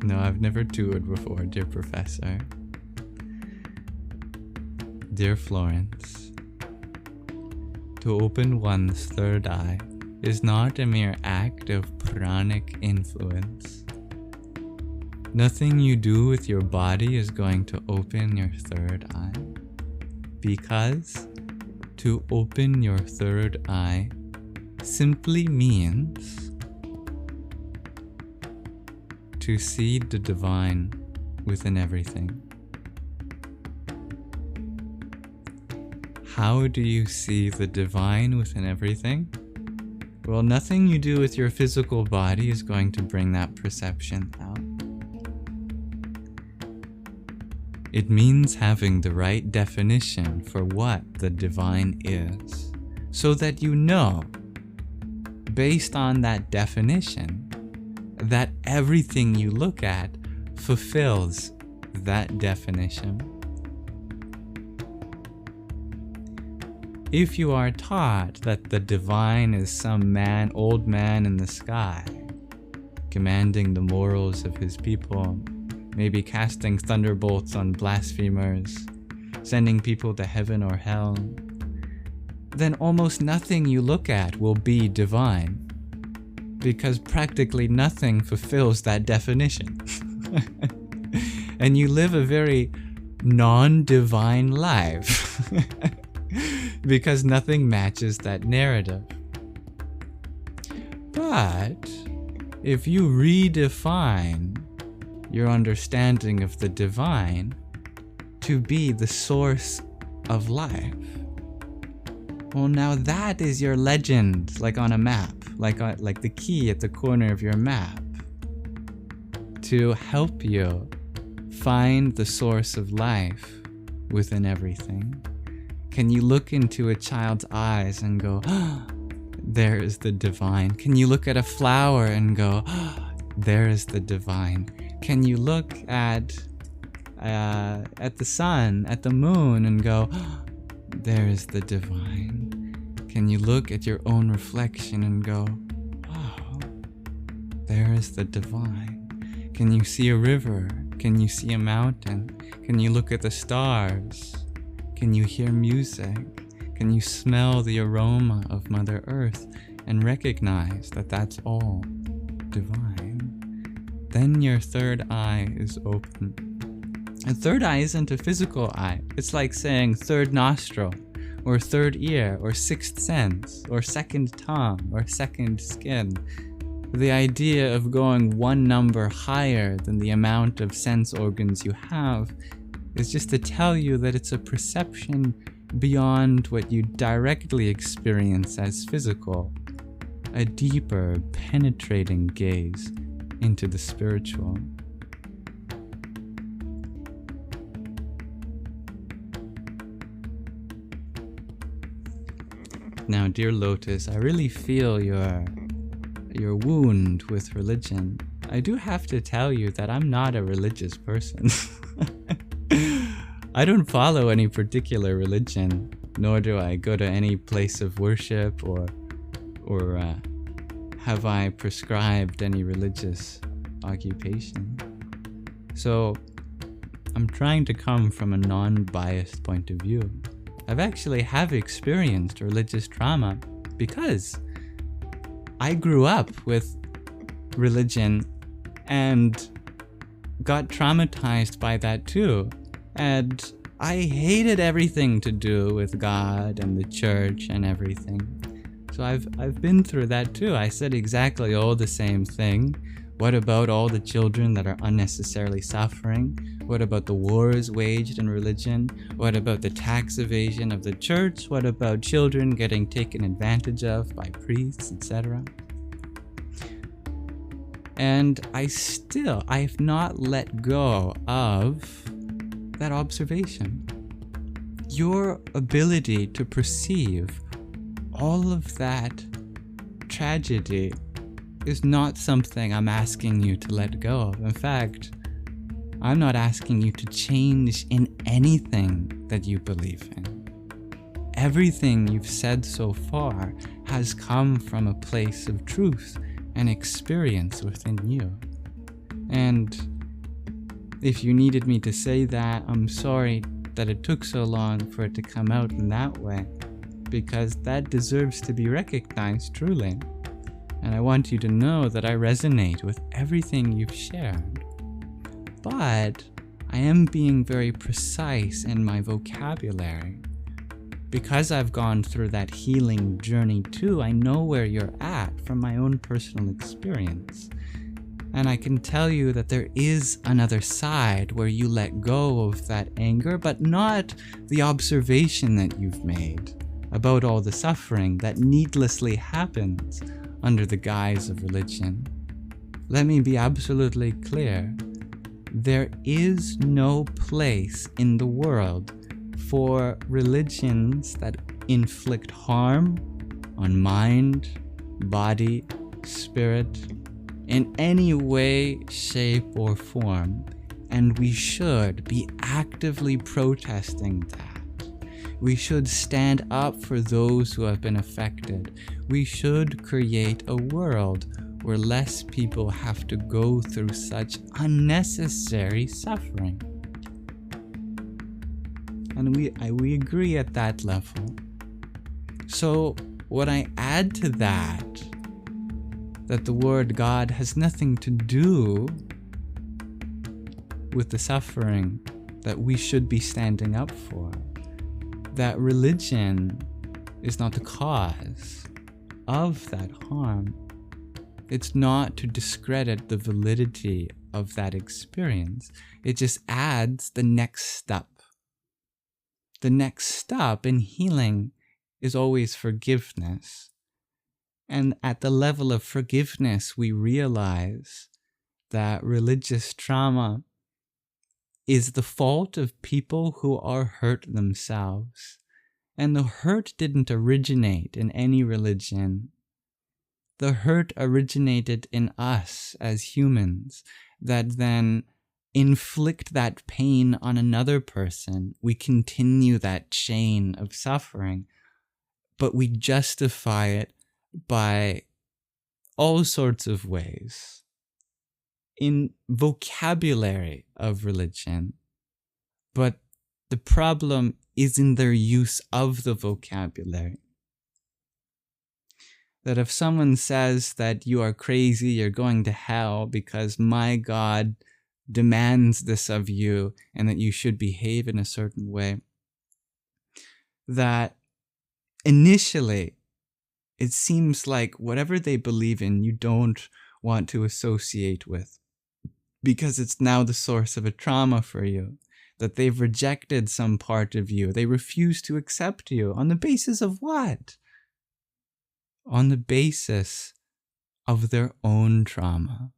[SPEAKER 1] No, I've never toured before, dear Professor. Dear Florence, to open one's third eye is not a mere act of pranic influence. Nothing you do with your body is going to open your third eye, because to open your third eye simply means to see the divine within everything. How do you see the divine within everything? Well, nothing you do with your physical body is going to bring that perception out. It means having the right definition for what the divine is, so that you know, based on that definition, that everything you look at fulfills that definition. If you are taught that the divine is some old man in the sky, commanding the morals of his people, maybe casting thunderbolts on blasphemers, sending people to heaven or hell, then almost nothing you look at will be divine, because practically nothing fulfills that definition. And you live a very non-divine life, because nothing matches that narrative. But if you redefine your understanding of the divine to be the source of life, well, now that is your legend, like on a map, like the key at the corner of your map, to help you find the source of life within everything. Can you look into a child's eyes and go, oh, there is the divine? Can you look at a flower and go, oh, there is the divine? Can you look at the sun, at the moon, and go, oh, there is the divine? Can you look at your own reflection and go, oh, there is the divine? Can you see a river? Can you see a mountain? Can you look at the stars? Can you hear music? Can you smell the aroma of Mother Earth and recognize that that's all divine? Then your third eye is open. A third eye isn't a physical eye. It's like saying third nostril or third ear, or sixth sense, or second tongue, or second skin. The idea of going one number higher than the amount of sense organs you have is just to tell you that it's a perception beyond what you directly experience as physical, a deeper, penetrating gaze into the spiritual. Now, dear Lotus, I really feel your wound with religion. I do have to tell you that I'm not a religious person. I don't follow any particular religion, nor do I go to any place of worship or have I prescribed any religious occupation. So I'm trying to come from a non-biased point of view. I've actually have experienced religious trauma because I grew up with religion and got traumatized by that too. And I hated everything to do with God and the church and everything. So I've been through that too. I said exactly all the same thing. What about all the children that are unnecessarily suffering? What about the wars waged in religion? What about the tax evasion of the church? What about children getting taken advantage of by priests, etc.? And I've not let go of that observation. Your ability to perceive all of that tragedy is not something I'm asking you to let go of. In fact, I'm not asking you to change in anything that you believe in. Everything you've said so far has come from a place of truth and experience within you. And if you needed me to say that, I'm sorry that it took so long for it to come out in that way, because that deserves to be recognized truly. And I want you to know that I resonate with everything you've shared. But I am being very precise in my vocabulary. Because I've gone through that healing journey too, I know where you're at from my own personal experience. And I can tell you that there is another side where you let go of that anger, but not the observation that you've made about all the suffering that needlessly happens under the guise of religion. Let me be absolutely clear. There is no place in the world for religions that inflict harm on mind, body, spirit, in any way, shape, or form, and we should be actively protesting that. We should stand up for those who have been affected. We should create a world where less people have to go through such unnecessary suffering. And we agree at that level. So what I add to that the word God has nothing to do with the suffering that we should be standing up for. That religion is not the cause of that harm. It's not to discredit the validity of that experience. It just adds the next step. The next step in healing is always forgiveness. And at the level of forgiveness, we realize that religious trauma is the fault of people who are hurt themselves. And the hurt didn't originate in any religion. The hurt originated in us as humans that then inflict that pain on another person. We continue that chain of suffering, but we justify it by all sorts of ways. In vocabulary of religion, but the problem is in their use of the vocabulary. That if someone says that you are crazy, you're going to hell because my God demands this of you and that you should behave in a certain way, that initially, it seems like whatever they believe in, you don't want to associate with, because it's now the source of a trauma for you, that they've rejected some part of you. They refuse to accept you. On the basis of what? On the basis of their own trauma.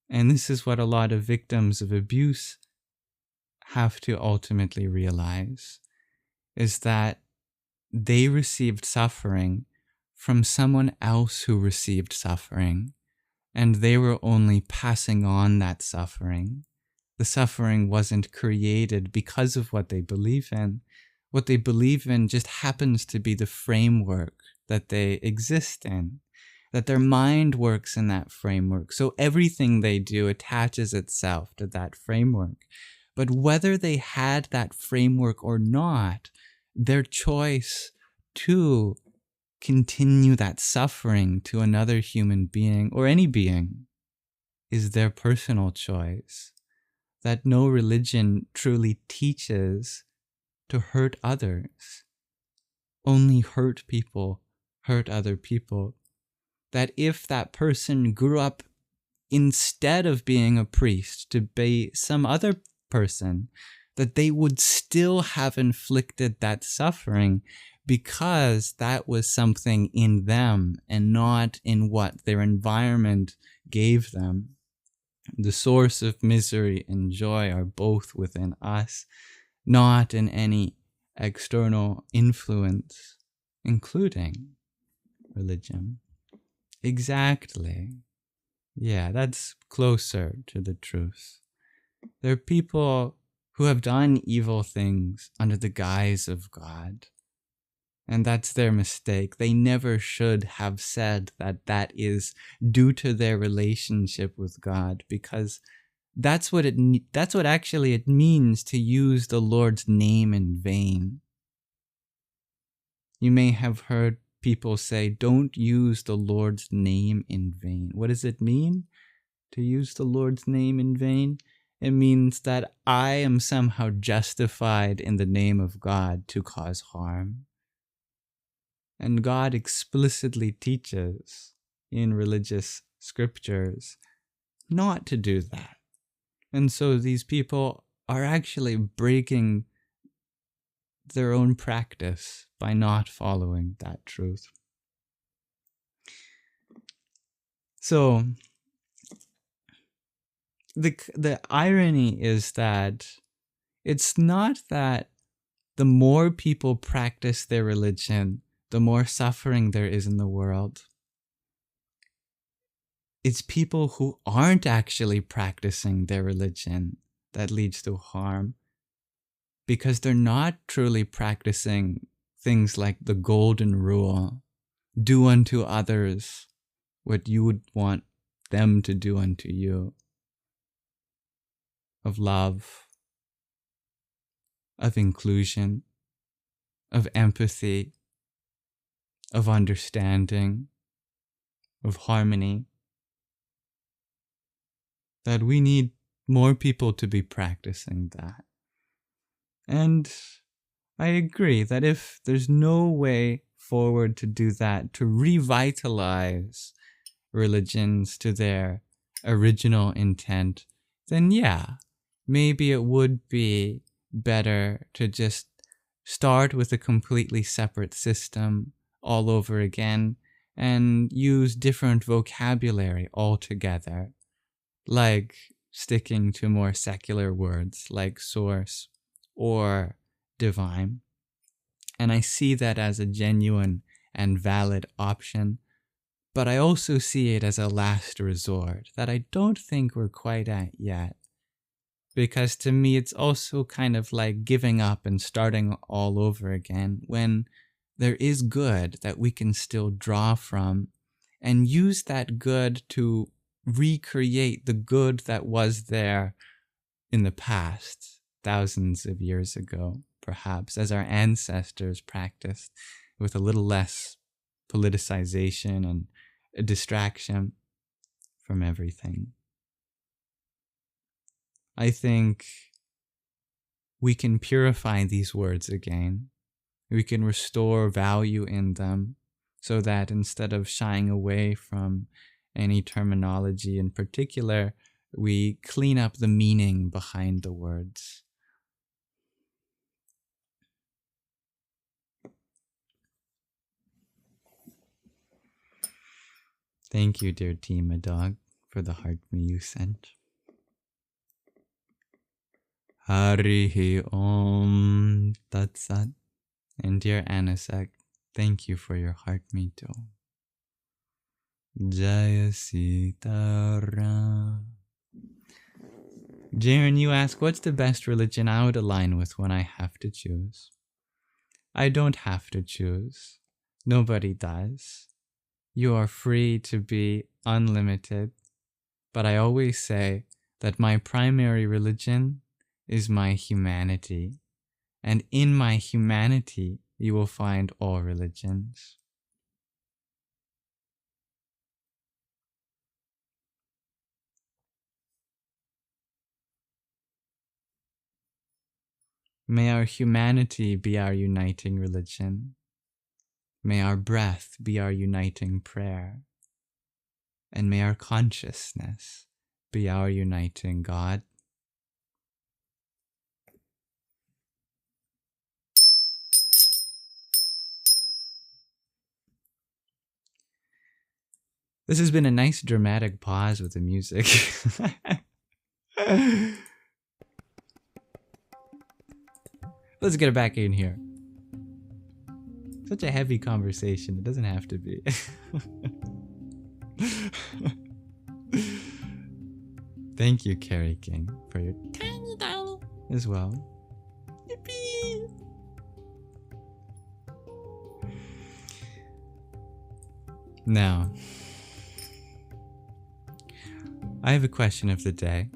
[SPEAKER 1] And this is what a lot of victims of abuse have to ultimately realize, is that they received suffering from someone else who received suffering, and they were only passing on that suffering. The suffering wasn't created because of what they believe in. What they believe in just happens to be the framework that they exist in, that their mind works in that framework. So everything they do attaches itself to that framework. But whether they had that framework or not, their choice to continue that suffering to another human being or any being is their personal choice. That no religion truly teaches to hurt others. Only hurt people hurt other people. That if that person grew up, instead of being a priest, to be some other person, that they would still have inflicted that suffering because that was something in them and not in what their environment gave them. The source of misery and joy are both within us, not in any external influence, including religion. Exactly. Yeah, that's closer to the truth. There are people who have done evil things under the guise of God. And that's their mistake. They never should have said that that is due to their relationship with God, because that's what actually it means to use the Lord's name in vain. You may have heard people say, don't use the Lord's name in vain. What does it mean to use the Lord's name in vain? It means that I am somehow justified in the name of God to cause harm. And God explicitly teaches in religious scriptures not to do that. And so these people are actually breaking their own practice by not following that truth. So the irony is that it's not that the more people practice their religion, the more suffering there is in the world. It's people who aren't actually practicing their religion that leads to harm, because they're not truly practicing things like the golden rule, do unto others what you would want them to do unto you, of love, of inclusion, of empathy, of understanding, of harmony. That we need more people to be practicing that. And I agree that if there's no way forward to do that, to revitalize religions to their original intent, then yeah, maybe it would be better to just start with a completely separate system all over again and use different vocabulary altogether, like sticking to more secular words like source or divine. And I see that as a genuine and valid option, but I also see it as a last resort that I don't think we're quite at yet. Because to me, it's also kind of like giving up and starting all over again when there is good that we can still draw from and use that good to recreate the good that was there in the past, thousands of years ago, perhaps, as our ancestors practiced, with a little less politicization and a distraction from everything. I think we can purify these words again. We can restore value in them so that instead of shying away from any terminology in particular, we clean up the meaning behind the words. Thank you, dear Tima Dog, for the heart me you sent. Harihi Om Tat Sat. And dear Anasek, thank you for your heart me too. Jaya Sitaram. Jaren, you ask, what's the best religion I would align with when I have to choose? I don't have to choose. Nobody does. You are free to be unlimited. But I always say that my primary religion is my humanity. And in my humanity, you will find all religions. May our humanity be our uniting religion. May our breath be our uniting prayer. And may our consciousness be our uniting God. This has been a nice dramatic pause with the music. Let's get it back in here. Such a heavy conversation. It doesn't have to be. Thank you, Carrie King, for your tiny dollar as well. Yippee! Now, I have a question of the day.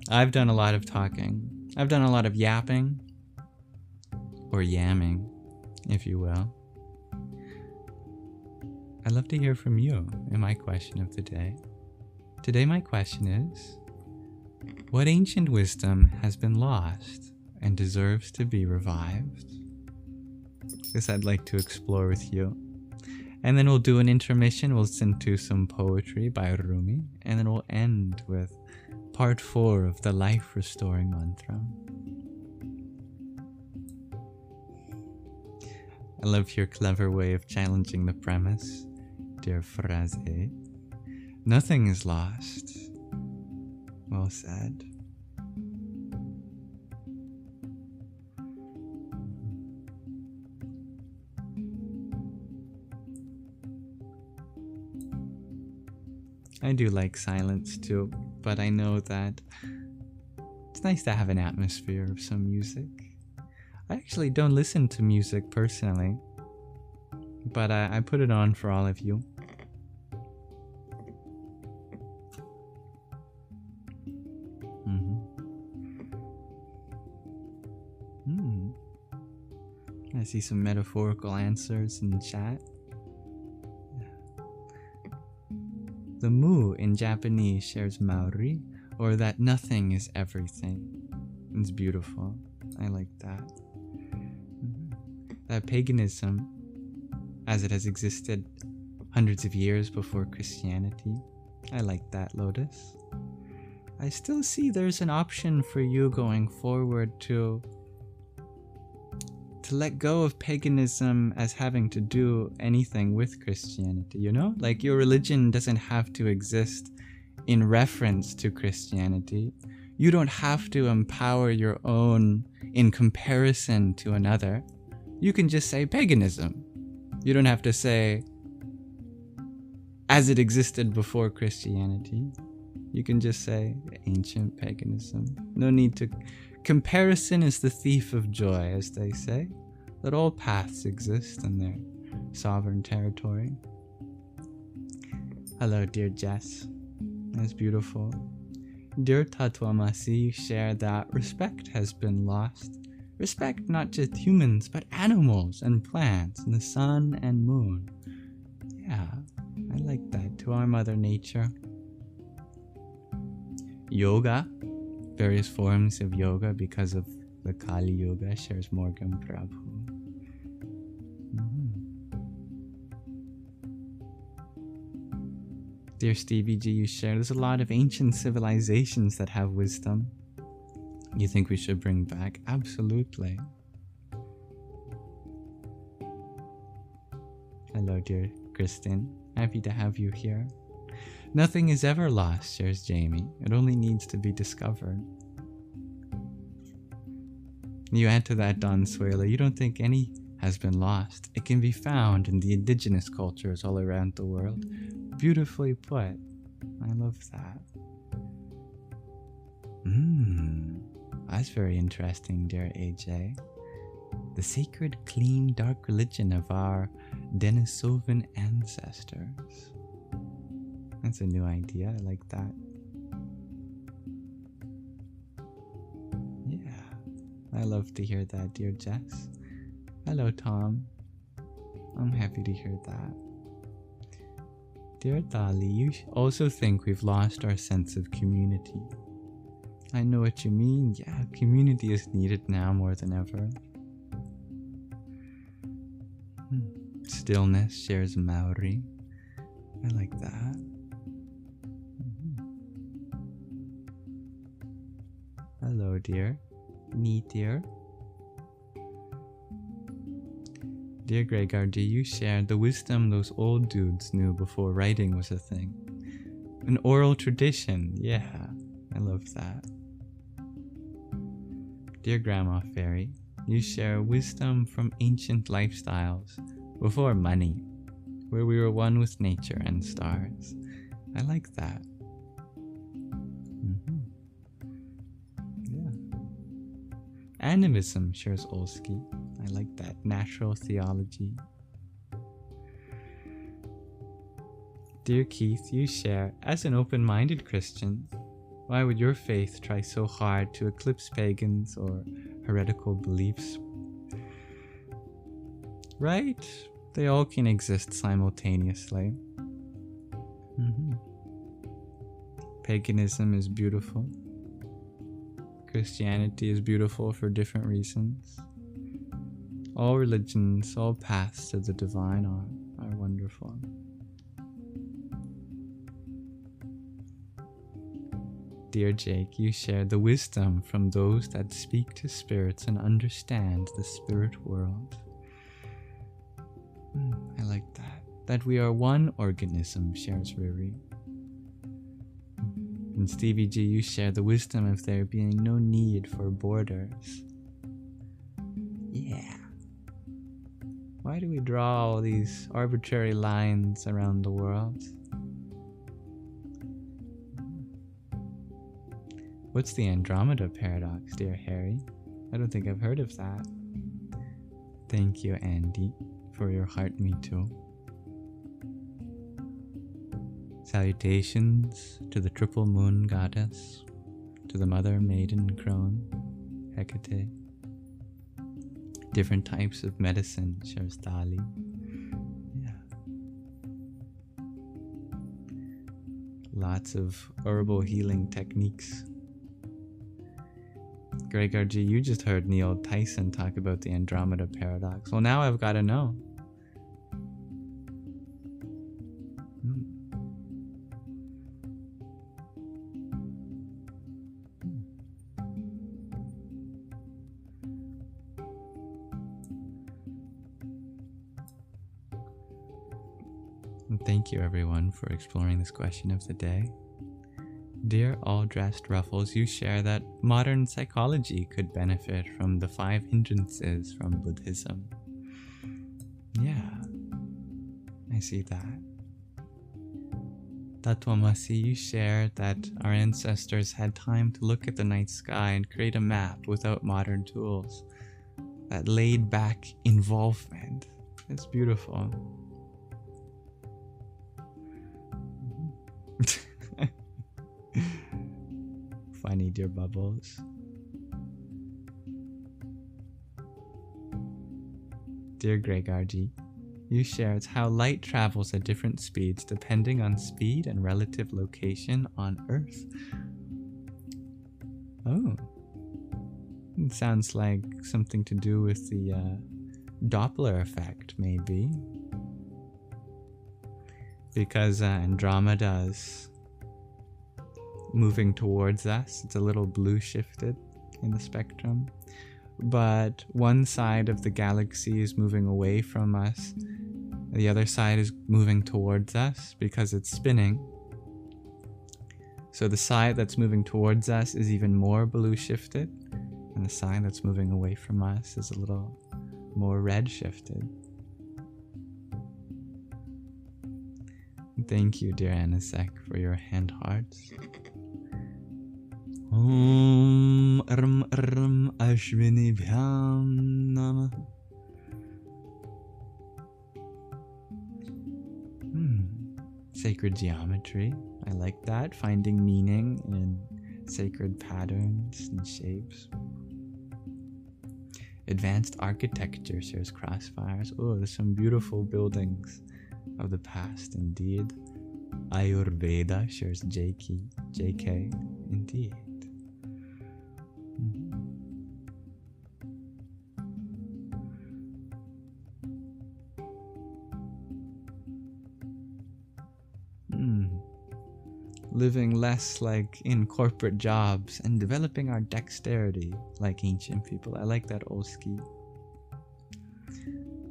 [SPEAKER 1] I've done a lot of talking. I've done a lot of yapping. Or yamming, if you will. I'd love to hear from you in my question of the day. Today my question is, what ancient wisdom has been lost and deserves to be revived? This I'd like to explore with you. And then we'll do an intermission. We'll listen to some poetry by Rumi. And then we'll end with part 4 of the life-restoring mantra. I love your clever way of challenging the premise, dear Phrase. Nothing is lost. Well said. I do like silence too, but I know that it's nice to have an atmosphere of some music. I actually don't listen to music personally, but I put it on for all of you. I see some metaphorical answers in chat. The mu in Japanese shares Maori, or that nothing is everything. It's beautiful. I like that. That paganism, as it has existed hundreds of years before Christianity, I like that, Lotus. I still see there's an option for you going forward to let go of paganism as having to do anything with Christianity, you know? Like, your religion doesn't have to exist in reference to Christianity. You don't have to empower your own in comparison to another. You can just say paganism. You don't have to say as it existed before Christianity. You can just say ancient paganism. No need to... Comparison is the thief of joy, as they say. That all paths exist in their sovereign territory. Hello, dear Jess. That's beautiful. Dear Tatwamasi, you share that respect has been lost. Respect not just humans, but animals and plants, and the sun and moon. Yeah, I like that. To our Mother Nature. Yoga. Various forms of yoga because of the Kali Yoga, shares Morgan Prabhu. Dear Stevie G, you share, there's a lot of ancient civilizations that have wisdom you think we should bring back. Absolutely. Hello, dear Kristen. Happy to have you here. Nothing is ever lost, shares Jamie. It only needs to be discovered. You add to that, Don Suela, you don't think any has been lost. It can be found in the indigenous cultures all around the world. Beautifully put. I love that. That's very interesting, dear AJ. The sacred, clean, dark religion of our Denisovan ancestors. That's a new idea. I like that. Yeah. I love to hear that, dear Jess. Hello, Tom. I'm happy to hear that. Dear Dali, you also think we've lost our sense of community. I know what you mean. Yeah, community is needed now more than ever. Stillness, shares Maori. I like that. Hello, dear. Neat, dear. Dear Gregor, do you share the wisdom those old dudes knew before writing was a thing? An oral tradition, yeah, I love that. Dear Grandma Fairy, you share wisdom from ancient lifestyles before money, where we were one with nature and stars. I like that. Yeah. Animism, shares Olski. I like that. Natural theology. Dear Keith, you share, as an open-minded Christian, why would your faith try so hard to eclipse pagans or heretical beliefs? Right? They all can exist simultaneously. Paganism is beautiful. Christianity is beautiful for different reasons. All religions, all paths to the divine are wonderful. Dear Jake, you share the wisdom from those that speak to spirits and understand the spirit world. I like that. That we are one organism, shares Riri. And Stevie G, you share the wisdom of there being no need for borders. Yeah. Why do we draw all these arbitrary lines around the world? What's the Andromeda paradox, dear Harry? I don't think I've heard of that. Thank you, Andy, for your heart, me too. Salutations to the triple moon goddess, to the mother maiden crone, Hecate. Different types of medicine, shares Dali. Yeah. Lots of herbal healing techniques. Gregor G, you just heard Neil Tyson talk about the Andromeda paradox. Well, now I've got to know. And thank you, everyone, for exploring this question of the day. Dear all-dressed ruffles, you share that modern psychology could benefit from the 5 hindrances from Buddhism. Yeah, I see that. Tatwamasi, you share that our ancestors had time to look at the night sky and create a map without modern tools. That laid-back involvement. It's beautiful. Funny, dear Bubbles. Dear Gregor G, you shared how light travels at different speeds depending on speed and relative location on Earth. Oh. It sounds like something to do with the Doppler effect, maybe. because Andromeda is moving towards us. It's a little blue shifted in the spectrum, but one side of the galaxy is moving away from us. The other side is moving towards us because it's spinning. So the side that's moving towards us is even more blue shifted, and the side that's moving away from us is a little more red shifted. Thank you, dear Anasek, for your hand hearts. Om Ashwini Bhyam Namah. Sacred geometry. I like that. Finding meaning in sacred patterns and shapes. Advanced architecture shares crossfires. Oh, there's some beautiful buildings of the past indeed. Ayurveda shares JK indeed. Living less like in corporate jobs and developing our dexterity like ancient people. I like that, Oski.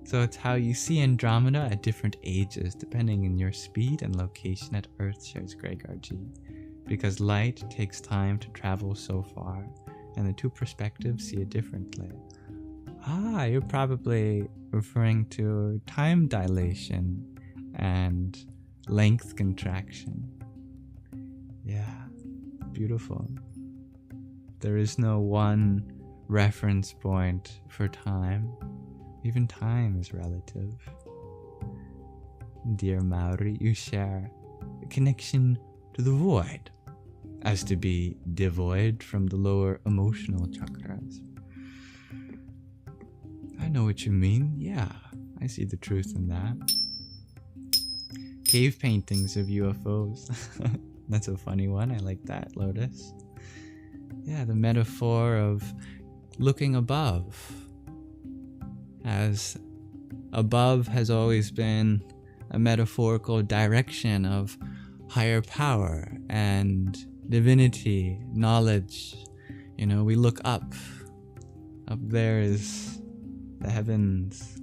[SPEAKER 1] So it's how you see Andromeda at different ages, depending on your speed and location at Earth, shares Gregor G. Because light takes time to travel so far, and the two perspectives see it differently. Ah, you're probably referring to time dilation and length contraction. Yeah, beautiful. There is no one reference point for time. Even time is relative. Dear Maori, you share a connection to the void, as to be devoid from the lower emotional chakras. I know what you mean. Yeah, I see the truth in that. Cave paintings of UFOs. That's a funny one. I like that, Lotus. Yeah, the metaphor of looking above. As above has always been a metaphorical direction of higher power and divinity, knowledge. You know, we look up. Up there is the heavens.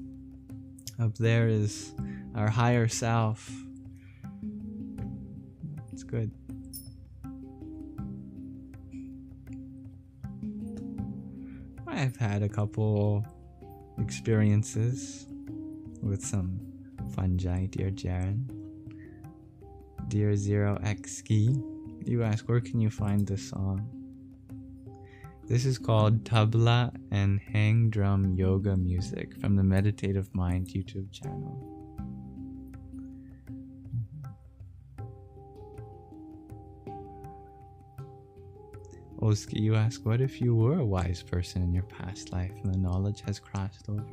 [SPEAKER 1] Up there is our higher self. It's good. I've had a couple experiences with some fungi, dear Jaren. Dear 0x Ski, you ask, where can you find this song? This is called Tabla and Hang Drum Yoga Music from the Meditative Mind YouTube channel. Oski, you ask, what if you were a wise person in your past life and the knowledge has crossed over?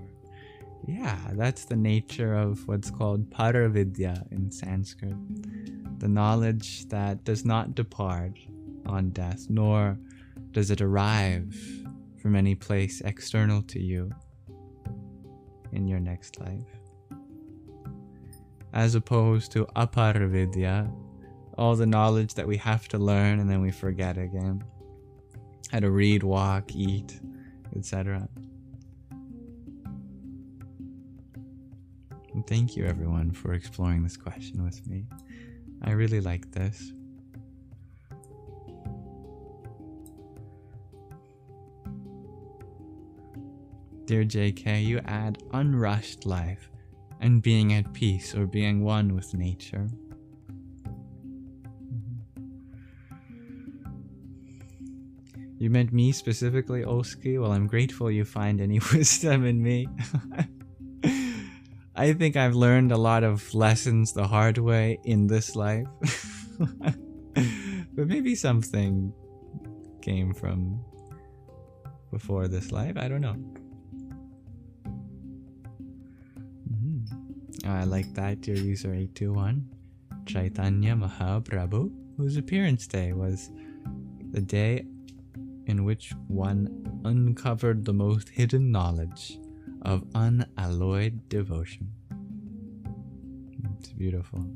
[SPEAKER 1] Yeah, that's the nature of what's called Paravidya in Sanskrit. The knowledge that does not depart on death, nor does it arrive from any place external to you in your next life. As opposed to Aparavidya, all the knowledge that we have to learn and then we forget again. How to read, walk, eat, etc. And thank you everyone for exploring this question with me. I really like this. Dear JK, you add unrushed life and being at peace or being one with nature. You meant me specifically, Oski? Well, I'm grateful you find any wisdom in me. I think I've learned a lot of lessons the hard way in this life. But maybe something came from before this life. I don't know. Oh, I like that, dear user 821. Chaitanya Mahaprabhu, whose appearance day was the day in which one uncovered the most hidden knowledge of unalloyed devotion. It's beautiful.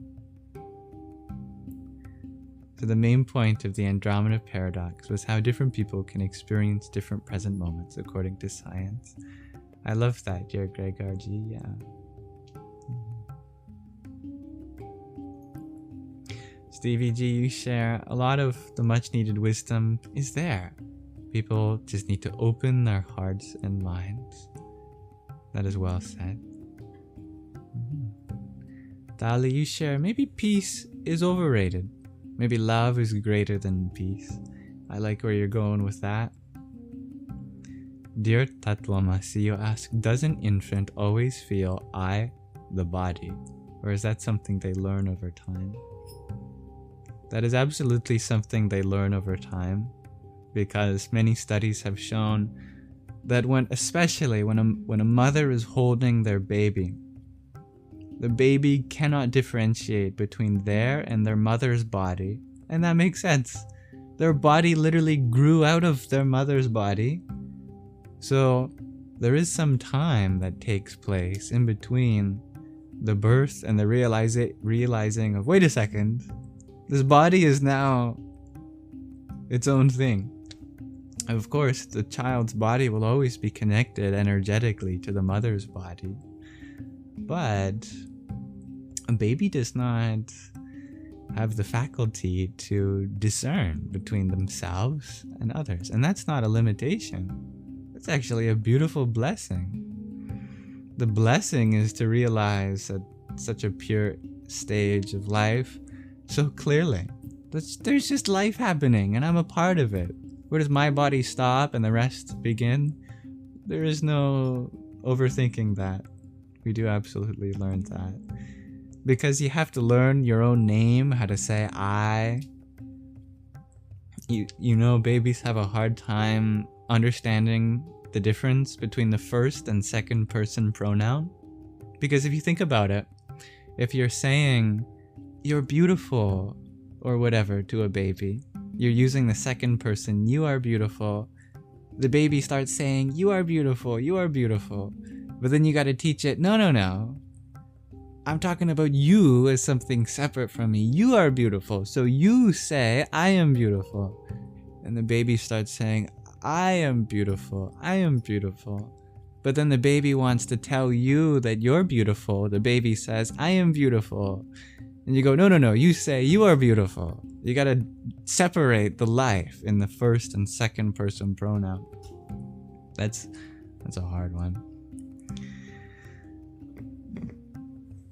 [SPEAKER 1] So the main point of the Andromeda paradox was how different people can experience different present moments according to science. I love that, dear Gregor G. Yeah. Stevie G, you share a lot of the much needed wisdom is there. People just need to open their hearts and minds. That is well said. Dali, you share maybe peace is overrated. Maybe love is greater than peace. I like where you're going with that. Dear Tatwamasi, you ask, does an infant always feel I, the body? Or is that something they learn over time? That is absolutely something they learn over time, because many studies have shown that especially when a mother is holding their baby, the baby cannot differentiate between their and their mother's body, and that makes sense. Their body literally grew out of their mother's body, so there is some time that takes place in between the birth and the realizing of, wait a second, this body is now its own thing. Of course, the child's body will always be connected energetically to the mother's body, but a baby does not have the faculty to discern between themselves and others, and that's not a limitation. It's actually a beautiful blessing. The blessing is to realize at such a pure stage of life so clearly. There's just life happening, and I'm a part of it. Where does my body stop and the rest begin? There is no overthinking that. We do absolutely learn that. Because you have to learn your own name, how to say I. You know, babies have a hard time understanding the difference between the first and second person pronoun. Because if you think about it, if you're saying you're beautiful or whatever to a baby, you're using the second person, you are beautiful. The baby starts saying, you are beautiful, you are beautiful. But then you got to teach it, no. I'm talking about you as something separate from me. You are beautiful. So you say, I am beautiful. And the baby starts saying, I am beautiful. I am beautiful. But then the baby wants to tell you that you're beautiful. The baby says, I am beautiful. And you go, no. You say, you are beautiful. You got to separate the life in the first and second person pronoun. That's a hard one.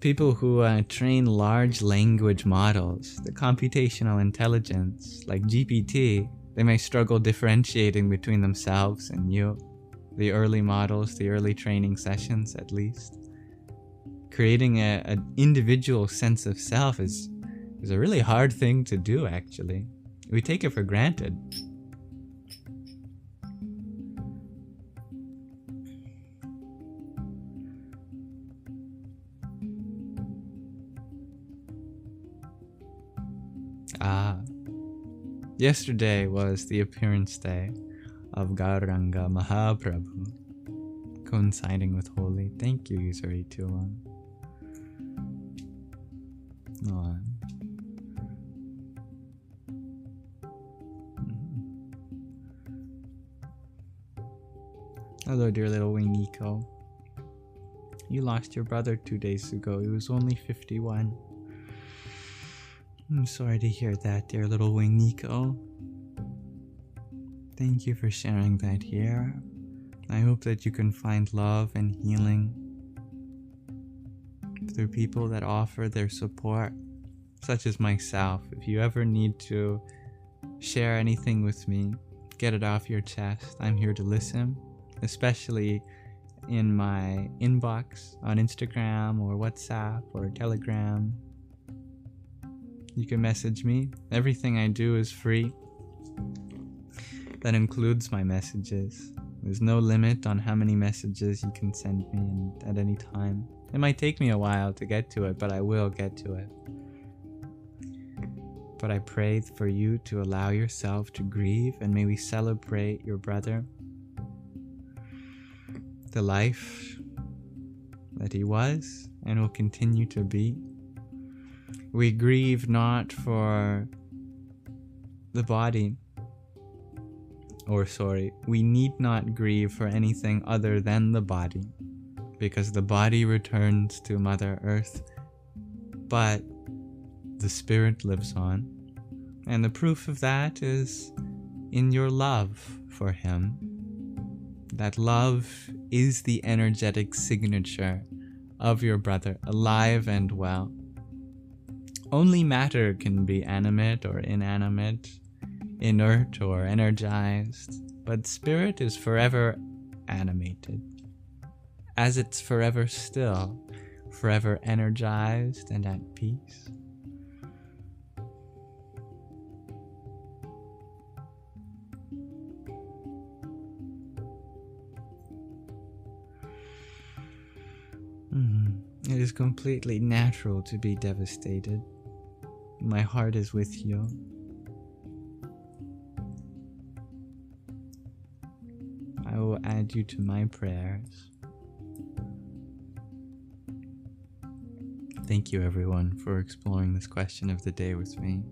[SPEAKER 1] People who train large language models, the computational intelligence, like GPT, they may struggle differentiating between themselves and you. The early models, the early training sessions at least. Creating an individual sense of self is a really hard thing to do, actually. We take it for granted. Yesterday was the appearance day of Gauranga Mahaprabhu, coinciding with Holi. Thank you, user 821. Hello, dear little Wingiko. You lost your brother 2 days ago. He was only 51. I'm sorry to hear that, dear little Wingiko. Thank you for sharing that here. I hope that you can find love and healing through people that offer their support, such as myself. If you ever need to share anything with me, get it off your chest, I'm here to listen, especially in my inbox on Instagram or WhatsApp or Telegram. You can message me. Everything I do is free. That includes my messages. There's no limit on how many messages you can send me at any time. It might take me a while to get to it, but I will get to it. But I pray for you to allow yourself to grieve, and may we celebrate your brother, the life that he was and will continue to be. We grieve not for the body, we need not grieve for anything other than the body, because the body returns to Mother Earth, but the spirit lives on. And the proof of that is in your love for him. That love is the energetic signature of your brother, alive and well. Only matter can be animate or inanimate, inert or energized, but spirit is forever animated, as it's forever still, forever energized and at peace. It is completely natural to be devastated. My heart is with you. I will add you to my prayers. Thank you, everyone, for exploring this question of the day with me.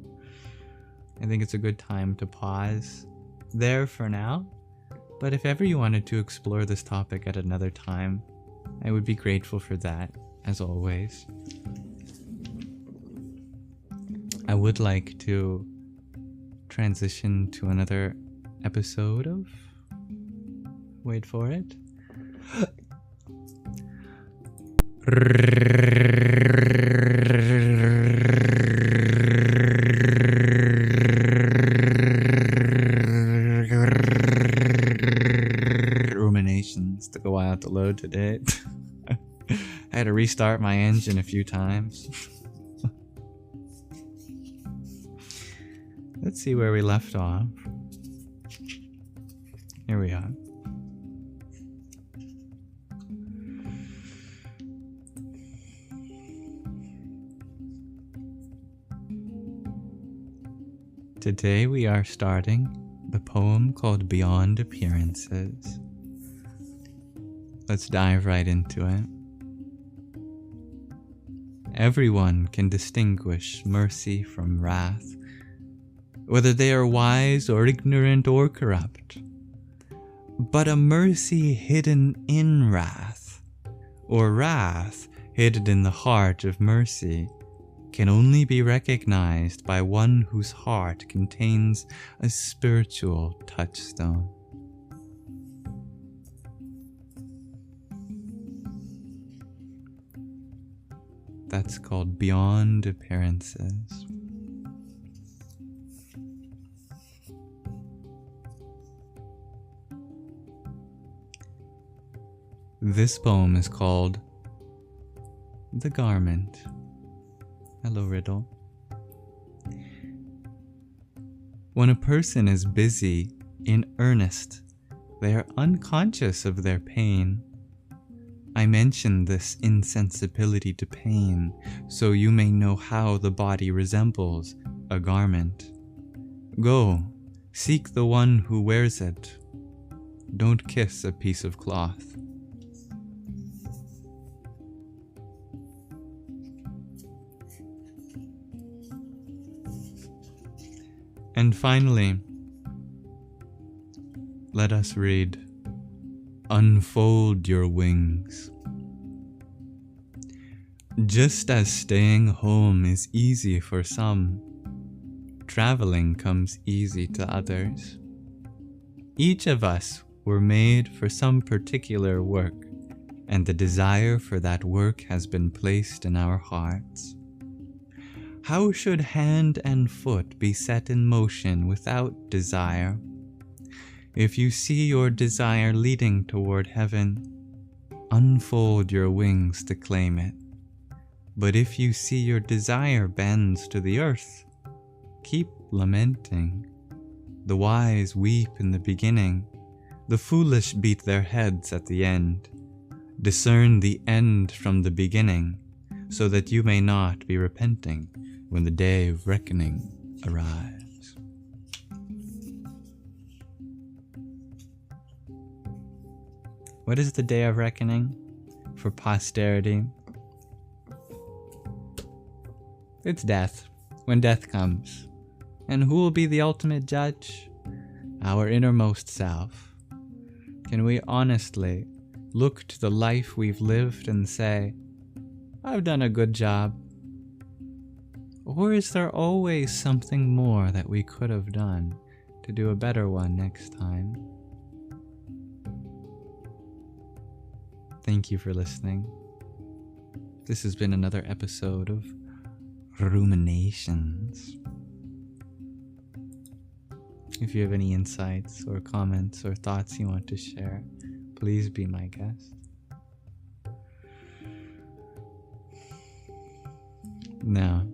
[SPEAKER 1] I think it's a good time to pause there for now, but if ever you wanted to explore this topic at another time, I would be grateful for that, as always. I would like to transition to another episode of... Wait for it. Ruminations took a while to load today. I had to restart my engine a few times. Let's see where we left off. Here we are. Today we are starting the poem called Beyond Appearances. Let's dive right into it. Everyone can distinguish mercy from wrath, whether they are wise or ignorant or corrupt. But a mercy hidden in wrath, or wrath hidden in the heart of mercy, can only be recognized by one whose heart contains a spiritual touchstone. That's called Beyond Appearances. This poem is called The Garment. Hello, Riddle. When a person is busy, in earnest, they are unconscious of their pain. I mention this insensibility to pain so you may know how the body resembles a garment. Go, seek the one who wears it. Don't kiss a piece of cloth. And finally, let us read Unfold Your Wings. Just as staying home is easy for some, traveling comes easy to others. Each of us were made for some particular work, and the desire for that work has been placed in our hearts. How should hand and foot be set in motion without desire? If you see your desire leading toward heaven, unfold your wings to claim it. But if you see your desire bends to the earth, keep lamenting. The wise weep in the beginning, the foolish beat their heads at the end. Discern the end from the beginning, so that you may not be repenting when the day of reckoning arrives. What is the day of reckoning for posterity? It's death, when death comes. And who will be the ultimate judge? Our innermost self. Can we honestly look to the life we've lived and say, I've done a good job? Or is there always something more that we could have done to do a better one next time? Thank you for listening. This has been another episode of Ruminations. If you have any insights or comments or thoughts you want to share, please be my guest. Now,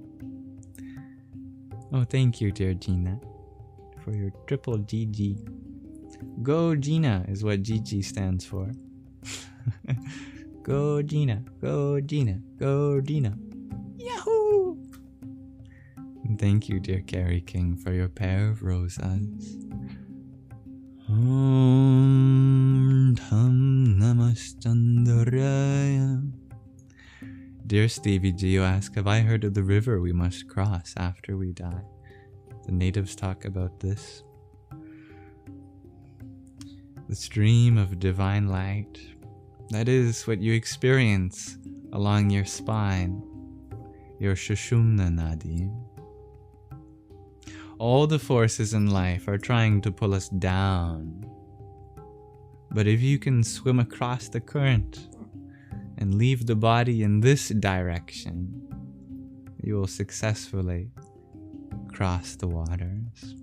[SPEAKER 1] thank you, dear Gina, for your triple GG. Go Gina is what GG stands for. Go Gina, go Gina, go Gina. Yahoo! And thank you, dear Carrie King, for your pair of roses. Om Tham Namastandaraya. Dear Stevie G, you ask, have I heard of the river we must cross after we die? The natives talk about this. The stream of divine light. That is what you experience along your spine, your Sushumna Nadi. All the forces in life are trying to pull us down. But if you can swim across the current and leave the body in this direction, you will successfully cross the waters.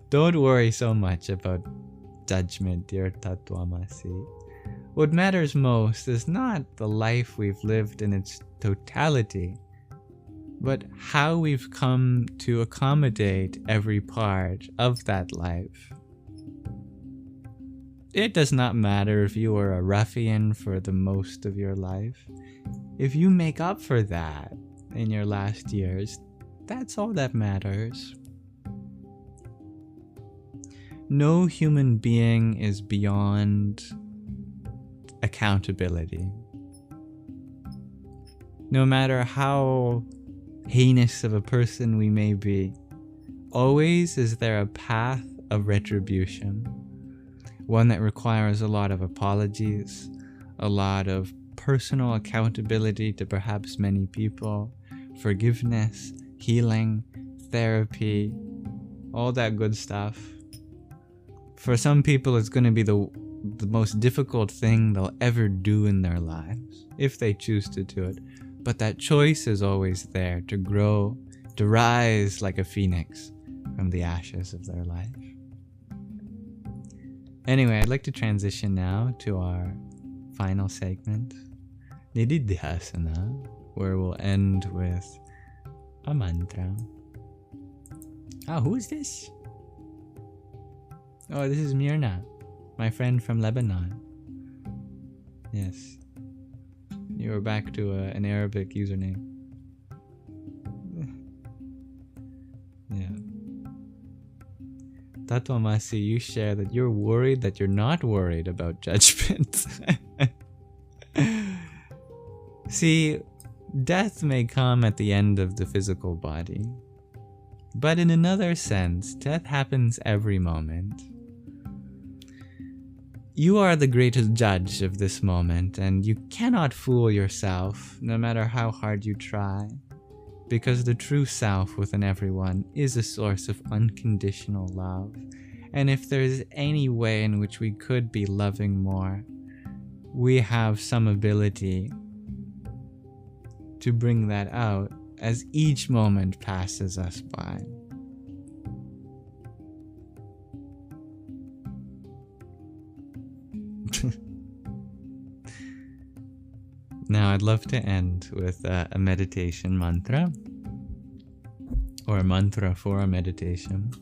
[SPEAKER 1] Don't worry so much about judgment, dear Tattvamasi. What matters most is not the life we've lived in its totality, but how we've come to accommodate every part of that life. It does not matter if you were a ruffian for the most of your life. If you make up for that in your last years, that's all that matters. No human being is beyond accountability. No matter how heinous of a person we may be, always is there a path of retribution. One that requires a lot of apologies, a lot of personal accountability to perhaps many people, forgiveness, healing, therapy, all that good stuff. For some people, it's going to be the most difficult thing they'll ever do in their lives, if they choose to do it. But that choice is always there to grow, to rise like a phoenix from the ashes of their life. Anyway, I'd like to transition now to our final segment, Nididhyasana, where we'll end with a mantra. Who is this? Oh, this is Mirna, my friend from Lebanon. Yes. You are back to an Arabic username. Yeah. Tattvamasi, you share that you're worried that you're not worried about judgment. See, death may come at the end of the physical body. But in another sense, death happens every moment. You are the greatest judge of this moment, and you cannot fool yourself, no matter how hard you try, because the true self within everyone is a source of unconditional love. And if there is any way in which we could be loving more, we have some ability to bring that out as each moment passes us by. Now, I'd love to end with a meditation mantra, or a mantra for a meditation.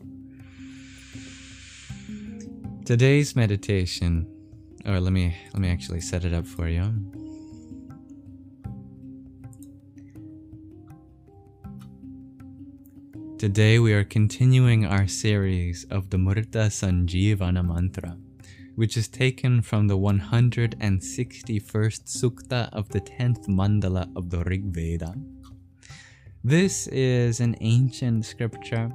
[SPEAKER 1] Today's meditation, or let me actually set it up for you. Today we are continuing our series of the Murtha Sanjivana mantra, which is taken from the 161st Sukta of the 10th Mandala of the Rig Veda. This is an ancient scripture,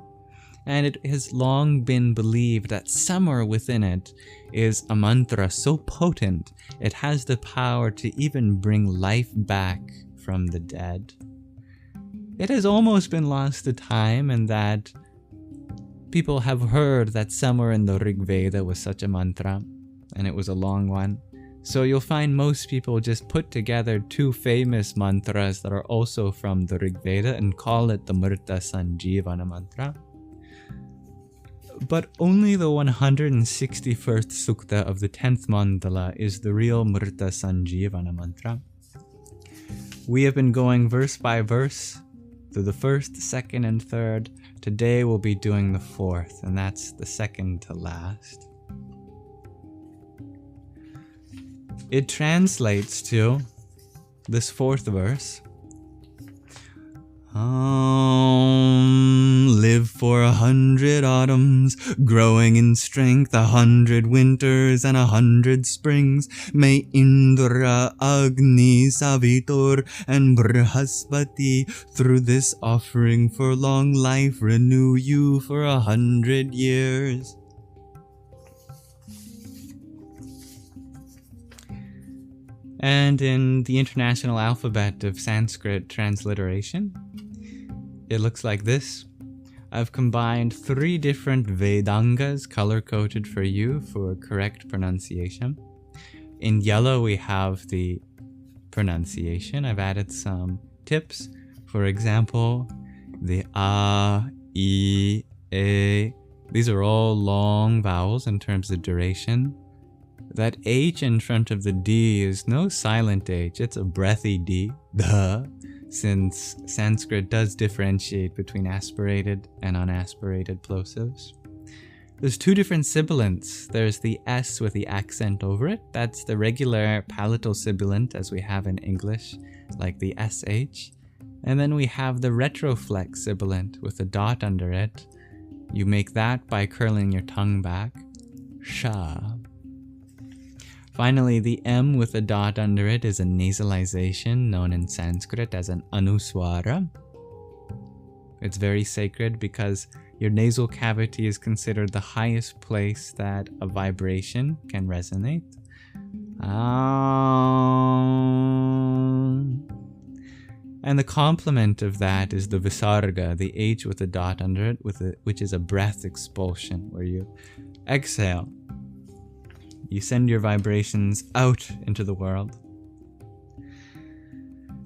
[SPEAKER 1] and it has long been believed that somewhere within it is a mantra so potent it has the power to even bring life back from the dead. It has almost been lost to time, and that people have heard that somewhere in the Rig Veda was such a mantra, and it was a long one. So you'll find most people just put together two famous mantras that are also from the Rig Veda and call it the Murtha Sanjivana mantra. But only the 161st Sukta of the 10th Mandala is the real Murtha Sanjivana mantra. We have been going verse by verse through the first, second, and third. Today we'll be doing the fourth, and that's the second to last. It translates to this fourth verse. Live for 100 autumns, growing in strength 100 winters and 100 springs. May Indra, Agni, Savitor, and Brihaspati through this offering for long life renew you for 100 years. And in the International Alphabet of Sanskrit transliteration, it looks like this. I've combined 3 different Vedangas color-coded for you for correct pronunciation. In yellow, we have the pronunciation. I've added some tips. For example, the A, E, A. These are all long vowels in terms of duration. That H in front of the D is no silent H, it's a breathy D, duh, since Sanskrit does differentiate between aspirated and unaspirated plosives. There's 2 different sibilants. There's the S with the accent over it, that's the regular palatal sibilant as we have in English, like the SH. And then we have the retroflex sibilant with a dot under it. You make that by curling your tongue back, sha. Finally, the M with a dot under it is a nasalization known in Sanskrit as an anuswara. It's very sacred because your nasal cavity is considered the highest place that a vibration can resonate. And the complement of that is the visarga, the H with a dot under it, which is a breath expulsion, where you exhale. You send your vibrations out into the world.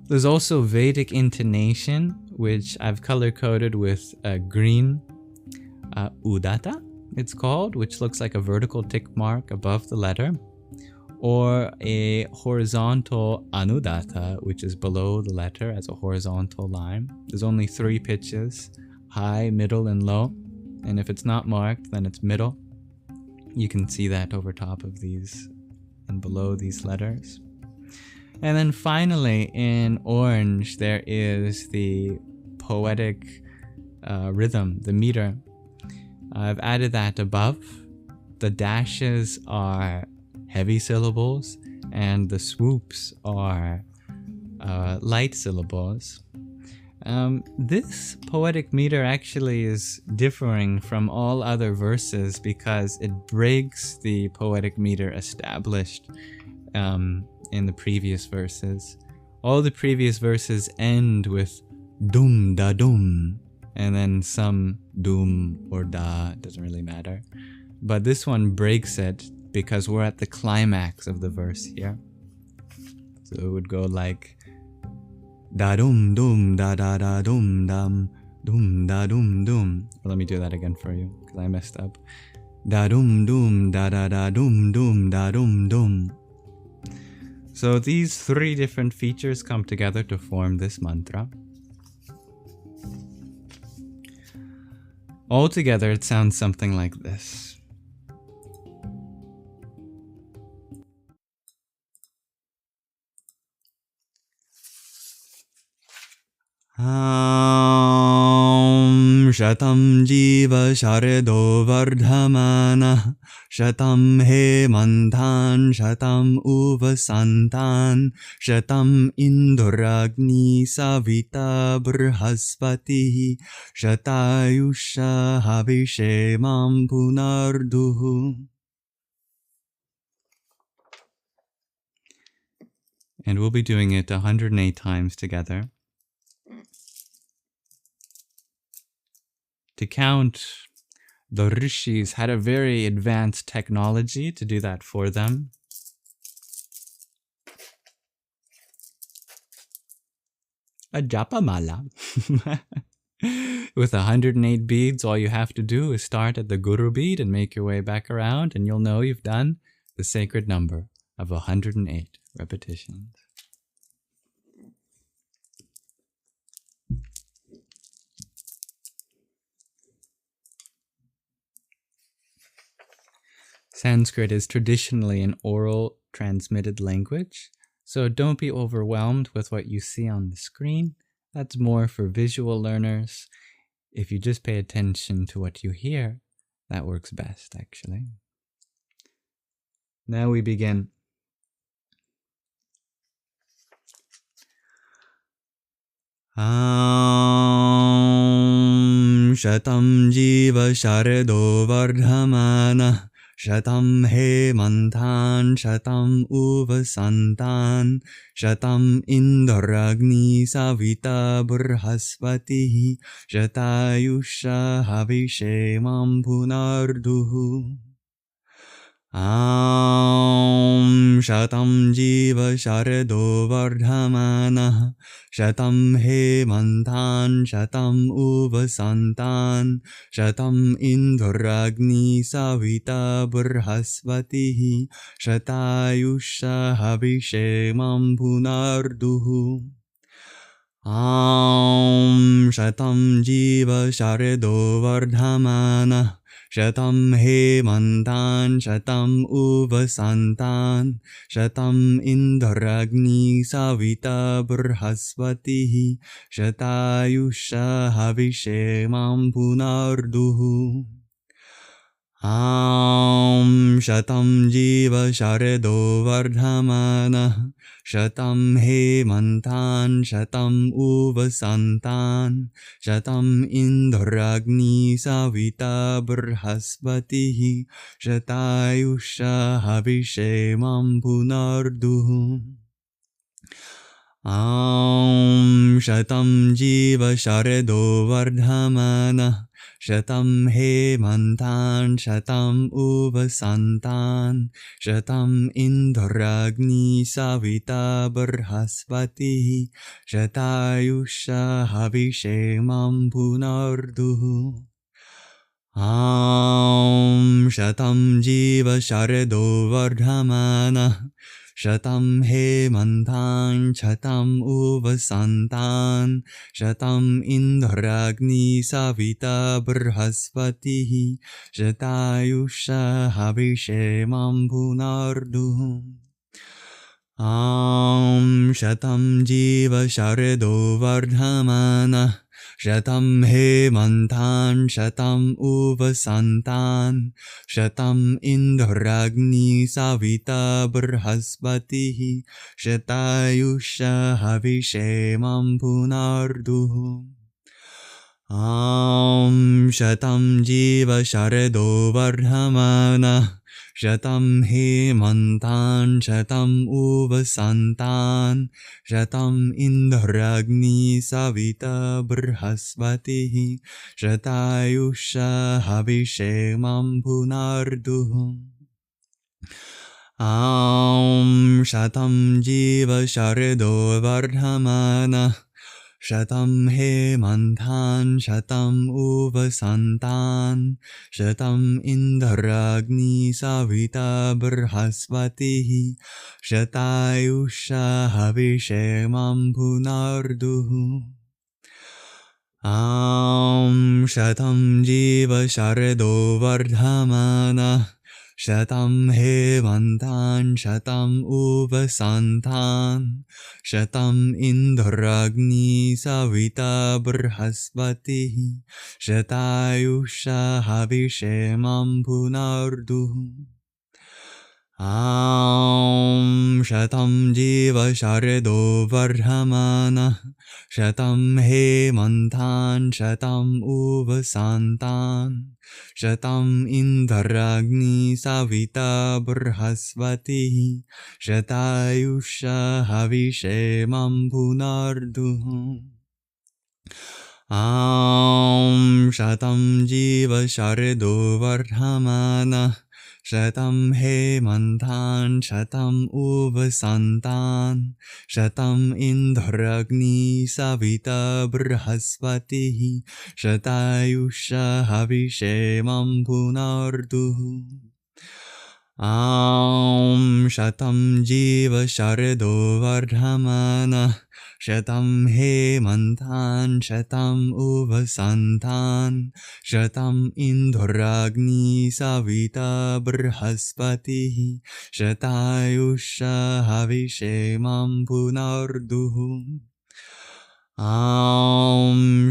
[SPEAKER 1] There's also Vedic intonation, which I've color-coded with a green udata, it's called, which looks like a vertical tick mark above the letter, or a horizontal anudata, which is below the letter as a horizontal line. There's only 3 pitches, high, middle, and low, and if it's not marked, then it's middle. You can see that over top of these and below these letters. And then finally, in orange, there is the poetic rhythm, the meter. I've added that above. The dashes are heavy syllables, and the swoops are light syllables. This poetic meter actually is differing from all other verses because it breaks the poetic meter established in the previous verses. All the previous verses end with dum da dum, and then some dum or da, doesn't really matter. But this one breaks it because we're at the climax of the verse here. So it would go like da dum dum da da da dum dum dum da dum dum. Let me do that again for you because I messed up. Da dum dum da da da dum dum da dum dum. So these 3 different features come together to form this mantra. Altogether, it sounds something like this. Shatam Jiva Shardo Vardhamana Shatam Hemantan Shatam Uvasantan Shatam Induragni Savita Brhaspati Shatayusha Havishemam Punarduhu. And we'll be doing it 108 times together. To count, the rishis had a very advanced technology to do that for them. A japamala. With 108 beads, all you have to do is start at the guru bead and make your way back around, and you'll know you've done the sacred number of 108 repetitions. Sanskrit is traditionally an oral transmitted language, so don't be overwhelmed with what you see on the screen. That's more for visual learners. If you just pay attention to what you hear, that works best, actually. Now we begin. Shatam Jiva Shardo Vardhamana Shatam Hemantan Shatam Uvasantan Shatam Induragni Savita Brhaspati Shatayusha Havishemam Punarduhu. Shatam Jiva Shardo Vardhamana Shatam Hemantan Shatam Uvasantan Shatam Induragni Savita Brhaspati Shatayusha Havishemam Punarduhu. Shatam Jiva Shardo Vardhamana Shatam Hemantan Shatam Uvasantan Shatam Induragni Savita Brhaspati Shatayusha Havishemam Punarduhu. Shatam Jiva Shardo Vardhamana Shatam Hemantan Shatam Uvasantan Shatam Induragni Savita Brhaspati Shatayusha Havishemam Punarduhu. Shatam Jiva Shardo Vardhamana Shatam Hemantan Shatam Uvasantan Shatam Induragni Savita Brhaspati Shatayusha Havishemam Punarduhu. Shatam Jiva Shardo Vardhamana Shatam Hemantan Shatam Uvasantan Shatam Induragni Savita Brhaspati Shatayusha Havishemam Punarduhu. Shatam Jiva Shardo Vardhamana Shatam Hemantan Shatam Uvasantan Shatam Induragni Savita Brhaspati Shatayusha Havishemam Punarduhu. Shatam Jiva Shardo Vardhamana Shatam Hemantan Shatam Uvasantan Shatam Induragni Savita Brhaspati Shatayusha Havishemam Punarduhu. Shatam Jiva Shardo Vardhamana Shatam Hemantan Shatam Uvasantan Shatam Induragni Savita Brhaspati Shatayusha Havishemam Punarduhu. Shatam Jiva Shardo Vardhamana Shatam hemantan shatam uvasantan Shatam indragni savita brhaspati Shatayusha havishemam punardu Shatam jiva shardo varhamana Shatam hemantan shatam uvasantan Shatam indragni savita brhaspati Shatayusha havishemam punardu Shatam jiva shardo varhamana Shatam hemantan shatam uvasantan Shatam indragni savita brhaspati Shatayusha havishemam punardu Shatam jiva shardo vardhamana Shatam hemantan shatam uvasantan Shatam indragni savita brhaspati Shatayusha havishemam punardu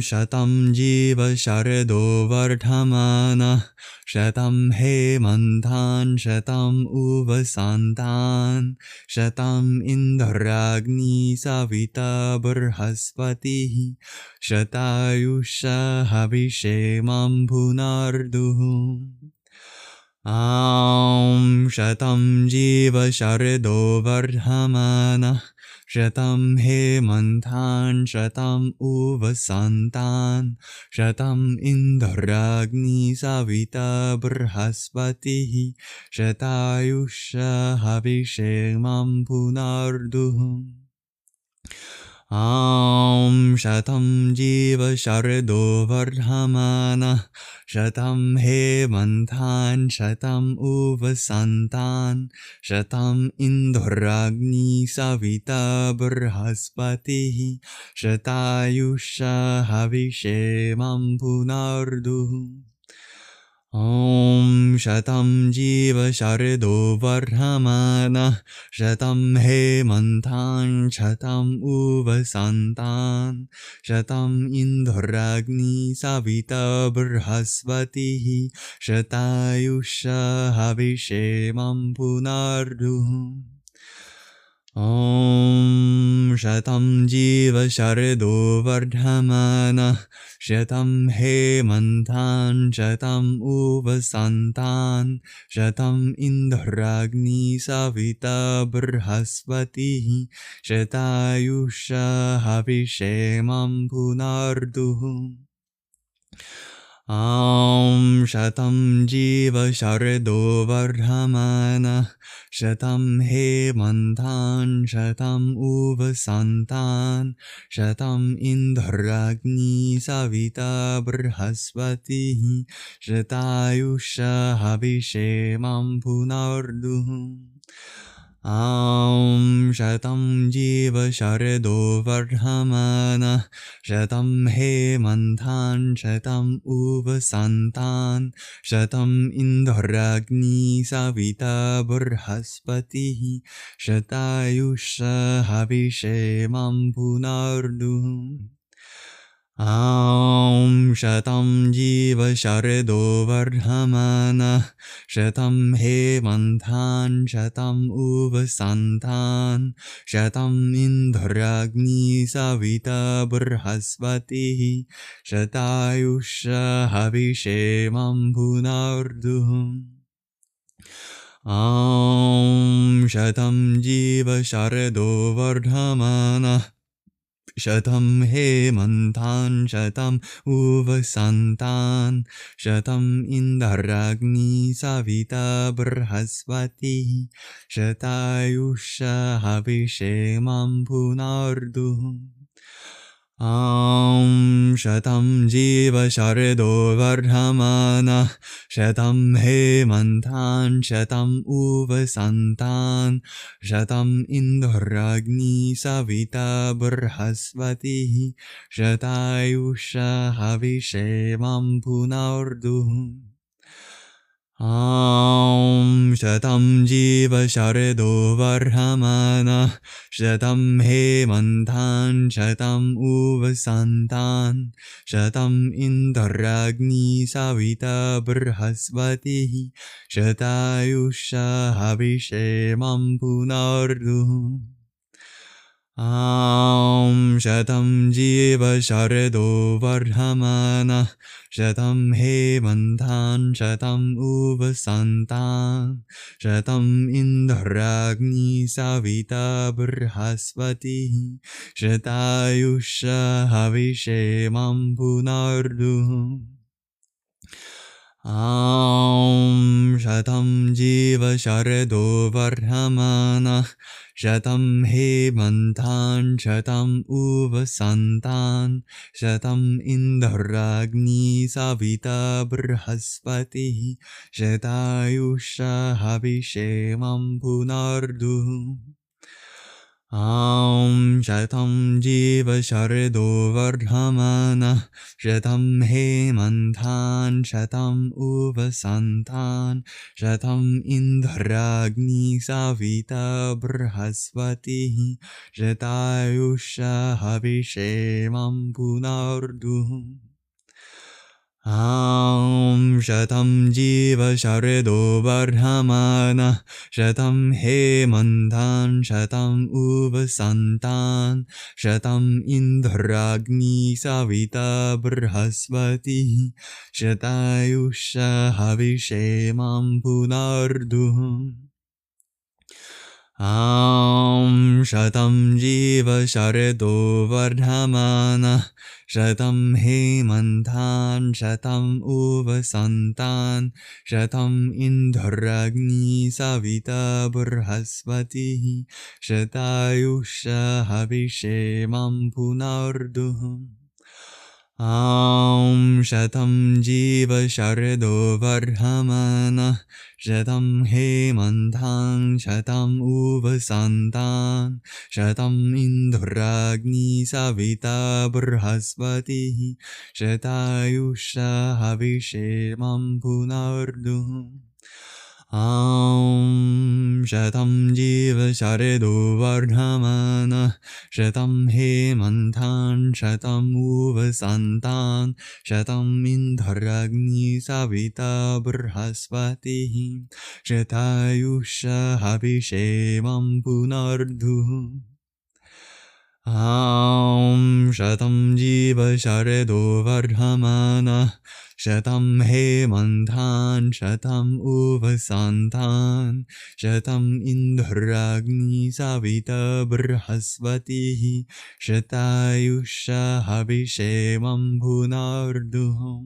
[SPEAKER 1] Shatam jiva shardo vardhamana Shatam hemantan shatam uvasantan Shatam indragni savita brhaspati Shatayusha havishemam punardu Shatam jiva shardo vardhamana Shatam hemantan shatam uvasantan Shatam indragni savita brhaspati Shatayusha havishemam punardu Shatam jiva shardo vardhamana Shatam hemantan shatam uvasantan Shatam indragni savita brhaspati Shatayusha havishemam punardu Shatam jiva shardo vardhamana Shatam hemantan shatam uvasantan Shatam indragni savita brhaspati Shatayusha havishemam punardu Shatam jiva shardo vardhamana Shatam hemantan shatam uvasantan Shatam indragni savita brhaspati Shatayusha havishemam punardu Shatam jiva shardo vardhamana Shatam hemantan shatam uvasantan Shatam indragni savita brhaspati Shatayusha havishemam punardu Shatam jiva shardo vardhamana Shatam hemantan shatam uvasantan Shatam indragni savita brhaspati Shatayusha havishemam punardu Shatam jiva shardo vardhamana Shatam hemantan shatam uvasantan Shatam indragni savita brhaspati Shatayusha havishemam punardu Shatam jiva shardo vardhamana Shatam hemantan shatam uvasantan Shatam indragni savita brhaspati Shatayusha havishemam punardu Shatam jiva shardo vardhamana Shatam hemantan shatam uvasantan Shatam indragni savita brhaspati Shatayusha havishemam punardu Shatam Jiva Shardo Varhamana Shatam Hemantan Shatam Uvasantan Shatam Indragni Savita Brahasvati Shatayusha Havishemam Punardu Shatam Jiva Shardo Varhamana Shatam Hemantan Shatam Uvasantan Shatam Indragni Savita Brahasvati Shatayusha Havishemam Punardu Shatam Jiva Shardo Varhamana Shatam Hemantan Shatam Uvasantan Shatam Indragni Savita Brahasvati Shatayusha Havishemam Punardu Shatam Jiva Shardo Varhamana Shatam Hemantan Shatam Uvasantan Shatam Indragni Savita Brahasvati Shatayusha Havishemam Punardu Shatam Jiva Shardo Varhamana Shatam Hemantan Shatam Uvasantan Shatam Indragni Savita Brahasvati Shatayusha Havishemam Punardu Shatam Jiva Shardo Varhamana Shatam Hemantan Shatam Uvasantan Shatam Indragni Savita Brahasvati Shatayusha Havishemam Punardu Shatam Jiva Shardo Varhamana Shatam Hemantan Shatam Uvasantan Shatam Indragni Savita Brahasvati Shatayusha Havishemam Punardu Shatam Jiva Shardo Varhamana Shatam Hemantan Shatam Uvasantan Shatam Indragni Savita Brahasvati Shatayusha Havishemam Punardu Shatam Jiva Shardo Varhamana Shatam Hemantan Shatam Uvasantan Shatam Indragni Savita Brahasvati Shatayusha Havishemam Punardu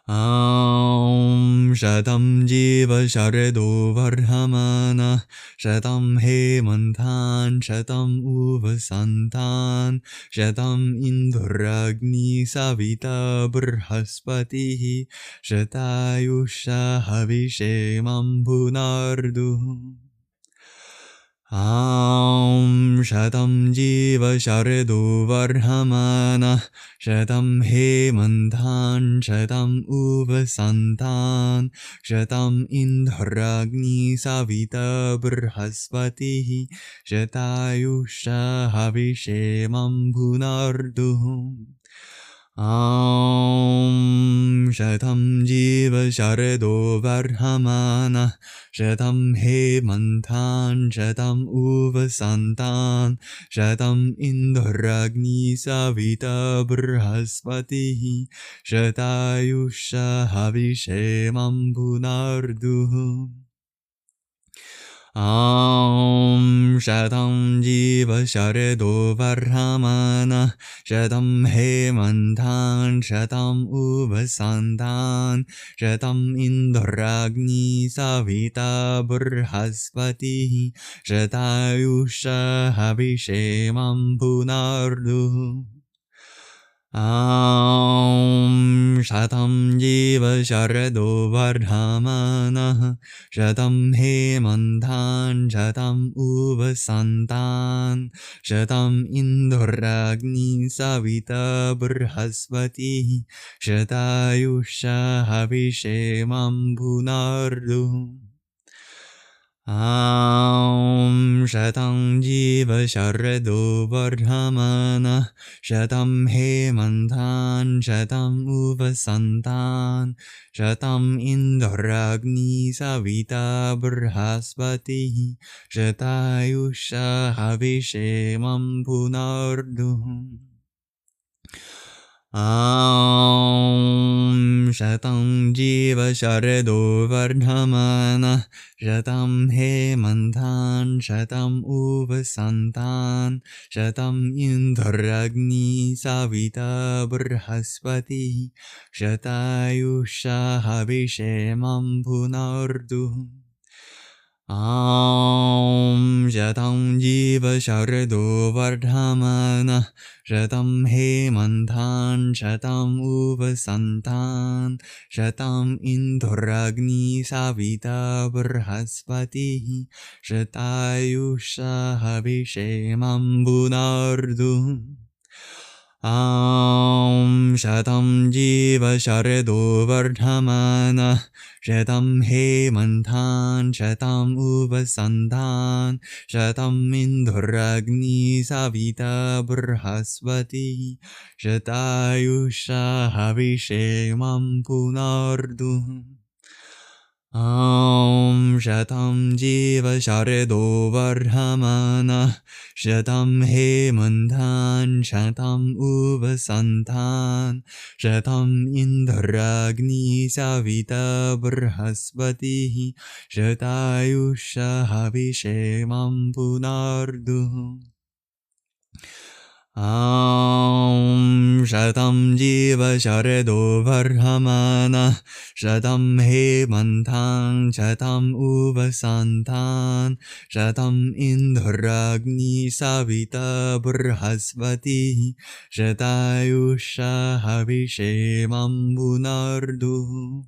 [SPEAKER 1] Shatam Jiva Shardo Varhamana Shatam Hemantan Shatam Uvasantan Shatam Indragni Savita Brahasvati Shatayusha Havishemam Punardu Shatam Jiva Shardo Varhamana Shatam Hemantan Shatam Uvasantan Shatam Indragni Savita Brahasvati Shatayusha Havishemam Punardu Shatam Jiva Shardo Varhamana Shatam Hemantan Shatam Uvasantan Shatam Indragni Savita Brahasvati Shatayusha Havishemam Punardu Shatam Jiva Shardo Varhamana Shatam Hemantan Shatam Uvasantan Shatam Indragni Savita Brahasvati Shatayusha Havishemam Punardu Aum Shatam Jiva Sharado Vardhamana Shatam Hemantan Shatam Uvasantan Shatam Indoragni Savita Burhaspati Shatayusha Havishemam Punardu Aum Shatam Jiva Sharado Vardhamana Shatam Hemantan Shatam Uvasantan Shatam Indoragni Savita Burhaspati Shatayusha Havishemam Punardu Aum Shatam Jiva Sharado Vardhamana Shatam Hemantan Shatam Uvasantan Shatam Indoragni Savita Burhaspati Shatayusha Havishemam Punardu Aum Shatam Jiva Sharado Vardhamana Shatam Hemantan Shatam Uvasantan Shatam Indoragni Savita Burhaspati Shatayusha Havishemam Punardu Aum Shatam Jiva Sharado Vardhamana Shatam Hemantan Shatam Uvasantan Shatam Indoragni Savita Burhaspati Shatayusha Havishemam Punardu Aum Shatam Jiva Sharado Vardhamana Shatam Hemantan Shatam Uvasantan Shatam Indoragni Savita Burhaspati Shatayusha Havishemam Punardu Aum Shatam Jiva Sharado Vardhamana Shatam Hemantan Shatam Uvasantan Shatam Indoragni Savita Burhaspati Shatayusha Havishemam Punardu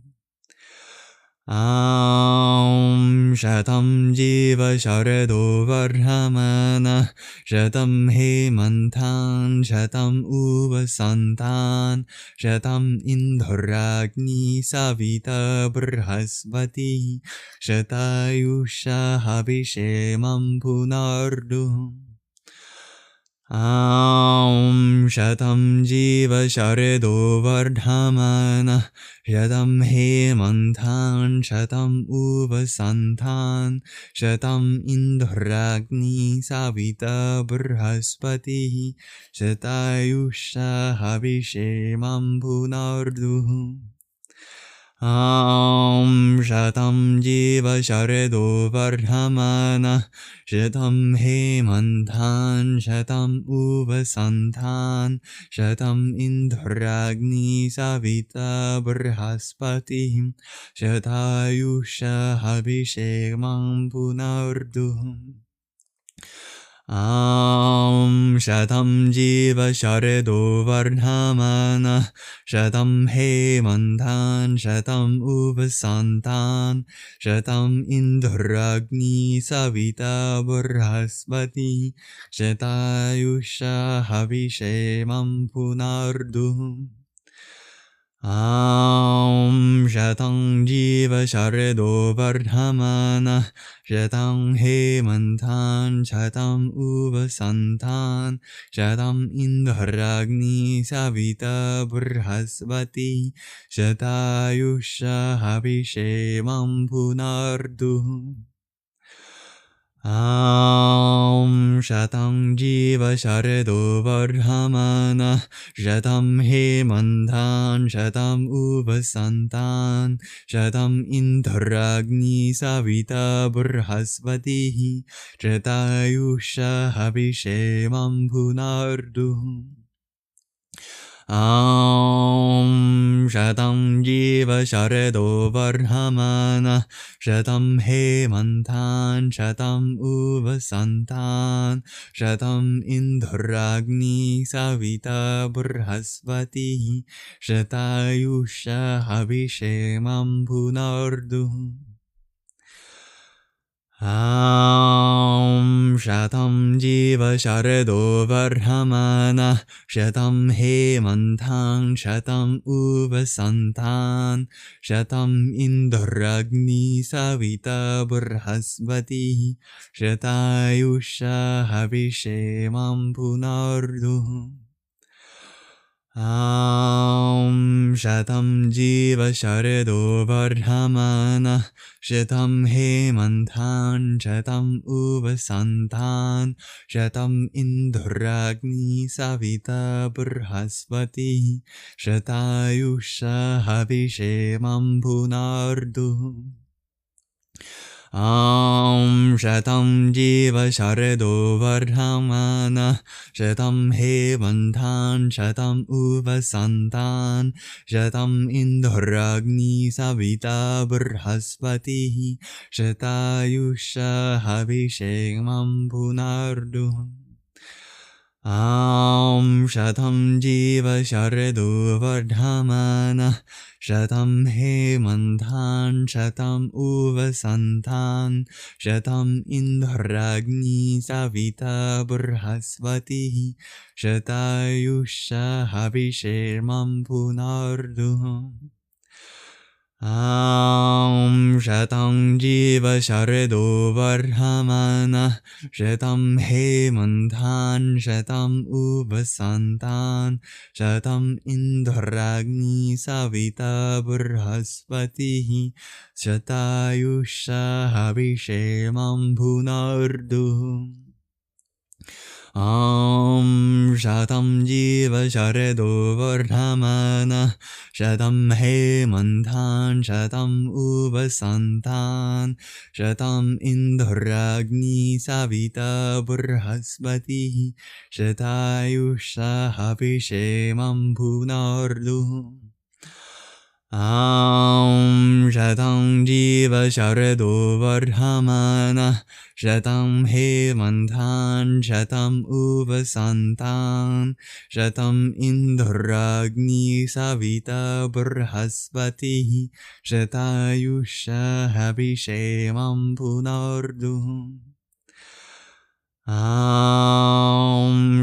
[SPEAKER 1] Aum Shatam Jiva Sharado Vardhamana Shatam Hemantan Shatam Uvasantan Shatam Indoragni Savita Burhaspati Shatayusha Havishemam Punardu Aum Shatam Jiva Sharado Vardhamana Shatam Hemantan Shatam Uvasantan Shatam Indoragni Savita Burhaspati Shatayusha Havishemam Punardu Aum Shatam Jiva Sharado Vardhamana Shatam Hemantan Shatam Uvasantan Shatam Indoragni Savita Burhaspati Shatayusha Havishemam Punardu Aum Shatam Jiva Sharado Vardhamana Shatam Hemantan Shatam Uvasantan Shatam Indoragni Savita Burhaspati Shatayusha Havishemam Punardu Aum Shatam Jiva Sharado Vardhamana Shatam Hemantan Shatam Uvasantan Shatam Indoragni Savita Burhaspati Shatayusha Havishemam Punardu Aum Shatam Jiva Sharado Vardhamana Shatam Hemantan Shatam Uvasantan Shatam Indoragni Savita Burhaspati Shatayusha Havishemam Punardu Shatam Jiva Sharado Varhamana Shatam Hemantan Shatam Uvasantan Shatam Induragni Savita Burhaspati Shatayusha Habishemam Punardu Shatam Jiva Sharado Varhamana Shatam Hemantan Shatam Uvasantan Shatam Induragni Savita Burhaspati Shatayusha Habishemam Punardu Shatam Jiva Sharado Varhamana Shatam Hemantan Shatam Uvasantan Shatam Induragni Savita Burhaspati Shatayusha Habishemam Punardu Shatam Jiva Sharado Varhamana Shatam Hemantan Shatam Uvasantan Shatam Induragni Savita Burhaspati Shatayusha Habishemam Punardu Shatam Jiva Sharado Vardhamana Shatam Hemantan Shatam Uvasantan Shatam Induragni Savita Burhaspati Shatayusha Habishemam Punardu Shatam Jiva Sharado Varhamana Shatam Hemantan Shatam Uvasantan Shatam Induragni Savita Burhaspati Shatayusha Habishemam Punardu Shatam Jiva Sharado Vardhamana Shatam Hemantan Shatam Uvasantan Shatam Induragni Savita Burhaspati Shatayusha Habishemam Punardu Shatam Jiva Sharado Vardhamana Shatam Hemantan Shatam Uvasantan Shatam Induragni Savita Burhaspati Shatayusha Habishemam Punardu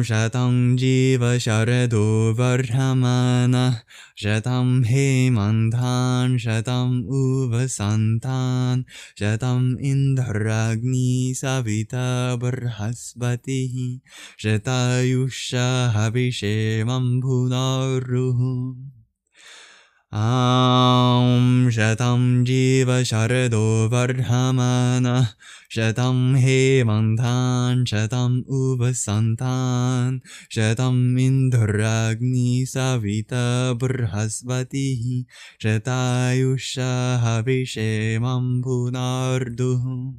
[SPEAKER 1] Shatam Jiva Sharado Vardhamana Shatam Hemantan Shatam Uvasantan Shatam Induragni Savita Burhaspati Shatayusha Habishemam Punardu Shatam Jiva Sharado Vardhamana Shatam Hemantan Shatam Uvasantan Shatam Induragni Savita Burhaspati Shatayusha Habishemam Punardu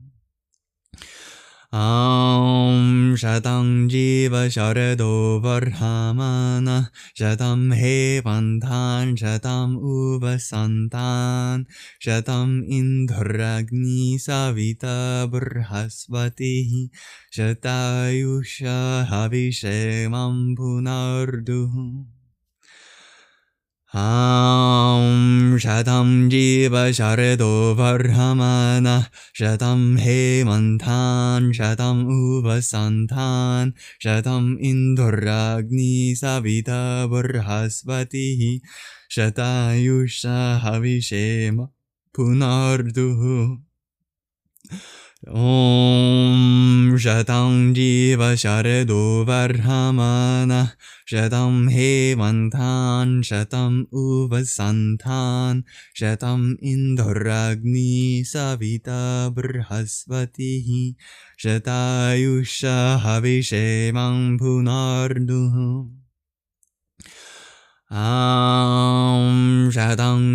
[SPEAKER 1] Shatam Jiva Sharado Vardhamana Shatam Hemantan Shatam Uvasantan Shatam Induragni Savita Burhaspati Shatayusha Habishemam Punardu Shatam Jiva Sharado Vardhamana Shatam Hemantan Shatam Uvasantan Shatam Induragni Savita Burhaspati Shatayusha Habishemam Punardu Shatam Jiva Sharado Vardhamana Shatam Hemantan Shatam Uvasantan Shatam Induragni Savita Burhaspati Shatayusha Habishemam Punardu Shatam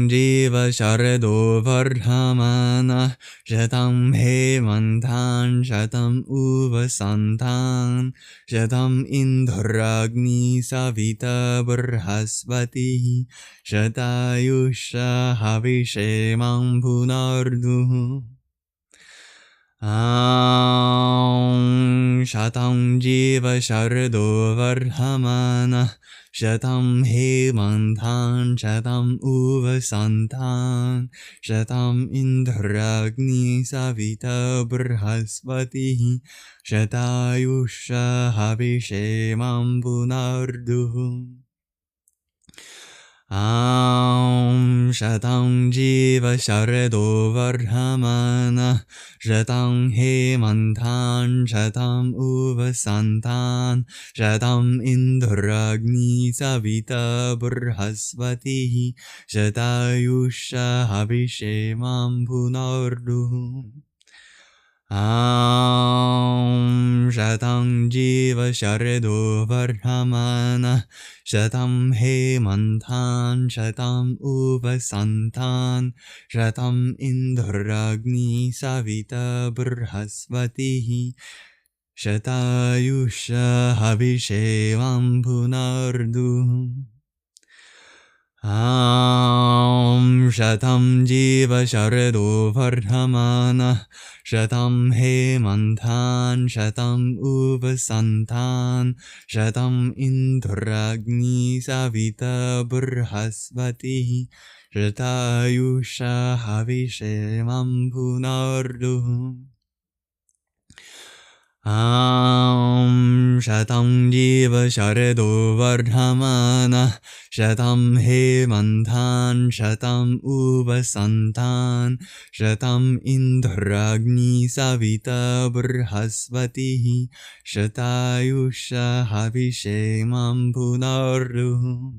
[SPEAKER 1] Jiva Sharado Vardhamana Shatam Hemantan Shatam Uvasantan Shatam Indragni Savita Burhaspati Shatayusha Havishemam Punardu Shatam Jiva Sharado Vardhamana Shatam Hemantan Shatam Uvasantan Shatam Indragni Savita Burhaspati Shatayusha Havishemam Punardu Shatam Jiva Sharado Vardhamana Shatam Hemantan Shatam Uvasantan Shatam Indragni Savita Burhaspati Shatayusha Havishemam Punardu Shatam Jiva Sharado Vardhamana Shatam Hemantan Shatam Uvasantan Shatam Indragni Savita Burhaspati Shatayusha Havishemam Punardu Shatam Jiva Sharado Vardhamana Shatam Hemantan Shatam Uvasantan Shatam Indragni Savita Burhaspati Shatayusha Havishemam Punardu Shatam Jiva Sharado Vardhamana Shatam Hemantan Shatam Uvasantan Shatam Indragni Savita Burhaspati Shatayusha Havishemam Punardu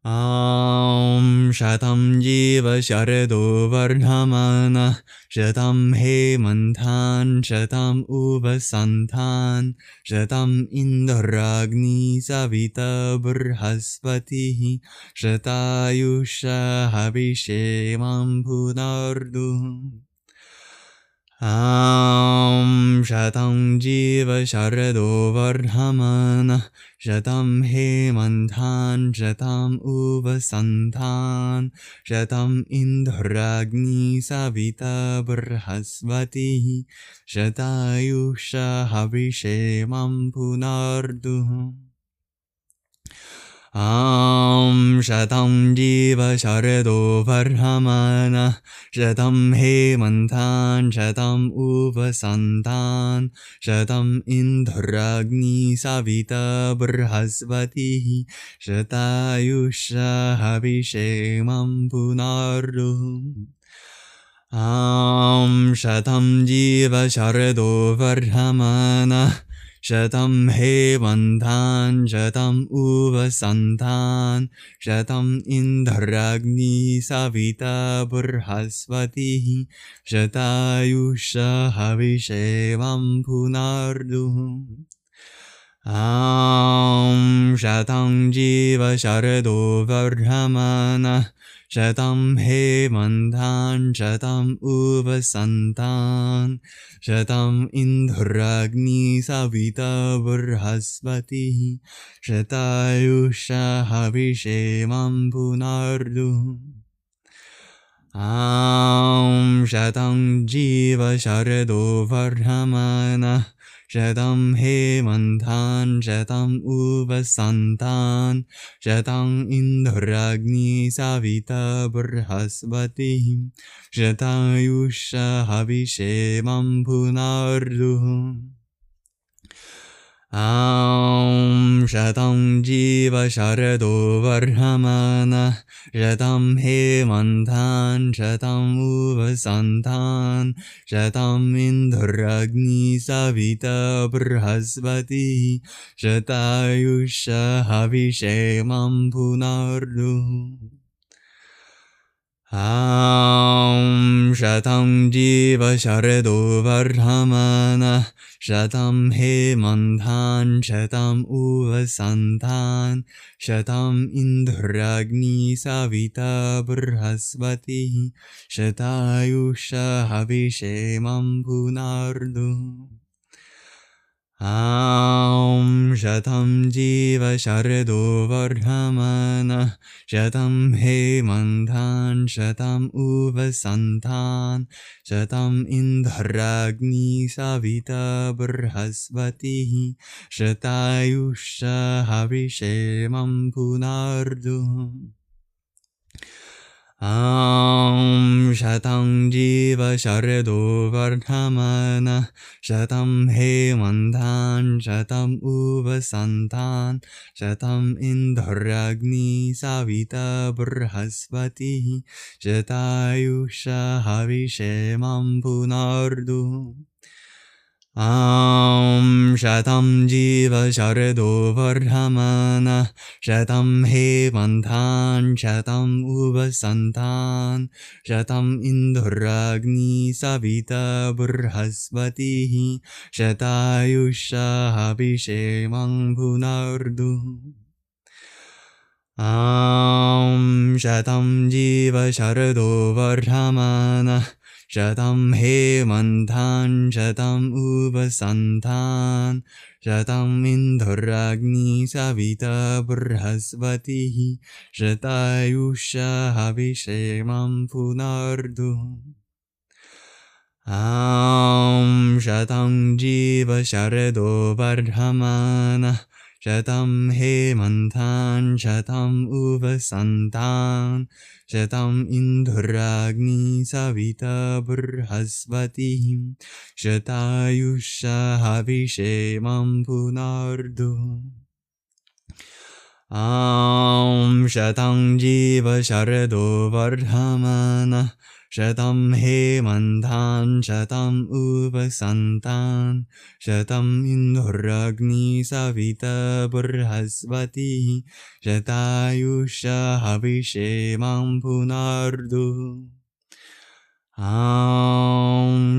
[SPEAKER 1] Shatam Jiva Sharado Vardhamana Shatam Hemantan Shatam Uvasantan Shatam Indragni Savita Burhaspati Shatayusha Havishemam Punardu Shatam Jiva Sharado Vardhamana Shatam Hemantan Shatam Uvasantan Shatam Indragni Savita Burhaspati Shatayusha Havishemam Punardu Shatam Jiva Sharado Vardhamana Shatam Hemantan Shatam Uvasantan Shatam Indragni Savita Burhaspati Shatayusha Havishemam Punardu Shatam Jiva Sharado Vardhamana Shatam Hemantan Shatam Uvasantan Shatam Indragni Savita Burhaspati Shatayusha Havishemam Punardu Shatam Jiva Sharado Vardhamana Shatam Hemantan Shatam Uvasantan Shatam Indragni Savita Burhaspati Shatayusha Havishemam Punardu Shatam Jiva Sharado Vardhamana Shatam Hemantan Shatam Uvasantan Shatam Indragni Savita Burhaspati Shatayusha Havishemam Punardu Shatam Jiva Sharado Vardhamana Shatam Hemantan Shatam Uvasantan Shatam Indragni Savita Burhaspati Shatayusha Havishemam Punardu Shatam Jiva Sharado Vardhamana Shatam Hemantan, Shatam Uvasantan, Shatam Indragni Savita Brihaspati, Shatayusha Havishemam Punardu. Shatam Jiva Shardo Vardhamana, Shatam Hemantan, Shatam Uvasantan, Shatam Indragni Savita Brihaspati, Shatayusha Havishemam Punardu. Shatam Jiva Shardo Vardhamana, Shatam Hemantan, Shatam Uvasantan, Shatam Indragni Savita Brihaspati, Shatayusha Havishemam Punardu. Shatam Jiva Shardo Vardhamana, Shatam Hemantan, Shatam Uvasantan, Shatam Indragni Savita Brihaspati, Shatayusha Havishemam Punardu. Shatam Jiva Shardo Vardhamana, Shatam Hemantan, Shatam Uvasantan, Shatam Indragni Savita Brihaspati, Shatayusha Havishemam Punardu. Shatam Jiva Shardo Vardhamana, Shatam Hemantan, Shatam Uvasantan, Shatam Indragni Savita Brihaspati, Shatayusha Havishemam Punardu. Shatam Jiva Shardo Vardhamana, Shatam Hemantan, Shatam Uvasantan, Shatam Indragni Savita Brihaspati, Shatayusha Havishemam Punardu.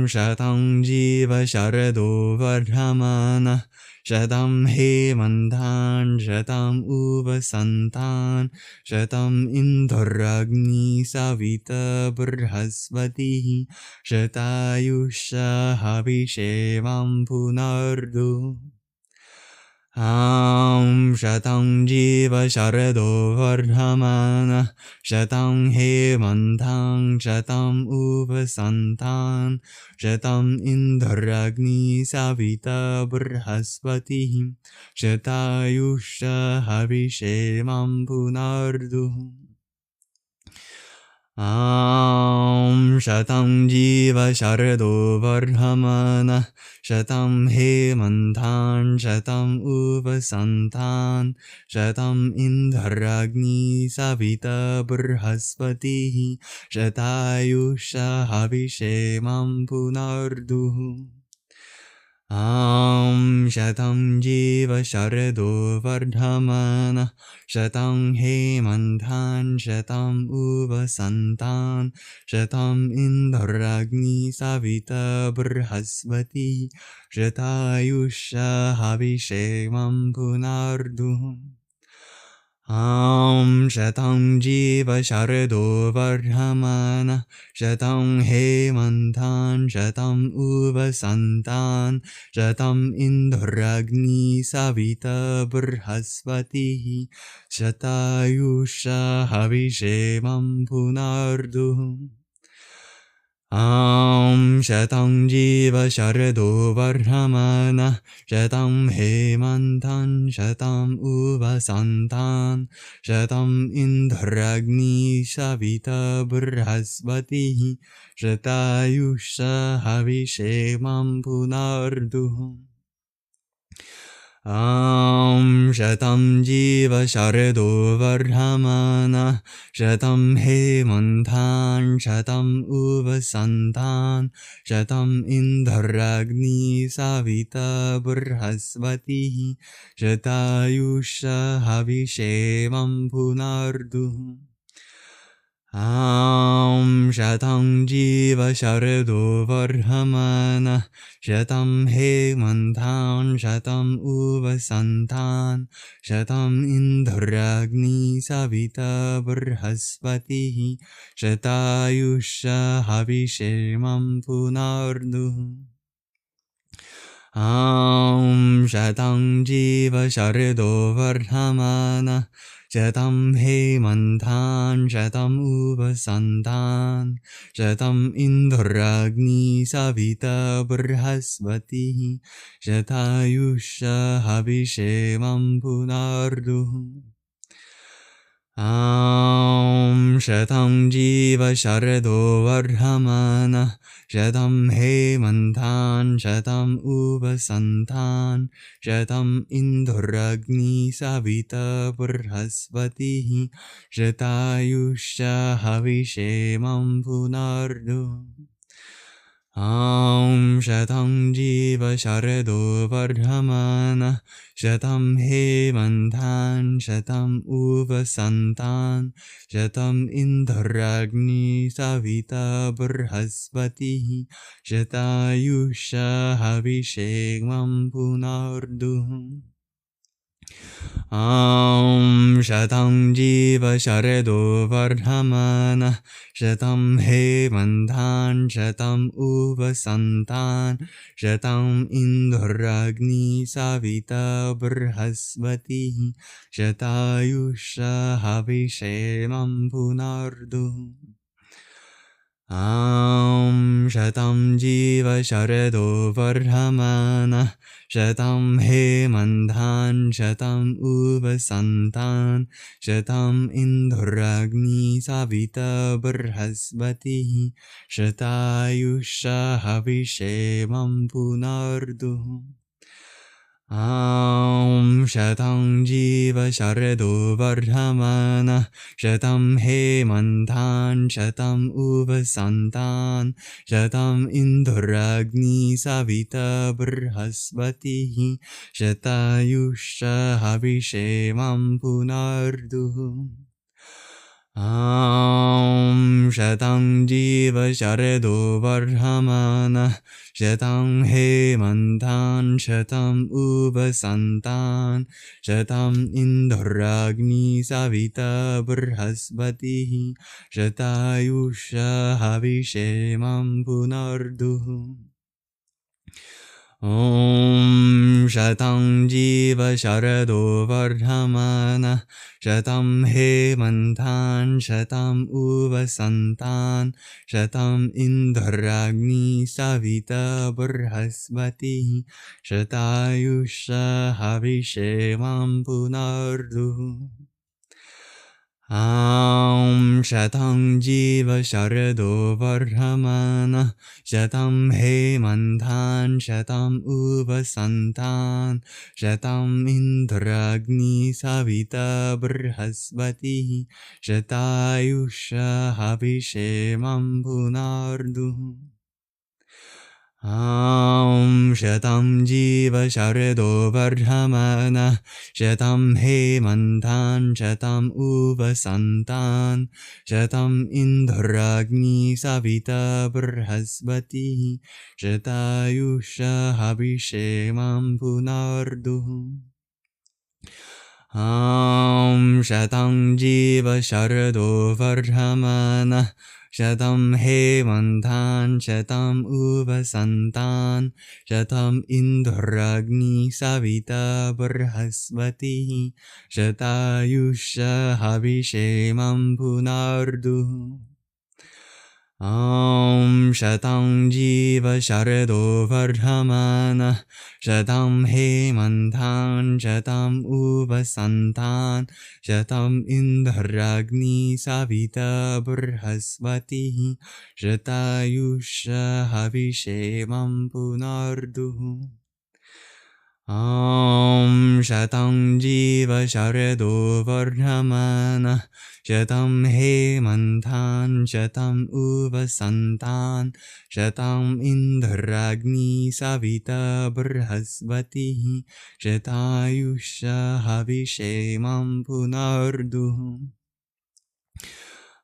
[SPEAKER 1] Shatam Jiva Shardo Vardhamana, Shatam Hemantan, Shatam Uvasantan, Shatam Indragni Savita Brihaspati, Shatayusha Havishemam Punardu. Shatam Jiva Shardo Vardhamana, Shatam Hemantan, Shatam Uvasantan, Shatam Indragni Savita Brihaspati, Shatayusha Havishemam Punardu. Shatam Jiva Shardo Vardhamana, Shatam Hemantan, Shatam Uvasantan, Shatam Indragni Savita Brihaspati, Shatayusha Havishemam Punardu. Shatam Jiva Shardo Vardhamana, Shatam Hemantan, Shatam Uvasantan, Shatam Indragni Savita Brihaspati, Shatayusha Havishemam Punardu. Shatam Jiva Shardo Vardhamana, Shatam Hemantan, Shatam Uvasantan, Shatam Indragni Savita Brihaspati, Shatayusha Havishemam Punardu. Shatam Jiva Shardo Vardhamana, Shatam Hemantan, Shatam Uvasantan, Shatam Indragni Savita Brihaspati, Shatayusha Havishemam Punardu. Shatam Jiva Shardo Vardhamana, Shatam Hemantan, Shatam Uvasantan, Shatam Indragni Savita Brihaspati, Shatayusha Havishemam Punardu. Shatam Jiva Sharado Varhamana Shatam Hemantan Shatam Uvasantan Shatam Indragni Savita Brihaspati Shatayusha Havishemam Punardu Shatam Jiva Sharado Varhamana Shatam Hemantan Shatam Uvasantan Shatam Indragni Savita Brihaspati Shatayusha Havishemam Punardu Shatam Jiva Sharado Varhamana Shatam Hemantan Shatam Uvasantan Shatam Indragni Savita Brihaspati Shatayusha Havishemam Punardu Shatam Jiva Sharado Varhamana Shatam Hemantan Shatam Uvasantan Shatam Indragni Savita Brihaspati Shatayusha Havishemam Punardu Shatam Jiva Sharado Varhamana Shatam Hemantan Shatam Uvasantan Shatam Indragni Savita Brihaspati Shatayusha Havishemam Punardu Shatam Jiva Sharado Varhamana Shatam Hemantan Shatam Uvasantan Shatam Indragni Savita Brihaspati Shatayusha Havishemam Punardu Shatam Jiva Sharado Varhamana Shatam Hemantan Shatam Uvasantan Shatam Indragni Savita Brihaspati Shatayusha Havishemam Punardu Shatam Jiva Sharado Varhamana Shatam Hemantan Shatam Uvasantan Shatam Indragni Savita Brihaspati Shatayusha Havishemam Punardu Shatam Jiva Sharado Varhamana Shatam Hemantan Shatam Uvasantan Shatam Indragni Savita Brihaspati Shatayusha Havishemam Punardu Shatam Jiva Sharado Varhamana Shatam Hemantan Shatam Uvasantan Shatam Indragni Savita Brihaspati Shatayusha Havishemam Punardu Shatam Jiva Sharado Varhamana Shatam Hemantan Shatam Uvasantan Shatam Indragni Savita Brihaspati Shatayusha Havishemam Punardu Shatam Jiva Sharado Varhamana Shatam Hemantan Shatam Uvasantan Shatam Indragni Savita Brihaspati Shatayusha Havishemam Punardu Shatam Jiva Sharado Varhamana Shatam Hemantan Shatam Uvasantan Shatam Indragni Savita Brihaspati Shatayusha Havishemam Punardu Shatam Jiva Sharado Varhamana Shatam Hemantan Shatam Uvasantan Shatam Indragni Savita Brihaspati Shatayusha Havishemam Punardu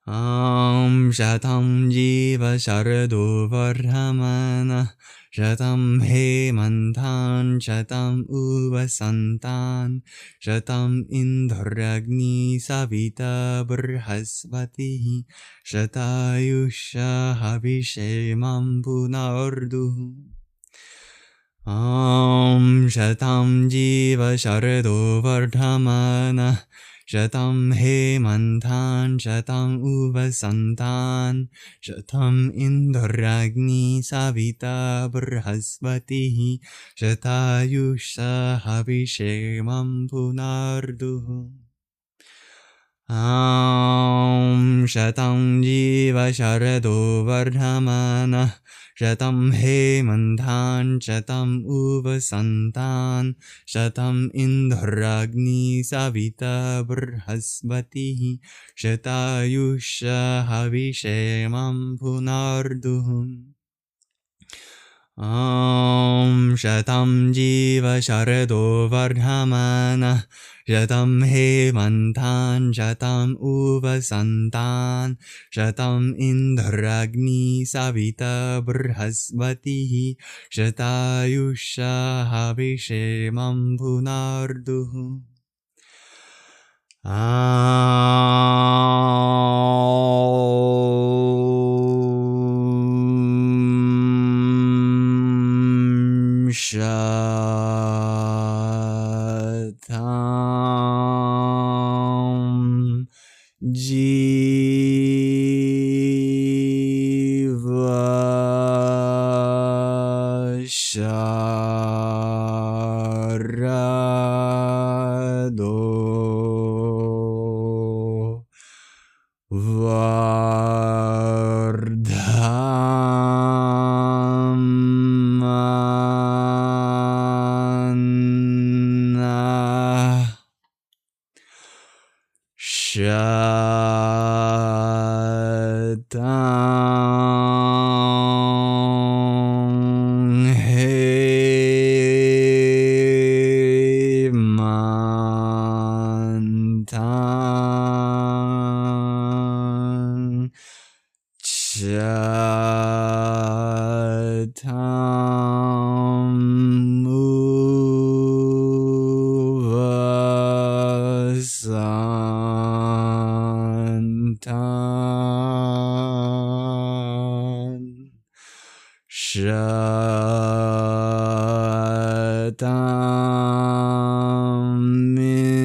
[SPEAKER 1] Shatam Jiva Sharado Varhamana Shatam Hemantan Shatam Uvasantan Shatam Indragni Savita Brhaspati Shatayusha Habishemam Punardu Shatam Jiva Sharado Vardhamana Shatam Hemantan Shatam Uvasantan Shatam Indragni Savita Brhaspati Shatayusha Habishemam Punardu Shatam Jiva Sharado Vardhamana Shatam Hemantan Shatam Uvasantan Shatam Indragni Savita Brhaspati Shatayusha Havishemam Punardu Shatam Jiva Sharado Vardhamana Shatam Hemantan Shatam Uvasantan Shatam Indragni Savita Brhaspati Shatayusha Havishemam Punardu Shatam Jiva Sharado Vardhamana Shatam Hemantan Shatam Uvasantan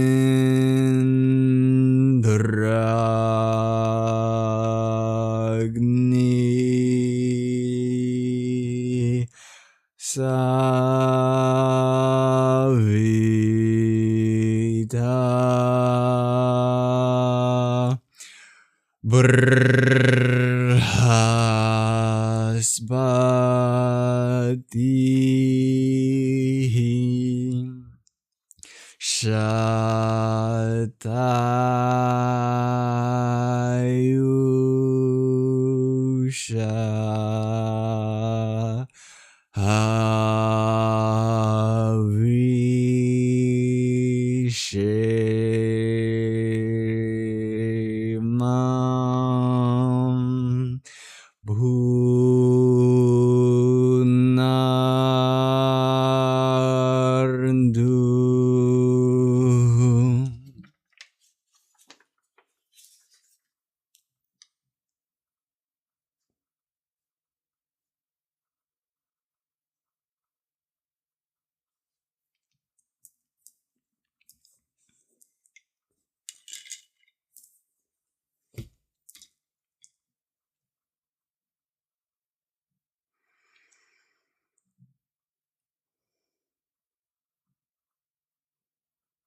[SPEAKER 1] Shatam Indragni Savita Brhaspati Shatayusha Havishemam Punardu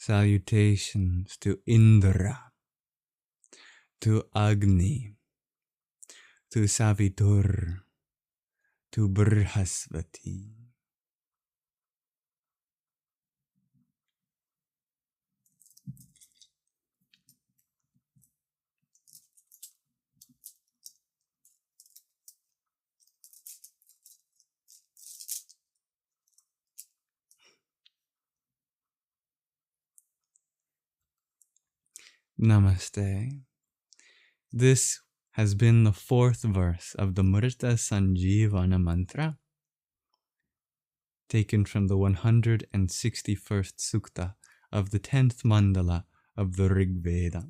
[SPEAKER 1] Salutations to Indra, to Agni, to Savitur, to Brhaspati. Namaste. This has been the 4th verse of the Murtha Sanjivana mantra, taken from the 161st sukta of the 10th mandala of the Rig Veda.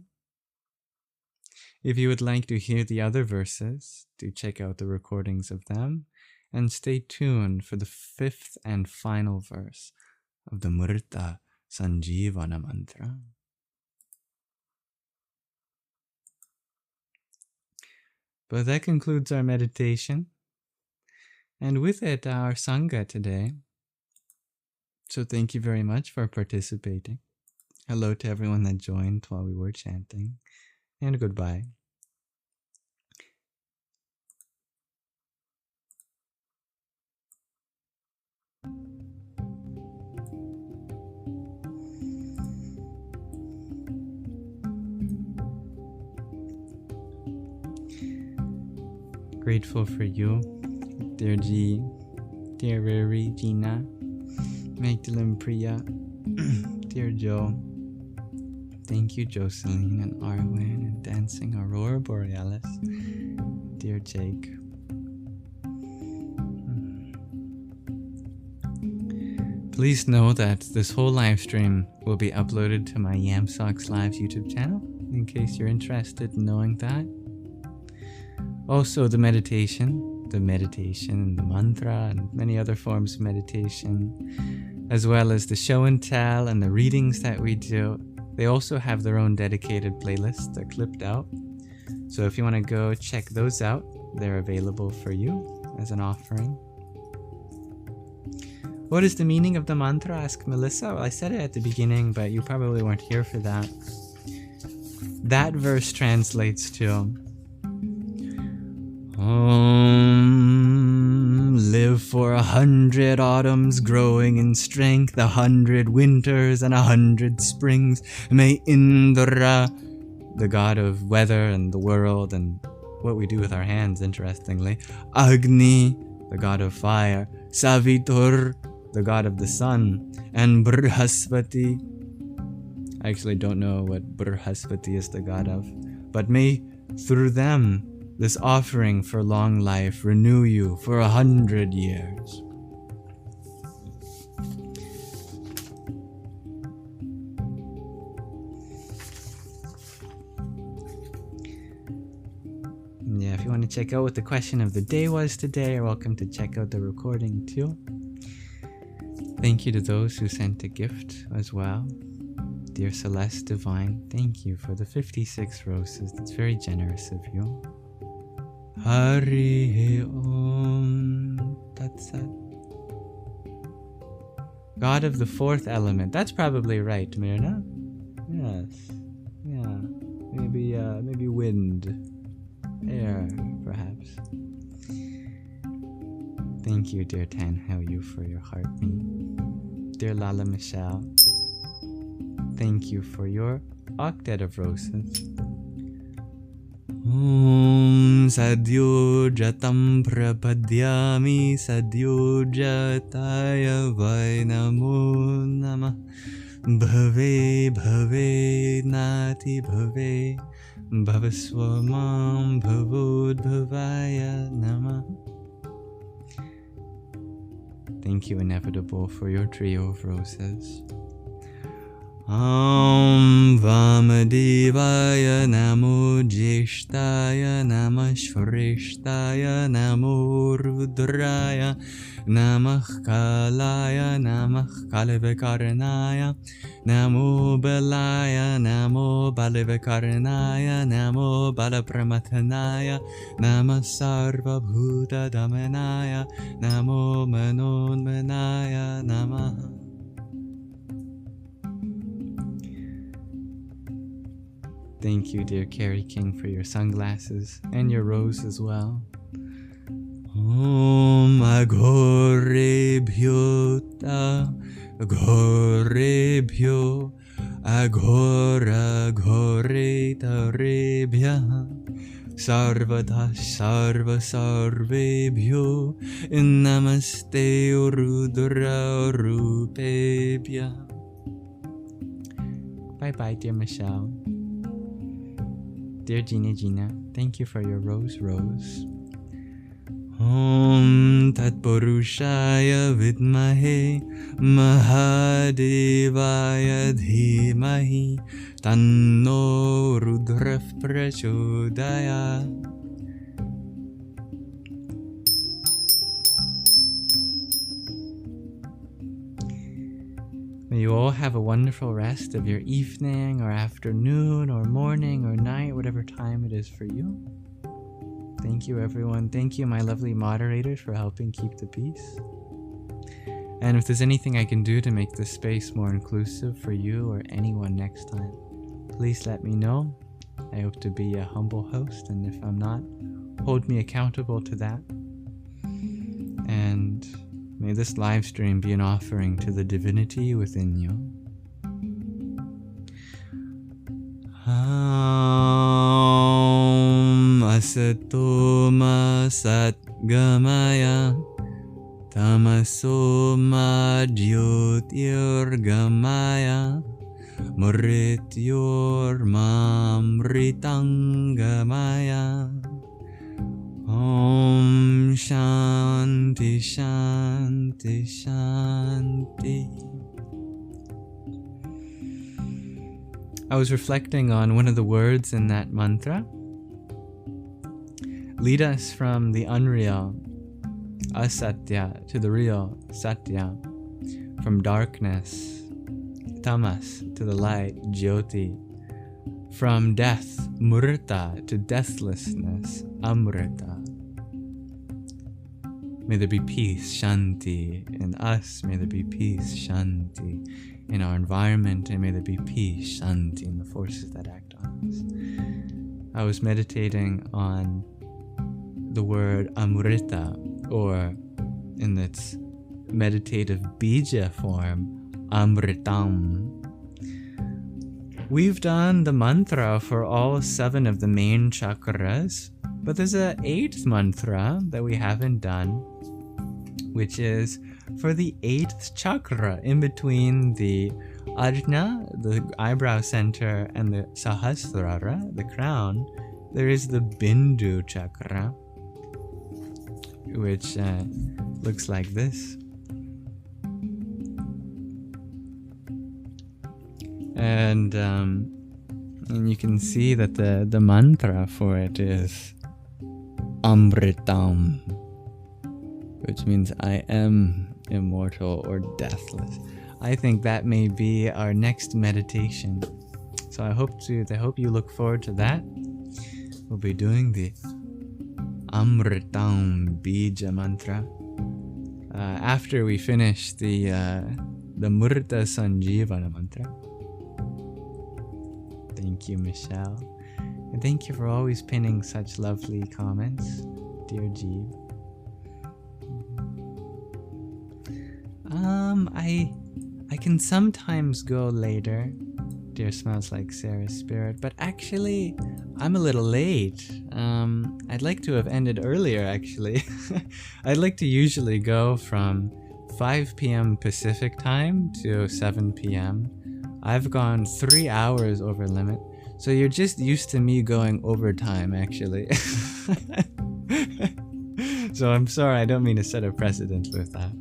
[SPEAKER 1] If you would like to hear the other verses, do check out the recordings of them, and stay tuned for the 5th and final verse of the Murtha Sanjivana mantra. But that concludes our meditation, and with it our Sangha today. So thank you very much for participating. Hello to everyone that joined while we were chanting, and goodbye. Grateful for you, dear G, dear Riri, Gina, Magdalene Priya, dear Joe. Thank you, Jocelyn and Arwen and Dancing Aurora Borealis, dear Jake. Please know that this whole live stream will be uploaded to my Yamsox Live YouTube channel, in case you're interested in knowing that. Also, the meditation, the mantra, and many other forms of meditation, as well as the show and tell and the readings that we do, they also have their own dedicated playlists. They're clipped out. So if you want to go check those out, they're available for you as an offering. What is the meaning of the mantra? Asked Melissa. Well, I said it at the beginning, but you probably weren't here for that. That verse translates to live for 100 autumns, growing in strength, 100 winters and 100 springs. May Indra, the god of weather and the world and what we do with our hands, interestingly, Agni, the god of fire, Savitur, the god of the sun, and Brihaspati. I actually don't know what Brihaspati is the god of, but may through them this offering for long life renew you for 100 years. Yeah, if you want to check out what the question of the day was today, you're welcome to check out the recording too. Thank you to those who sent a gift as well. Dear Celeste Divine, thank you for the 56 roses. That's very generous of you. Hari Om Tat Sat. God of the 4th element. That's probably right, Myrna. Yes. Yeah. Maybe wind. Air, perhaps. Thank you, dear Tan Hao Yu, for your heartbeat. Dear Lala Michelle, thank you for your octet of roses. Om Sadhyo Jatam Prapadyami Sadhyo Jataya Vai Namo Namah Bhave Bhave Nati Bhave Bhavaswamam Bhavodbhavaya Namah. Thank you, Inevitable, for your trio of roses. Om Vamadevaya Namo Jeshtaya Namah Shreshtaya Namo Rudraya Namah Kalaya Namah Kalivikarnaya Namo Balaya Namo Balivikarnaya Namo Balapramatanaya Namah Sarva Bhuta Damanaya Namo Manonmanaya Namah. Thank you, dear Carrie King, for your sunglasses and your rose as well. Om Agorebhyo Ta Agorebhyo Agora Gore Tarebhya Sarvada Sarva Sarvebhyo Namaste Rudra Rupebhya. Bye bye, dear Michelle. Dear Gina, thank you for your rose. Om Tat Purushaya Vidmahe Mahadevaya Dhimahi Tanno Rudra Prachodaya. May you all have a wonderful rest of your evening or afternoon or morning or night, whatever time it is for you. Thank you, everyone. Thank you, my lovely moderators, for helping keep the peace. And if there's anything I can do to make this space more inclusive for you or anyone next time, please let me know. I hope to be a humble host, and if I'm not, hold me accountable to that. And may this live stream be an offering to the divinity within you. Asato ma sat gamaya tamaso ma jyotir gamaya mrityor mamritang gamaya. Om Shanti Shanti Shanti. I was reflecting on one of the words in that mantra. Lead us from the unreal, asatya, to the real, satya. From darkness, tamas, to the light, jyoti. From death, murtha, to deathlessness, amrita. May there be peace, shanti, in us. May there be peace, shanti, in our environment. And may there be peace, shanti, in the forces that act on us. I was meditating on the word amrita, or in its meditative bija form, amritam. We've done the mantra for all 7 of the main chakras, but there's an 8th mantra that we haven't done, which is for the 8th chakra, in between the ajna, the eyebrow center, and the sahasrara, the crown. There is the bindu chakra, which looks like this. And you can see that the mantra for it is Amritam, which means I am immortal or deathless. I think that may be our next meditation. So I hope you look forward to that. We'll be doing the Amritam Bija mantra after we finish the Murtha Sanjivana mantra. Thank you, Michelle. And thank you for always pinning such lovely comments, dear Jeev. I can sometimes go later, dear Smells Like Sarah's Spirit, but actually, I'm a little late. I'd like to have ended earlier, actually. I'd like to usually go from 5 p.m. Pacific time to 7 p.m. I've gone 3 hours over limit, so you're just used to me going overtime, actually. So I'm sorry, I don't mean to set a precedent with that.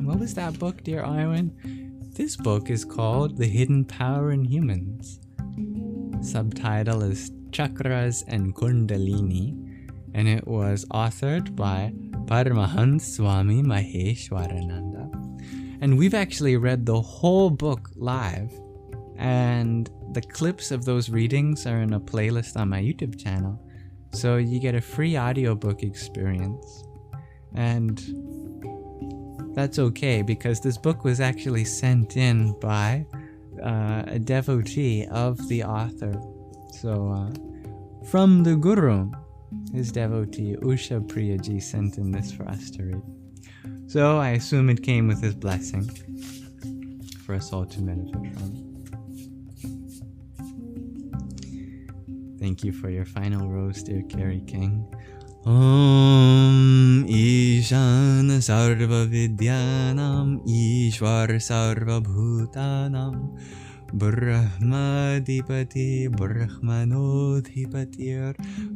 [SPEAKER 1] What was that book, dear Iwan? This book is called The Hidden Power in Humans. Subtitle is Chakras and Kundalini, and it was authored by Paramahans Swami Maheshwarananda. And we've actually read the whole book live, and the clips of those readings are in a playlist on my YouTube channel, so you get a free audiobook experience. And that's okay, because this book was actually sent in by a devotee of the author. So from the Guru, his devotee Usha Priyaji sent in this for us to read. So I assume it came with his blessing for us all to meditate from. Thank you for your final rose, dear Carrie King. Om Ishana Sarva Vidyanam Ishwar Sarva Bhutanam Brahmadipati Brahmanodhipatir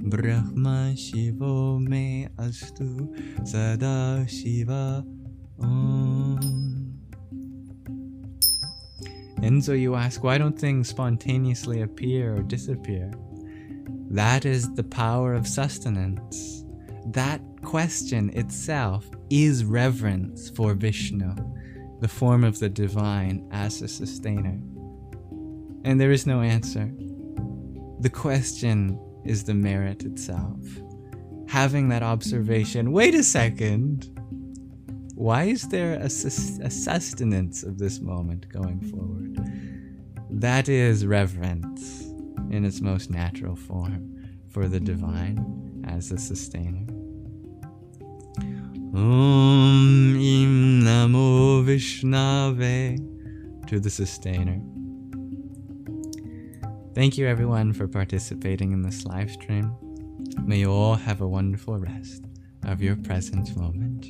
[SPEAKER 1] Brahma Shivo Me Astu Sada Shiva Om. And so you ask, why don't things spontaneously appear or disappear? That is the power of sustenance. That question itself is reverence for Vishnu, the form of the divine as a sustainer. And there is no answer. The question is the merit itself. Having that observation, wait a second, why is there a sustenance of this moment going forward? That is reverence in its most natural form for the divine as a sustainer. Om Im Namo Vishnave, to the sustainer. Thank you everyone for participating in this live stream. May you all have a wonderful rest of your present moment.